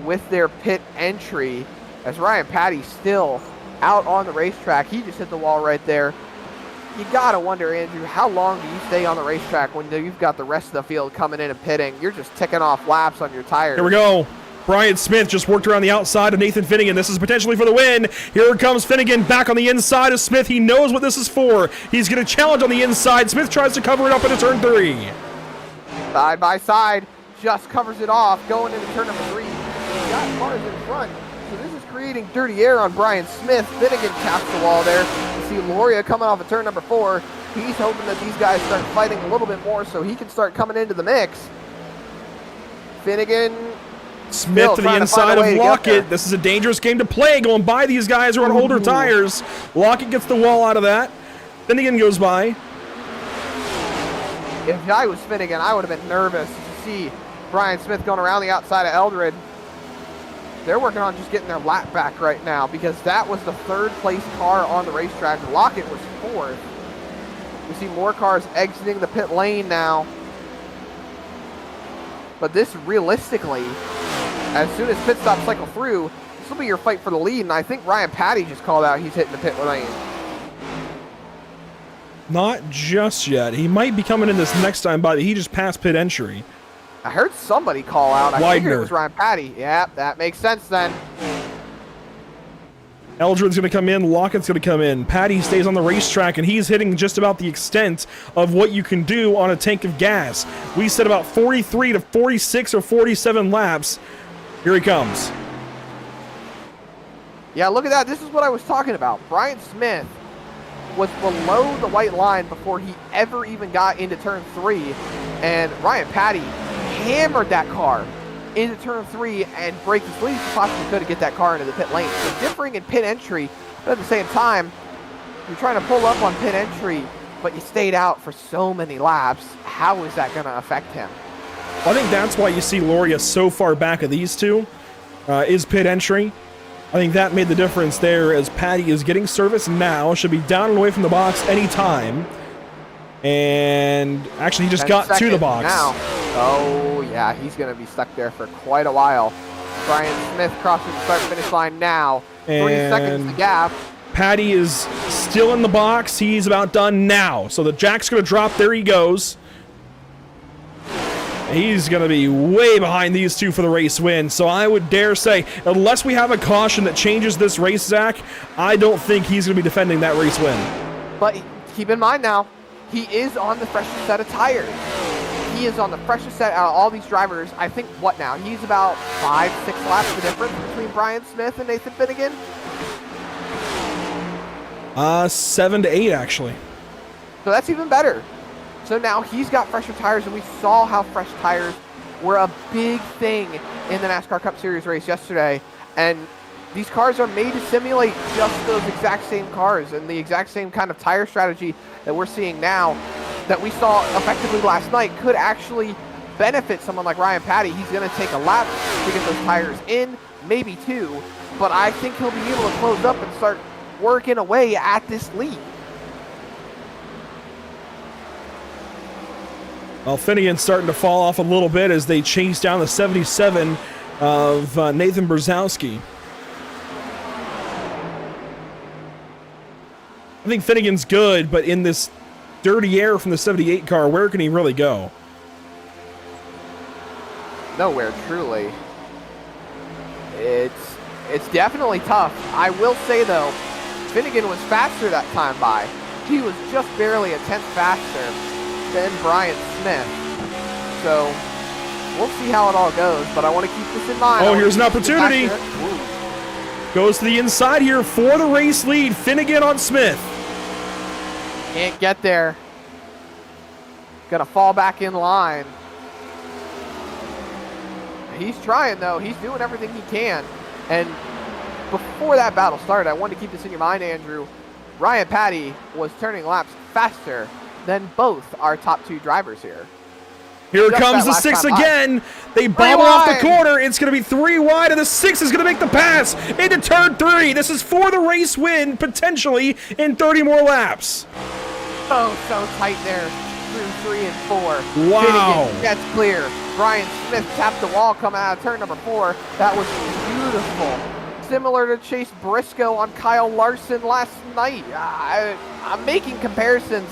with their pit entry as Ryan Patty's still out on the racetrack. He just hit the wall right there. You got to wonder, Andrew, how long do you stay on the racetrack when you've got the rest of the field coming in and pitting? You're just ticking off laps on your tires. Here we go. Brian Smith just worked around the outside of Nathan Finnegan. This is potentially for the win. Here comes Finnegan back on the inside of Smith. He knows what this is for. He's going to challenge on the inside. Smith tries to cover it up into turn 3. Side by side, just covers it off, going into turn number 3. He's got cars in front, so this is creating dirty air on Brian Smith. Finnegan taps the wall there. You see Loria coming off of turn number 4. He's hoping that these guys start fighting a little bit more so he can start coming into the mix. Finnegan... Smith to the inside of Lockett. This is a dangerous game to play, going by these guys who are on older tires. Lockett gets the wall out of that. Finnegan goes by. If I was Finnegan, I would have been nervous to see Brian Smith going around the outside of Eldred. They're working on just getting their lap back right now because that was the 3rd place car on the racetrack. Lockett was 4th. We see more cars exiting the pit lane now. But this realistically, as soon as pit stops cycle through, this will be your fight for the lead, and I think Ryan Patty just called out he's hitting the pit lane. Not just yet. He might be coming in this next time, but he just passed pit entry. I heard somebody call out. I figured it was Ryan Patty. Yeah, that makes sense then. Eldred's going to come in. Lockett's going to come in. Patty stays on the racetrack, and he's hitting just about the extent of what you can do on a tank of gas. We said about 43 to 46 or 47 laps. Here he comes. Yeah, look at that. This is what I was talking about. Brian Smith was below the white line before he ever even got into turn 3. And Ryan Patty hammered that car into turn 3 and break as least as possibly could to get that car into the pit lane. So differing in pit entry, but at the same time, you're trying to pull up on pit entry, but you stayed out for so many laps. How is that going to affect him? I think that's why you see Loria so far back of these two, is pit entry. I think that made the difference there as Patty is getting service now, should be down and away from the box anytime. And actually, he just got to the box. Now. Oh, yeah, he's going to be stuck there for quite a while. Brian Smith crossing the start-finish line now. And 3 seconds the gap. Patty is still in the box. He's about done now. So the jack's going to drop. There he goes. He's going to be way behind these two for the race win. So I would dare say, unless we have a caution that changes this race, Zach, I don't think he's going to be defending that race win. But keep in mind now, he is on the freshest set of tires. He is on the freshest set out of all these drivers. I think, what now? He's about 5-6 laps the difference between Brian Smith and Nathan Finnegan? 7 to 8, actually. So that's even better. So now he's got fresher tires, and we saw how fresh tires were a big thing in the NASCAR Cup Series race yesterday. And these cars are made to simulate just those exact same cars and the exact same kind of tire strategy that we're seeing now that we saw effectively last night could actually benefit someone like Ryan Patty. He's going to take a lap to get those tires in, maybe 2, but I think he'll be able to close up and start working away at this lead. Well, Finnegan's starting to fall off a little bit as they chase down the 77 of Nathan Brzezowski. I think Finnegan's good, but in this dirty air from the 78 car, where can he really go? Nowhere, truly. It's definitely tough. I will say, though, Finnegan was faster that time by. He was just barely a tenth faster than Brian Smith. So we'll see how it all goes, but I want to keep this in mind. Oh, here's an opportunity. Goes to the inside here for the race lead. Finnegan on Smith. Can't get there. Gonna fall back in line. He's trying, though. He's doing everything he can. And before that battle started, I wanted to keep this in your mind, Andrew. Ryan Patty was turning laps faster than both our top 2 drivers here. Here comes the 6 again. They bobble off the corner. It's going to be 3 wide, and the 6 is going to make the pass into turn 3. This is for the race win, potentially, in 30 more laps. Oh, so tight there through 3 and 4. Wow. Finnegan gets clear. Brian Smith tapped the wall coming out of turn number 4. That was beautiful. Similar to Chase Briscoe on Kyle Larson last night. I'm making comparisons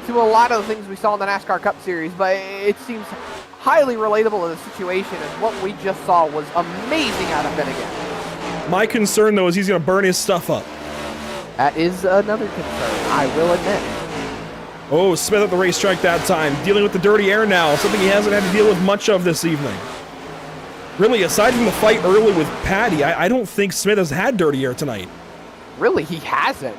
to a lot of the things we saw in the NASCAR Cup Series, but it seems highly relatable to the situation, and what we just saw was amazing out of Finnegan. My concern, though, is he's going to burn his stuff up. That is another concern, I will admit. Oh, Smith at the racetrack that time, dealing with the dirty air now, something he hasn't had to deal with much of this evening. Really, aside from the fight early with Patty, I don't think Smith has had dirty air tonight. Really, he hasn't.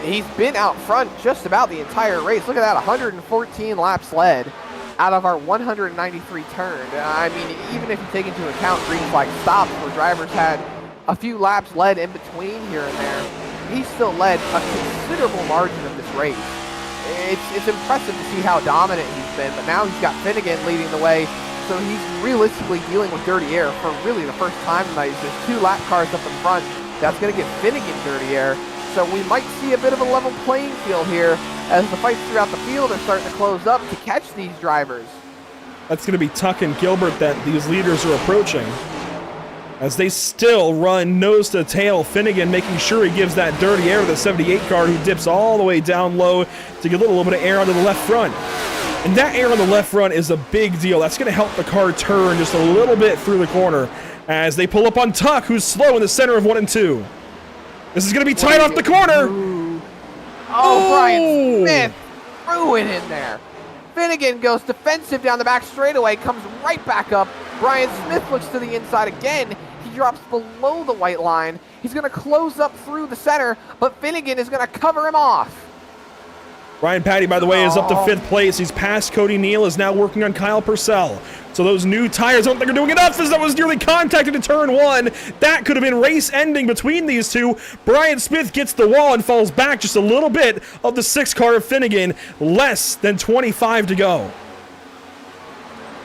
He's been out front just about the entire race. Look at that, 114 laps led out of our 193 turned. I mean, even if you take into account green flag stops where drivers had a few laps led in between here and there, he still led a considerable margin of this race. It's impressive to see how dominant he's been, but now he's got Finnegan leading the way, so he's realistically dealing with dirty air for really the first time tonight. There's 2 lap cars up in front. That's going to get Finnegan dirty air. So we might see a bit of a level playing field here as the fights throughout the field are starting to close up to catch these drivers. That's going to be Tuck and Gilbert that these leaders are approaching, as they still run nose to tail. Finnegan making sure he gives that dirty air to the 78 car, who dips all the way down low to get a little bit of air onto the left front. And that air on the left front is a big deal. That's going to help the car turn just a little bit through the corner as they pull up on Tuck, who's slow in the center of 1 and 2. This is going to be tight off the corner. Oh, Brian Smith threw it in there. Finnegan goes defensive down the back straightaway, comes right back up. Brian Smith looks to the inside again. He drops below the white line. He's going to close up through the center, but Finnegan is going to cover him off. Ryan Patty, by the way, is up to 5th place. He's past Cody Neal, is now working on Kyle Purcell. So those new tires, I don't think are doing enough, as that was nearly contacted to turn 1. That could have been race ending between these two. Brian Smith gets the wall and falls back just a little bit of the 6 car of Finnegan. Less than 25 to go.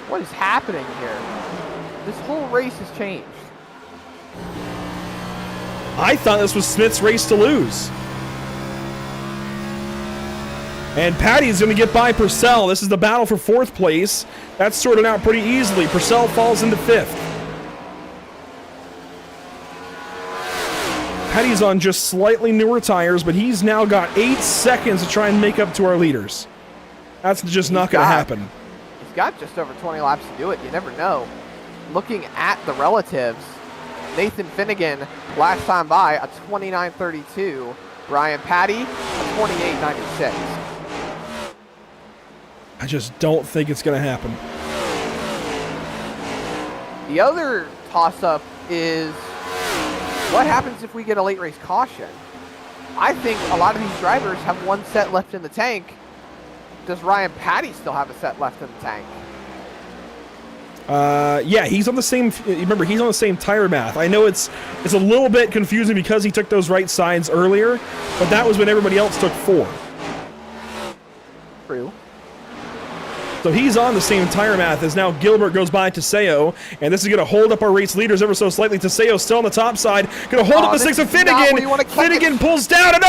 What is happening here? This whole race has changed. I thought this was Smith's race to lose. And Patty's going to get by Purcell. This is the battle for 4th place. That's sorted out pretty easily. Purcell falls into 5th. Patty's on just slightly newer tires, but he's now got 8 seconds to try and make up to our leaders. That's just not going to happen. He's got just over 20 laps to do it. You never know. Looking at the relatives, Nathan Finnegan last time by a 29.32. Brian Patty a 28.96. I just don't think it's going to happen. The other toss-up is what happens if we get a late race caution? I think a lot of these drivers have 1 set left in the tank. Does Ryan Patty still have a set left in the tank? Yeah, he's on the same. Remember, he's on the same tire math. I know it's a little bit confusing because he took those right sides earlier, but that was when everybody else took 4. True. So he's on the same tire math as now Gilbert goes by Teseo, and this is going to hold up our race leaders ever so slightly. Teseo still on the top side, going to hold up the 6 of Finnegan. Finnegan pulls down, and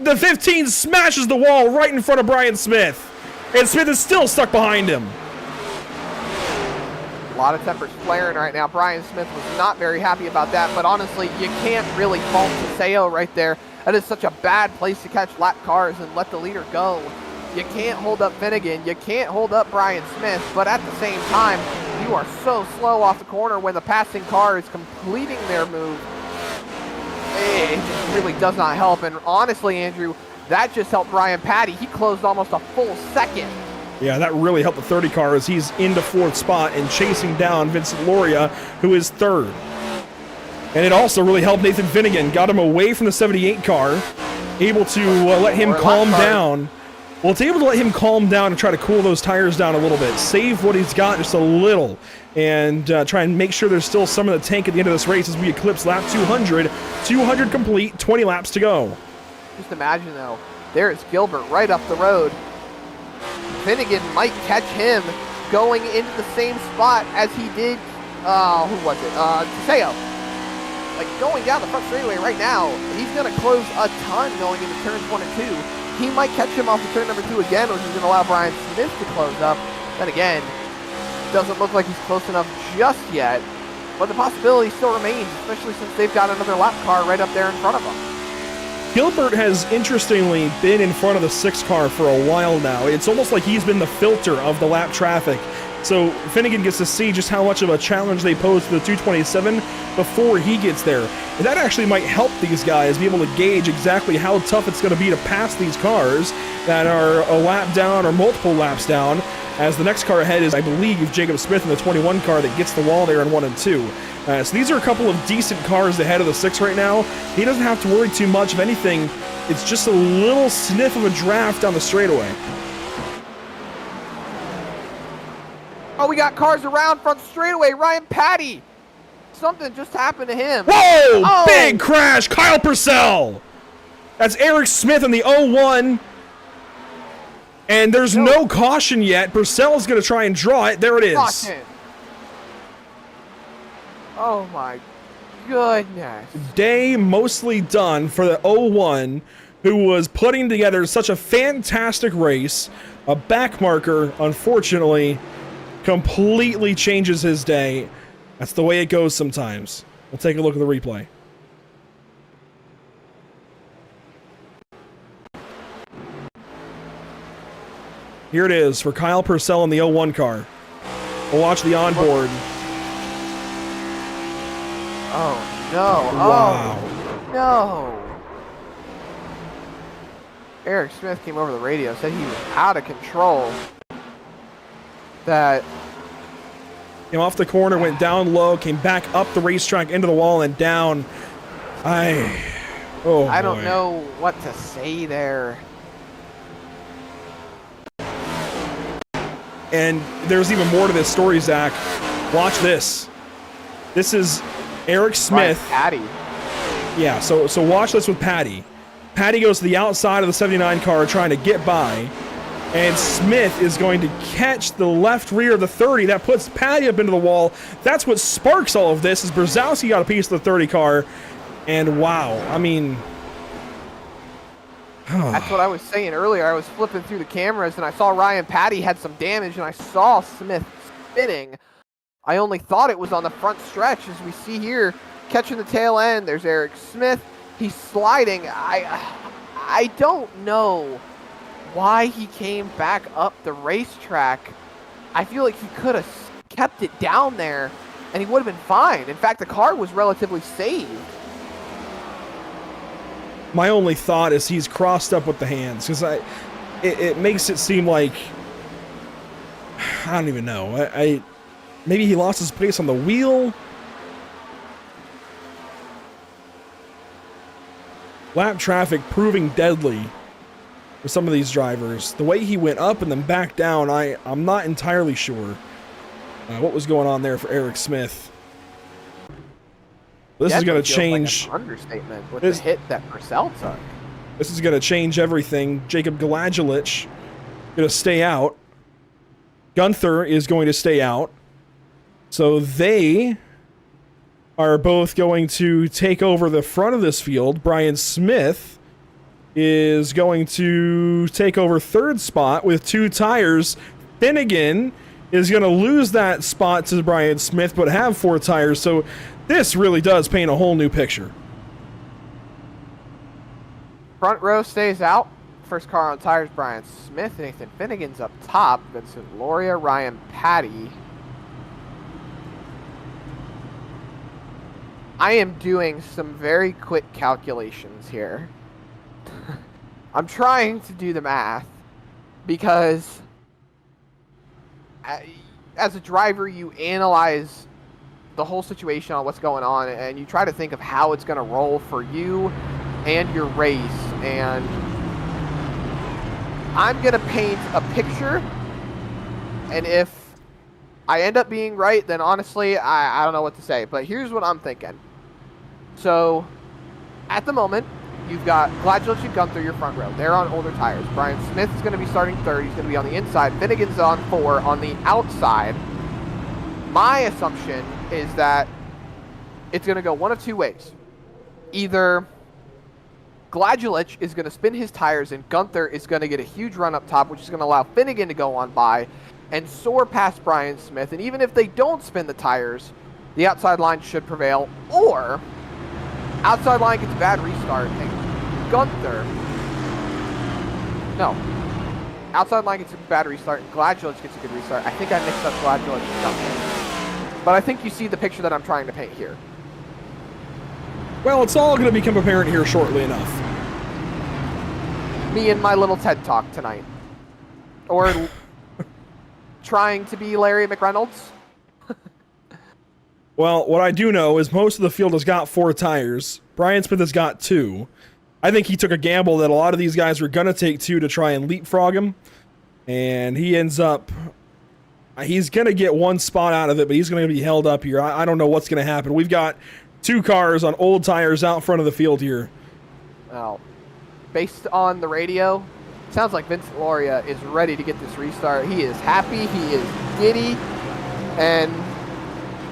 the 15 smashes the wall right in front of Brian Smith. And Smith is still stuck behind him. A lot of tempers flaring right now. Brian Smith was not very happy about that, but honestly, you can't really fault Teseo right there. That is such a bad place to catch lap cars and let the leader go. You can't hold up Finnegan. You can't hold up Brian Smith, but at the same time, you are so slow off the corner when the passing car is completing their move. It just really does not help, and honestly, Andrew, that just helped Brian Patty. He closed almost a full second. Yeah, that really helped the 30 car as he's into 4th spot and chasing down Vincent Loria, who is 3rd. And it also really helped Nathan Finnegan, got him away from the 78 car, able to let him calm down. Well, it's able to let him calm down and try to cool those tires down a little bit, save what he's got just a little, and try and make sure there's still some in the tank at the end of this race as we eclipse lap 200. 200 complete, 20 laps to go. Just imagine, though, there's Gilbert right up the road. Finnegan might catch him going into the same spot as he did, who was it? Teseo. Like, going down the front straightaway right now, he's going to close a ton going into turns 1 and 2. He might catch him off the turn number 2 again, which is going to allow Brian Smith to close up. Then again, doesn't look like he's close enough just yet, but the possibility still remains, especially since they've got another lap car right up there in front of them. Gilbert has interestingly been in front of the 6 car for a while now. It's almost like he's been the filter of the lap traffic So Finnegan gets to see just how much of a challenge they pose to the 227 before he gets there. And that actually might help these guys be able to gauge exactly how tough it's going to be to pass these cars that are a lap down or multiple laps down, as the next car ahead is, I believe, Jacob Smith in the 21 car that gets the wall there in 1 and 2. So these are a couple of decent cars ahead of the 6 right now. He doesn't have to worry too much. If anything, it's just a little sniff of a draft down the straightaway. Oh, we got cars around front straightaway. Ryan Patty. Something just happened to him. Whoa! Oh. Big crash! Kyle Purcell! That's Eric Smith in the 01. And there's no caution yet. Purcell's going to try and draw it. There it is. Caution. Oh, my goodness. Day mostly done for the 01, who was putting together such a fantastic race. A back marker, unfortunately, completely changes his day. That's the way it goes sometimes. We'll take a look at the replay. Here it is for Kyle Purcell in the 01 car. We'll watch the onboard. Oh, no. Wow. Oh, no. Eric Smith came over the radio, said he was out of control. That Came off the corner, went down low, came back up the racetrack into the wall and down. I don't know what to say there. And there's even more to this story, Zach. Watch this. This is Eric Smith. Patty. Yeah, so watch this with Patty. Patty goes to the outside of the 79 car trying to get by. And Smith is going to catch the left rear of the 30. That puts Patty up into the wall. That's what sparks all of this, is Brzezowski got a piece of the 30 car. And wow, I mean... That's what I was saying earlier. I was flipping through the cameras and I saw Ryan Patty had some damage and I saw Smith spinning. I only thought it was on the front stretch, as we see here, catching the tail end. There's Eric Smith. He's sliding. I don't know why he came back up the racetrack. I feel like he could have kept it down there and he would have been fine. In fact, the car was relatively saved. My only thought is he's crossed up with the hands, because it makes it seem like, I don't even know. Maybe he lost his place on the wheel. Lap traffic proving deadly for some of these drivers. The way he went up and then back down, I'm not entirely sure what was going on there for Eric Smith. This is going to change. Like an understatement with the hit that Purcell took. This is going to change everything. Jacob Gladjulich going to stay out. Gunther is going to stay out. So they are both going to take over the front of this field. Brian Smith is going to take over third spot with 2 tires. Finnegan is going to lose that spot to Brian Smith, but have 4 tires. So this really does paint a whole new picture. Front row stays out. First car on tires, Brian Smith. Nathan Finnegan's up top. Vincent Loria, Ryan Patty. I am doing some very quick calculations here. I'm trying to do the math because as a driver, you analyze the whole situation on what's going on and you try to think of how it's going to roll for you and your race. And I'm going to paint a picture, and if I end up being right, then honestly, I don't know what to say. But here's what I'm thinking. So, at the moment, you've got Gladjulich and Gunther, your front row. They're on older tires. Brian Smith is going to be starting third. He's going to be on the inside. Finnegan's on 4 on the outside. My assumption is that it's going to go one of 2 ways. Either Gladjulich is going to spin his tires and Gunther is going to get a huge run up top, which is going to allow Finnegan to go on by and soar past Brian Smith. And even if they don't spin the tires, the outside line should prevail. Or outside line gets a bad restart and Gunther... No. Outside line gets a bad restart, and Gladulich gets a good restart. I think I mixed up Gladulich and something. But I think you see the picture that I'm trying to paint here. Well, it's all going to become apparent here shortly enough. Me and my little TED Talk tonight. Or trying to be Larry McReynolds. Well, what I do know is most of the field has got 4 tires. Brian Smith has got 2. I think he took a gamble that a lot of these guys were going to take 2 to try and leapfrog him. And he ends up... He's going to get 1 spot out of it, but he's going to be held up here. I don't know what's going to happen. We've got 2 cars on old tires out front of the field here. Well, based on the radio, sounds like Vincent Loria is ready to get this restart. He is happy. He is giddy. And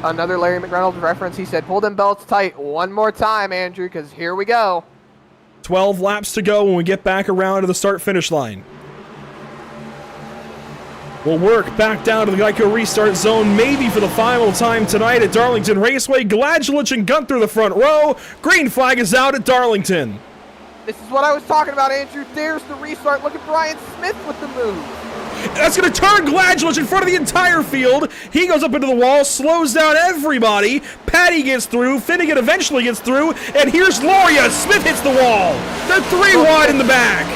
another Larry McReynolds reference, he said, pull them belts tight one more time, Andrew, because here we go. 12 laps to go when we get back around to the start-finish line. We'll work back down to the Geico restart zone, maybe for the final time tonight at Darlington Raceway. Gladulich and Gunther the front row. Green flag is out at Darlington. This is what I was talking about, Andrew. There's the restart. Look at Brian Smith with the move. That's going to turn Gladulich in front of the entire field. He goes up into the wall, slows down everybody. Patty gets through. Finnegan eventually gets through. And here's Loria. Smith hits the wall. They're 3 wide in the back.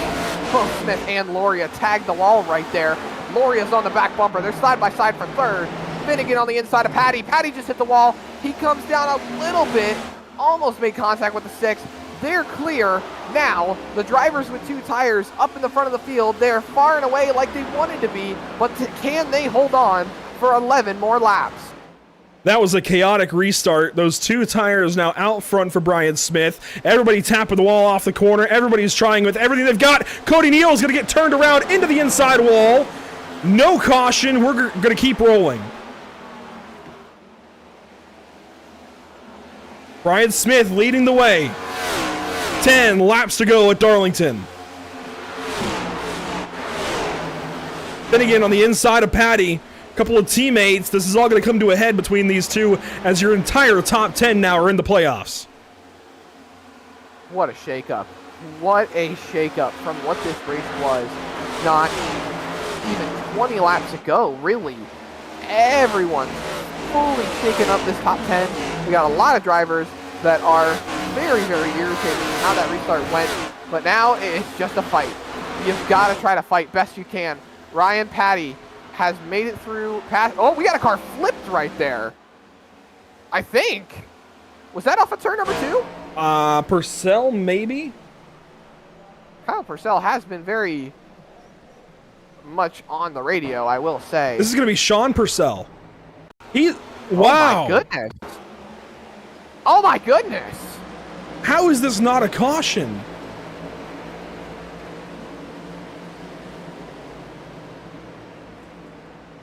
Both Smith and Loria tagged the wall right there. Loria's on the back bumper. They're side by side for 3rd. Finnegan on the inside of Patty. Patty just hit the wall. He comes down a little bit. Almost made contact with the 6. They're clear. Now, the drivers with 2 tires up in the front of the field, they're far and away like they wanted to be, but can they hold on for 11 more laps? That was a chaotic restart. Those 2 tires now out front for Brian Smith. Everybody tapping the wall off the corner. Everybody's trying with everything they've got. Cody Neal's going to get turned around into the inside wall. No caution. We're going to keep rolling. Brian Smith leading the way. 10 laps to go at Darlington. Then again, on the inside of Patty, a couple of teammates. This is all going to come to a head between these two as your entire top 10 now are in the playoffs. What a shakeup. What a shakeup from what this race was. Not even 20 laps ago, really. Everyone's fully shaken up this top 10. We got a lot of drivers that are very, very irritated with how that restart went. But now it's just a fight. You've got to try to fight best you can. Ryan Patty has made it through past. Oh, we got a car flipped right there. I think. Was that off of turn number 2? Purcell, maybe? Kyle Purcell has been very much on the radio, I will say. This is going to be Sean Purcell. Wow. Oh, my goodness. Oh, my goodness. How is this not a caution?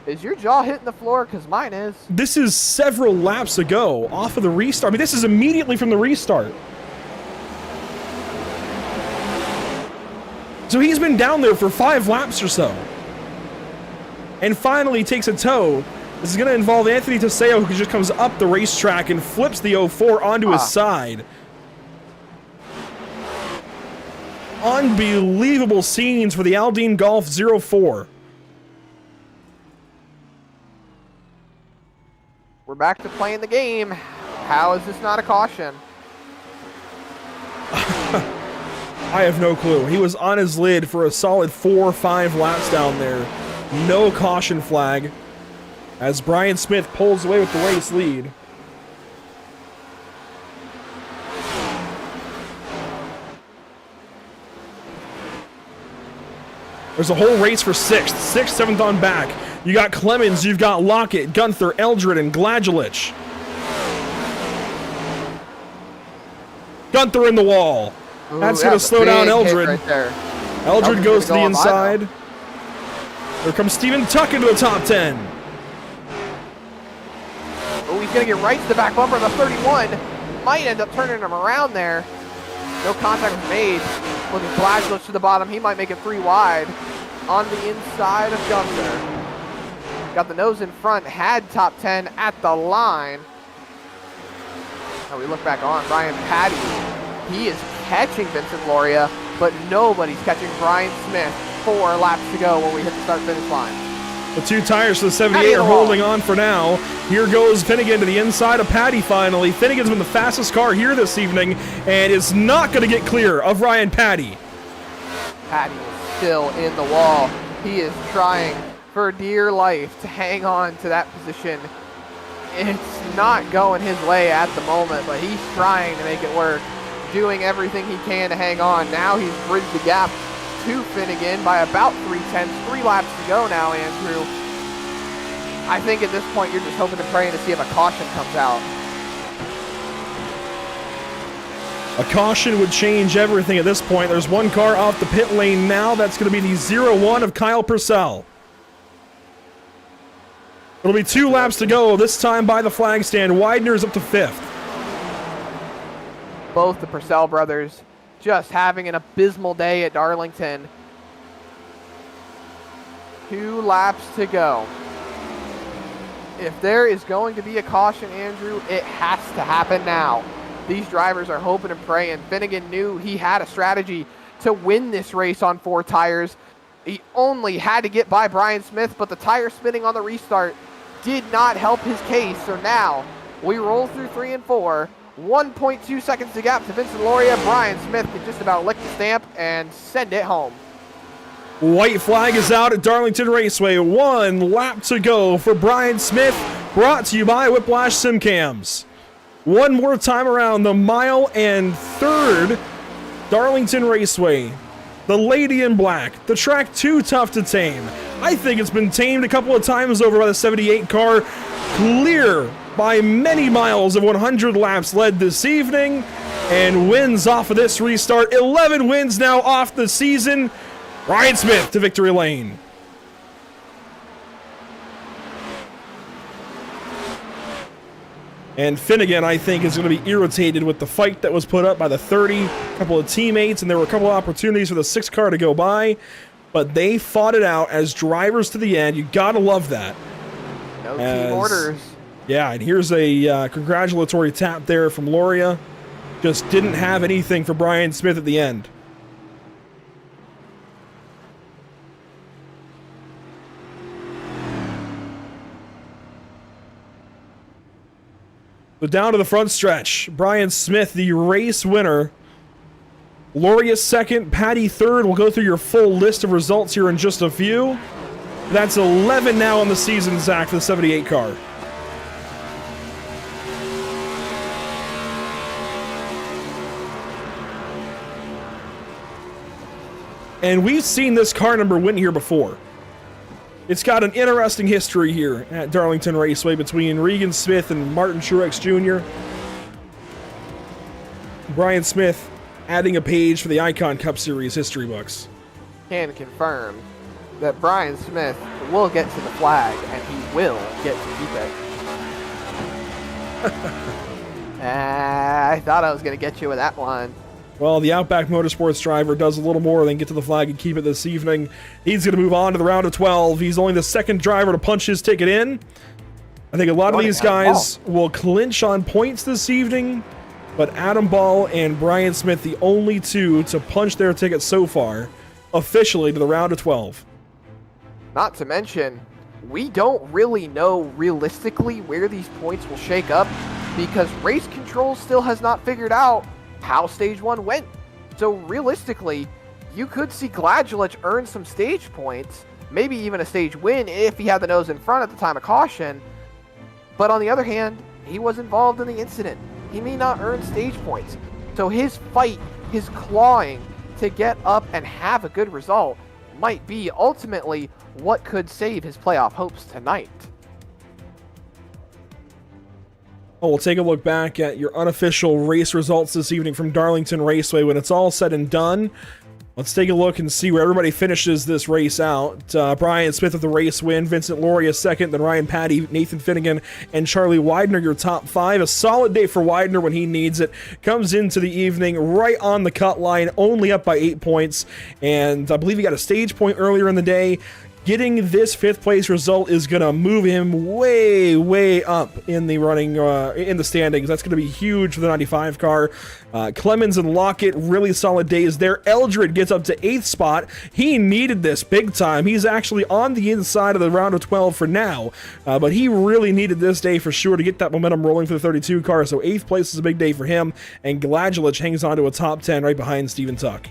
Is your jaw hitting the floor? Because mine is. This is several laps ago off of the restart. I mean, this is immediately from the restart. So he's been down there for 5 laps or so. And finally takes a tow. This is going to involve Anthony Teseo, who just comes up the racetrack and flips the 04 onto his side. Unbelievable scenes for the Aldine Golf 04. We're back to playing the game. How is this not a caution? I have no clue. He was on his lid for a solid 4 or 5 laps down there. No caution flag as Brian Smith pulls away with the race lead. There's a whole race for 6th. 6th, 7th on back. You got Clemens, you've got Lockett, Gunther, Eldred, and Gladulich. Gunther in the wall. Ooh, that's going to slow down Eldred. Right there. Eldred goes to the inside. There Here comes Steven Tuck into the top 10. Oh, he's going to get right to the back bumper of the 31. Might end up turning him around there. No contact was made. Looking Gladulich to the bottom. He might make it 3 wide on the inside of Gunther. Got the nose in front. Had top 10 at the line. Now we look back on Ryan Patty. He is catching Vincent Loria, but nobody's catching Brian Smith. 4 laps to go when we hit the start-finish line. The 2 tires for the 78 are holding on for now. Here goes Finnegan to the inside of Patty finally. Finnegan's been the fastest car here this evening and is not going to get clear of Ryan Patty. Patty is still in the wall. He is trying for dear life to hang on to that position. It's not going his way at the moment, but he's trying to make it work, doing everything he can to hang on. Now he's bridged the gap to Finnegan by about 3/10. 3 laps to go now, Andrew. I think at this point you're just hoping and praying to see if a caution comes out. A caution would change everything at this point. There's 1 car off the pit lane now. That's going to be the 0-1 of Kyle Purcell. It'll be 2 laps to go, this time by the flag stand. Widener's up to 5th. Both the Purcell brothers just having an abysmal day at Darlington. 2 laps to go. If there is going to be a caution, Andrew, it has to happen now. These drivers are hoping and praying. Finnegan knew he had a strategy to win this race on 4 tires. He only had to get by Brian Smith, but the tire spinning on the restart did not help his case. So now we roll through 3 and 4. 1.2 seconds to gap to Vincent Loria. Brian Smith can just about lick the stamp and send it home. White flag is out at Darlington Raceway. 1 lap to go for Brian Smith. Brought to you by Whiplash Simcams. One more time around the 1.3 Darlington Raceway. The lady in black. The track too tough to tame. I think it's been tamed a couple of times over by the 78 car. Clear by many miles of 100 laps led this evening, and wins off of this restart. 11 wins now off the season. Brian Smith to victory lane. And Finnegan, I think, is going to be irritated with the fight that was put up by the 30, a couple of teammates, and there were a couple of opportunities for the 6 car to go by, but they fought it out as drivers to the end. You gotta love that. No team orders. Yeah, and here's a congratulatory tap there from Loria. Just didn't have anything for Brian Smith at the end. So down to the front stretch. Brian Smith, the race winner. Loria second, Patty third. We'll go through your full list of results here in just a few. That's 11 now on the season, Zach, for the 78 car. And we've seen this car number win here before. It's got an interesting history here at Darlington Raceway between Regan Smith and Martin Truex Jr. Brian Smith adding a page for the Icon Cup Series history books. Can confirm that Brian Smith will get to the flag, and he will get to keep it. I thought I was going to get you with that one. Well, the Outback Motorsports driver does a little more than get to the flag and keep it this evening. He's going to move on to the round of 12. He's only the 2nd driver to punch his ticket in. I think a lot of these guys will clinch on points this evening, but Adam Ball and Brian Smith, the only 2 to punch their ticket so far, officially to the round of 12. Not to mention, we don't really know realistically where these points will shake up because Race Control still has not figured out how Stage 1 went. So realistically, you could see Gladulech earn some stage points, maybe even a stage win if he had the nose in front at the time of caution. But on the other hand, he was involved in the incident. He may not earn stage points. So his fight, his clawing to get up and have a good result might be ultimately what could save his playoff hopes tonight. Well, we'll take a look back at your unofficial race results this evening from Darlington Raceway. When it's all said and done, let's take a look and see where everybody finishes this race out. Brian Smith with the race win, Vincent Loria second, then Ryan Patty, Nathan Finnegan, and Charlie Widener, your top 5. A solid day for Widener when he needs it. Comes into the evening right on the cut line, only up by 8 points, and I believe he got a stage point earlier in the day. Getting this 5th place result is going to move him way, way up in the running, in the standings. That's going to be huge for the 95 car. Clemens and Lockett, really solid days there. Eldred gets up to 8th spot. He needed this big time. He's actually on the inside of the round of 12 for now, but he really needed this day for sure to get that momentum rolling for the 32 car. So 8th place is a big day for him, and Gladulich hangs on to a top 10 right behind Steven Tuck.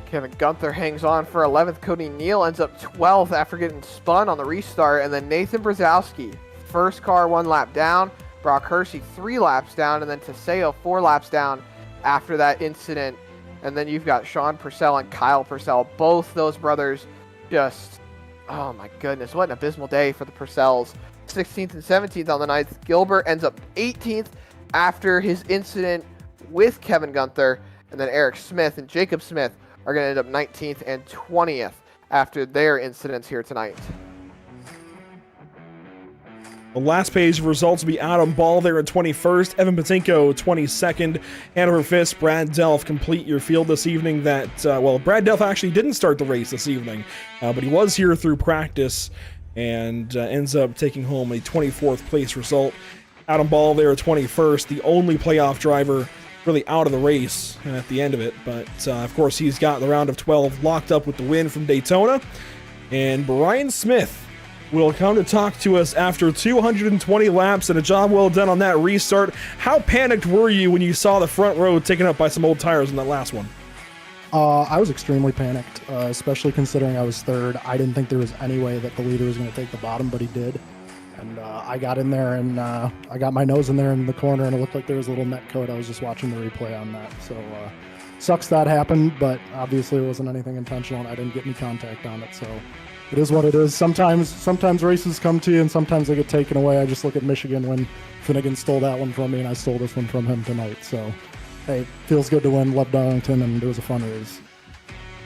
Kevin Gunther hangs on for 11th. Cody Neal ends up 12th after getting spun on the restart. And then Nathan Brzezowski, first car 1 lap down. Brock Hershey 3 laps down. And then Teseo 4 laps down after that incident. And then you've got Sean Purcell and Kyle Purcell. Both those brothers just, oh my goodness, what an abysmal day for the Purcells. 16th and 17th on the 9th. Gilbert ends up 18th after his incident with Kevin Gunther. And then Eric Smith and Jacob Smith are going to end up 19th and 20th after their incidents here tonight. The last page of results will be Adam Ball there at 21st, Evan Patinko 22nd, Hanover Fist, Brad Delph complete your field this evening. Well, Brad Delph actually didn't start the race this evening, but he was here through practice and ends up taking home a 24th place result. Adam Ball there at 21st, the only playoff driver really out of the race at the end of it, but of course he's got the round of 12 locked up with the win from Daytona. And Brian Smith will come to talk to us after 220 laps and a job well done on that restart. How panicked were you when you saw the front row taken up by some old tires in that last one? I was extremely panicked, especially considering I was 3rd. I didn't think there was any way that the leader was going to take the bottom, but he did. And I got in there and I got my nose in there in the corner and it looked like there was a little net code. I was just watching the replay on that. So sucks that happened, but obviously it wasn't anything intentional and I didn't get any contact on it. So it is what it is. Sometimes races come to you and sometimes they get taken away. I just look at Michigan when Finnegan stole that one from me and I stole this one from him tonight. So hey, feels good to win. Love Darlington and it was a fun race.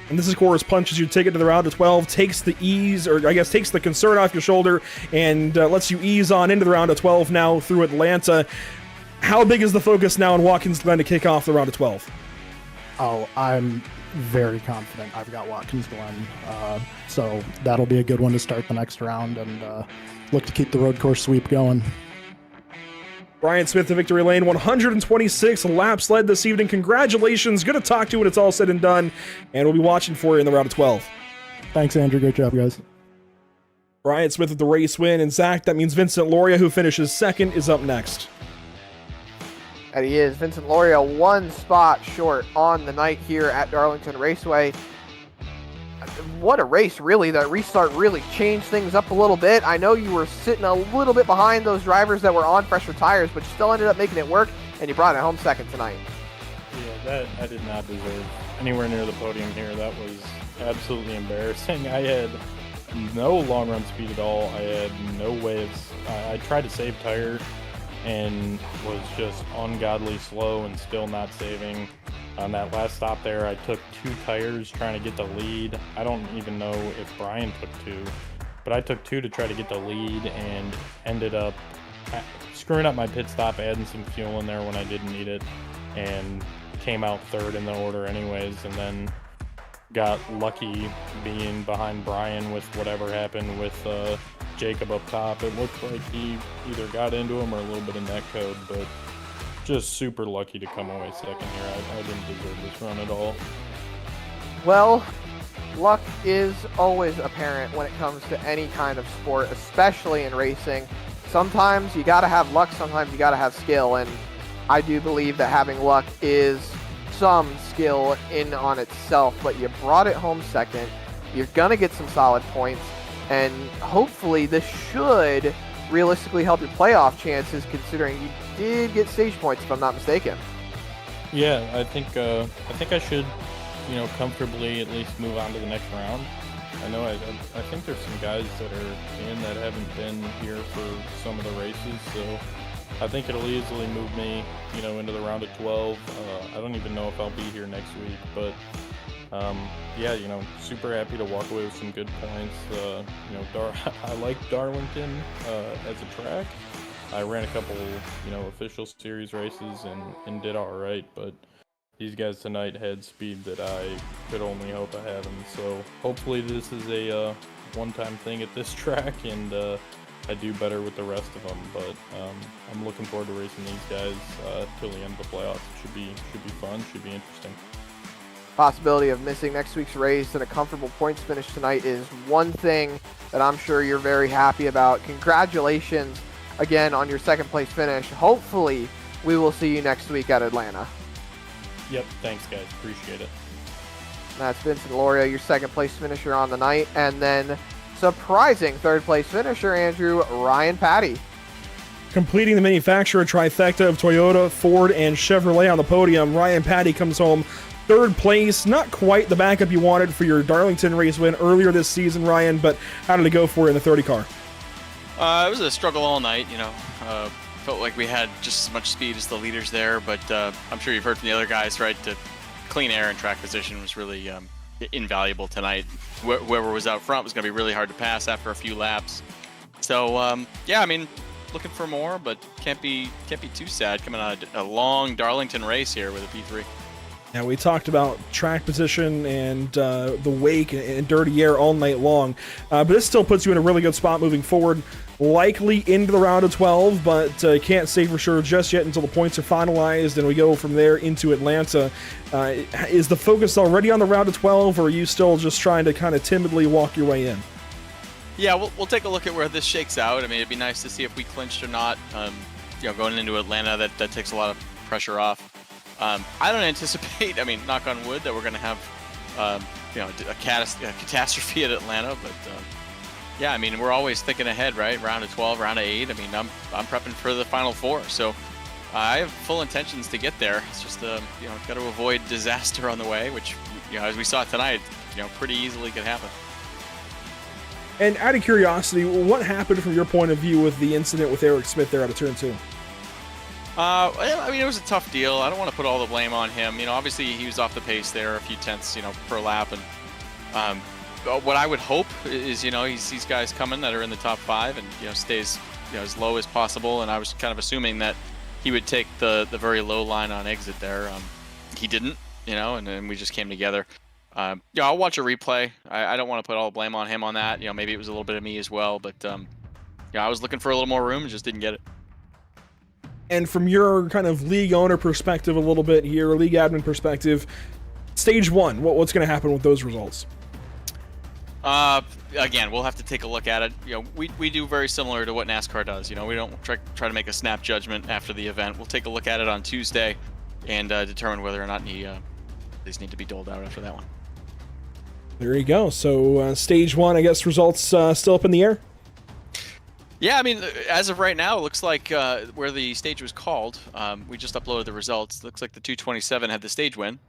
And this, of course, punches your ticket to the round of 12, takes the ease, or I guess takes the concern off your shoulder, and lets you ease on into the round of 12 now through Atlanta. How big is the focus now in Watkins Glen to kick off the round of 12? Oh, I'm very confident I've got Watkins Glen. So that'll be a good one to start the next round and look to keep the road course sweep going. Brian Smith to victory lane, 126 laps led this evening. Congratulations. Good to talk to you when it's all said and done. And we'll be watching for you in the round of 12. Thanks, Andrew. Great job, guys. Brian Smith with the race win. And Zach, that means Vincent Loria, who finishes 2nd, is up next. And he is. Vincent Loria 1 spot short on the night here at Darlington Raceway. What a race, really. That restart really changed things up a little bit. I know you were sitting a little bit behind those drivers that were on fresher tires, but you still ended up making it work, and you brought it home 2nd tonight. Yeah, that I did not deserve anywhere near the podium here. That was absolutely embarrassing. I had no long run speed at all. I had no waves. I tried to save tire and was just ungodly slow and still not saving. On that last stop there, I took 2 tires trying to get the lead. I don't even know if Brian took 2, but I took 2 to try to get the lead and ended up screwing up my pit stop, adding some fuel in there when I didn't need it, and came out 3rd in the order anyways, and then got lucky being behind Brian with whatever happened with Jacob up top. It looked like he either got into him or a little bit of net code, but just super lucky to come away 2nd here. I didn't deserve this run at all. Well, luck is always apparent when it comes to any kind of sport, especially in racing. Sometimes you gotta have luck, sometimes you gotta have skill, and I do believe that having luck is some skill in on itself, but you brought it home 2nd. You're gonna get some solid points, and hopefully this should realistically help your playoff chances, considering you did get stage points, if I'm not mistaken. Yeah, I think I should, comfortably at least move on to the next round. I know I think there's some guys that are in that haven't been here for some of the races, so I think it'll easily move me, into the round of 12. I don't even know if I'll be here next week, but super happy to walk away with some good points. I like Darlington as a track. I ran a couple, official series races and did all right, but these guys tonight had speed that I could only hope I had them. So hopefully this is a one-time thing at this track, and I do better with the rest of them. But I'm looking forward to racing these guys till the end of the playoffs. It should be fun. Should be interesting. Possibility of missing next week's race and a comfortable points finish tonight is one thing that I'm sure you're very happy about. Congratulations again on your second place finish. Hopefully we will see you next week at Atlanta. Yep, thanks guys, appreciate it. That's Vincent Loria, your second place finisher on the night, and then surprising third place finisher, Andrew, Ryan Patty. Completing the manufacturer trifecta of Toyota, Ford, and Chevrolet on the podium, Ryan Patty comes home third place. Not quite the backup you wanted for your Darlington race win earlier this season, Ryan, but how did it go for you in the 30 car? It was a struggle all night, felt like we had just as much speed as the leaders there, but I'm sure you've heard from the other guys, right? The clean air and track position was really invaluable tonight. Whoever was out front was going to be really hard to pass after a few laps. So, looking for more, but can't be too sad coming out of a long Darlington race here with a P3. Yeah, we talked about track position and the wake and dirty air all night long, but this still puts you in a really good spot moving forward. Likely into the round of 12, but can't say for sure just yet until the points are finalized and we go from there into Atlanta. Is the focus already on the round of 12, or are you still just trying to kind of timidly walk your way in? Yeah, we'll take a look at where this shakes out. I mean, it'd be nice to see if we clinched or not. Going into Atlanta, that takes a lot of pressure off. I don't anticipate, knock on wood, that we're going to have, a catastrophe at Atlanta, but we're always thinking ahead, right? Round of 12, round of 8. I'm prepping for the final 4, so I have full intentions to get there. It's just, got to avoid disaster on the way, which, as we saw tonight, pretty easily could happen. And out of curiosity, what happened from your point of view with the incident with Eric Smith there out of turn 2? It was a tough deal. I don't want to put all the blame on him. Obviously he was off the pace there a few tenths, per lap. And what I would hope is, he sees guys coming that are in the top 5 and, stays, as low as possible. And I was kind of assuming that he would take the very low line on exit there. He didn't, and then we just came together. I'll watch a replay. I don't want to put all the blame on him on that. Maybe it was a little bit of me as well. But, I was looking for a little more room and just didn't get it. And from your kind of league owner perspective a little bit here, league admin perspective, stage 1, what's going to happen with those results? Again, we'll have to take a look at it. We do very similar to what NASCAR does. We don't try to make a snap judgment after the event. We'll take a look at it on Tuesday and determine whether or not these need to be doled out after that one. There you go. So stage 1, I guess, results still up in the air? Yeah, as of right now, it looks like where the stage was called, we just uploaded the results. It looks like the 227 had the stage win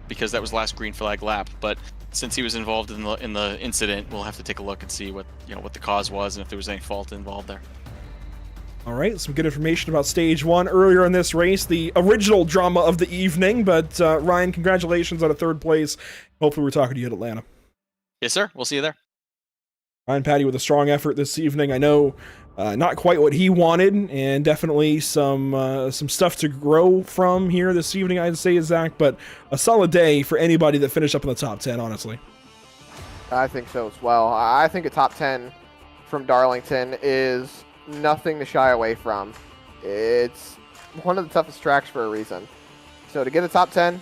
because that was last green flag lap. But since he was involved in the incident, we'll have to take a look and see what the cause was and if there was any fault involved there. All right, some good information about stage 1 earlier in this race, the original drama of the evening. But Ryan, congratulations on a third place. Hopefully we're talking to you at Atlanta. Yes, sir. We'll see you there. Ryan Patty with a strong effort this evening. I know not quite what he wanted, and definitely some stuff to grow from here this evening, I'd say, Zach, but a solid day for anybody that finished up in the top 10, honestly. I think so as well. I think a top 10 from Darlington is nothing to shy away from. It's one of the toughest tracks for a reason. So to get a top 10,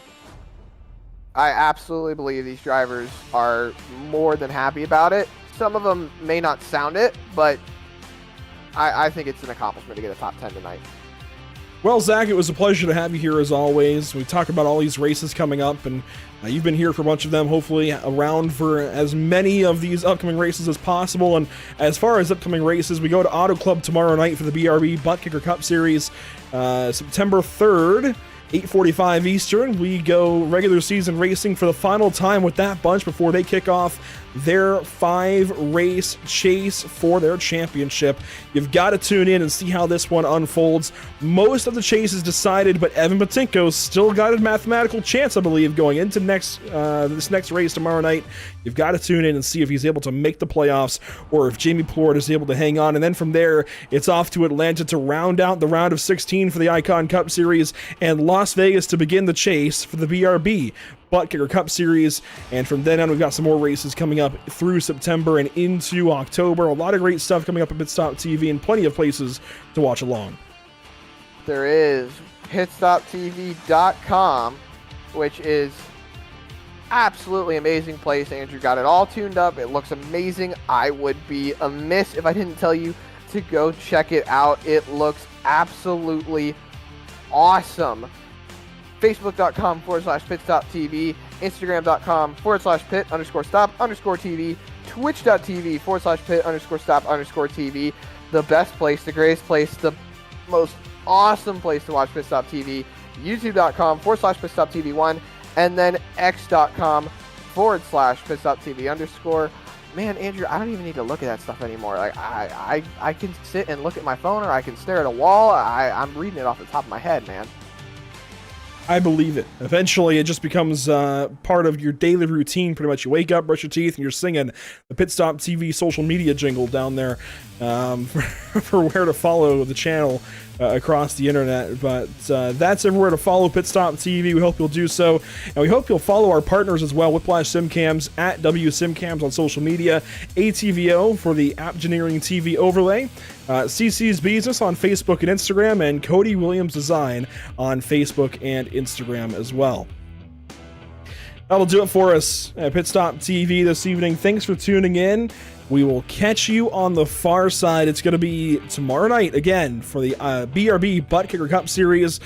I absolutely believe these drivers are more than happy about it. Some of them may not sound it, but I think it's an accomplishment to get a top 10 tonight. Well, Zach, it was a pleasure to have you here as always. We talk about all these races coming up, and you've been here for a bunch of them, hopefully around for as many of these upcoming races as possible. And as far as upcoming races, we go to Auto Club tomorrow night for the BRB Butt Kicker Cup Series, September 3rd. 8:45 Eastern. We go regular season racing for the final time with that bunch before they kick off their 5-race chase for their championship. You've got to tune in and see how this one unfolds. Most of the chase is decided, but Evan Patinko's still got a mathematical chance, I believe, going into this next race tomorrow night. You've got to tune in and see if he's able to make the playoffs or if Jamie Plord is able to hang on. And then from there, it's off to Atlanta to round out the round of 16 for the Icon Cup Series and lock Las Vegas to begin the chase for the BRB Butt Kicker Cup Series. And from then on, we've got some more races coming up through September and into October. A lot of great stuff coming up at Pitstop TV and plenty of places to watch along. There is pitstoptv.com, which is absolutely amazing place. Andrew got it all tuned up. It looks amazing. I would be amiss if I didn't tell you to go check it out. It looks absolutely awesome. Facebook.com/pitstoptv, Instagram.com/pit_stop_TV, Twitch.tv/pit_stop_TV. The best place, the greatest place, the most awesome place to watch Pit Stop TV. YouTube.com/pitstoptv1, and then X.com/pitstoptv_. Man, Andrew, I don't even need to look at that stuff anymore. Like I can sit and look at my phone, or I can stare at a wall. I'm reading it off the top of my head, man. I believe it. Eventually, it just becomes part of your daily routine. Pretty much, you wake up, brush your teeth, and you're singing the Pit Stop TV social media jingle down there for where to follow the channel across the internet. But that's everywhere to follow Pit Stop TV. We hope you'll do so, and we hope you'll follow our partners as well. Whiplash Simcams at WSimcams on social media, ATVO for the Appgeneering TV overlay, CC's Business on Facebook and Instagram, and Cody Williams Design on Facebook and Instagram as well. That'll do it for us at Pit Stop TV this evening. Thanks for tuning in. We will catch you on the far side. It's going to be tomorrow night again for the BRB Butt Kicker Cup Series.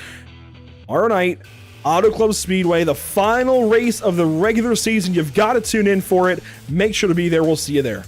Tomorrow night, Auto Club Speedway, the final race of the regular season. You've got to tune in for it. Make sure to be there. We'll see you there.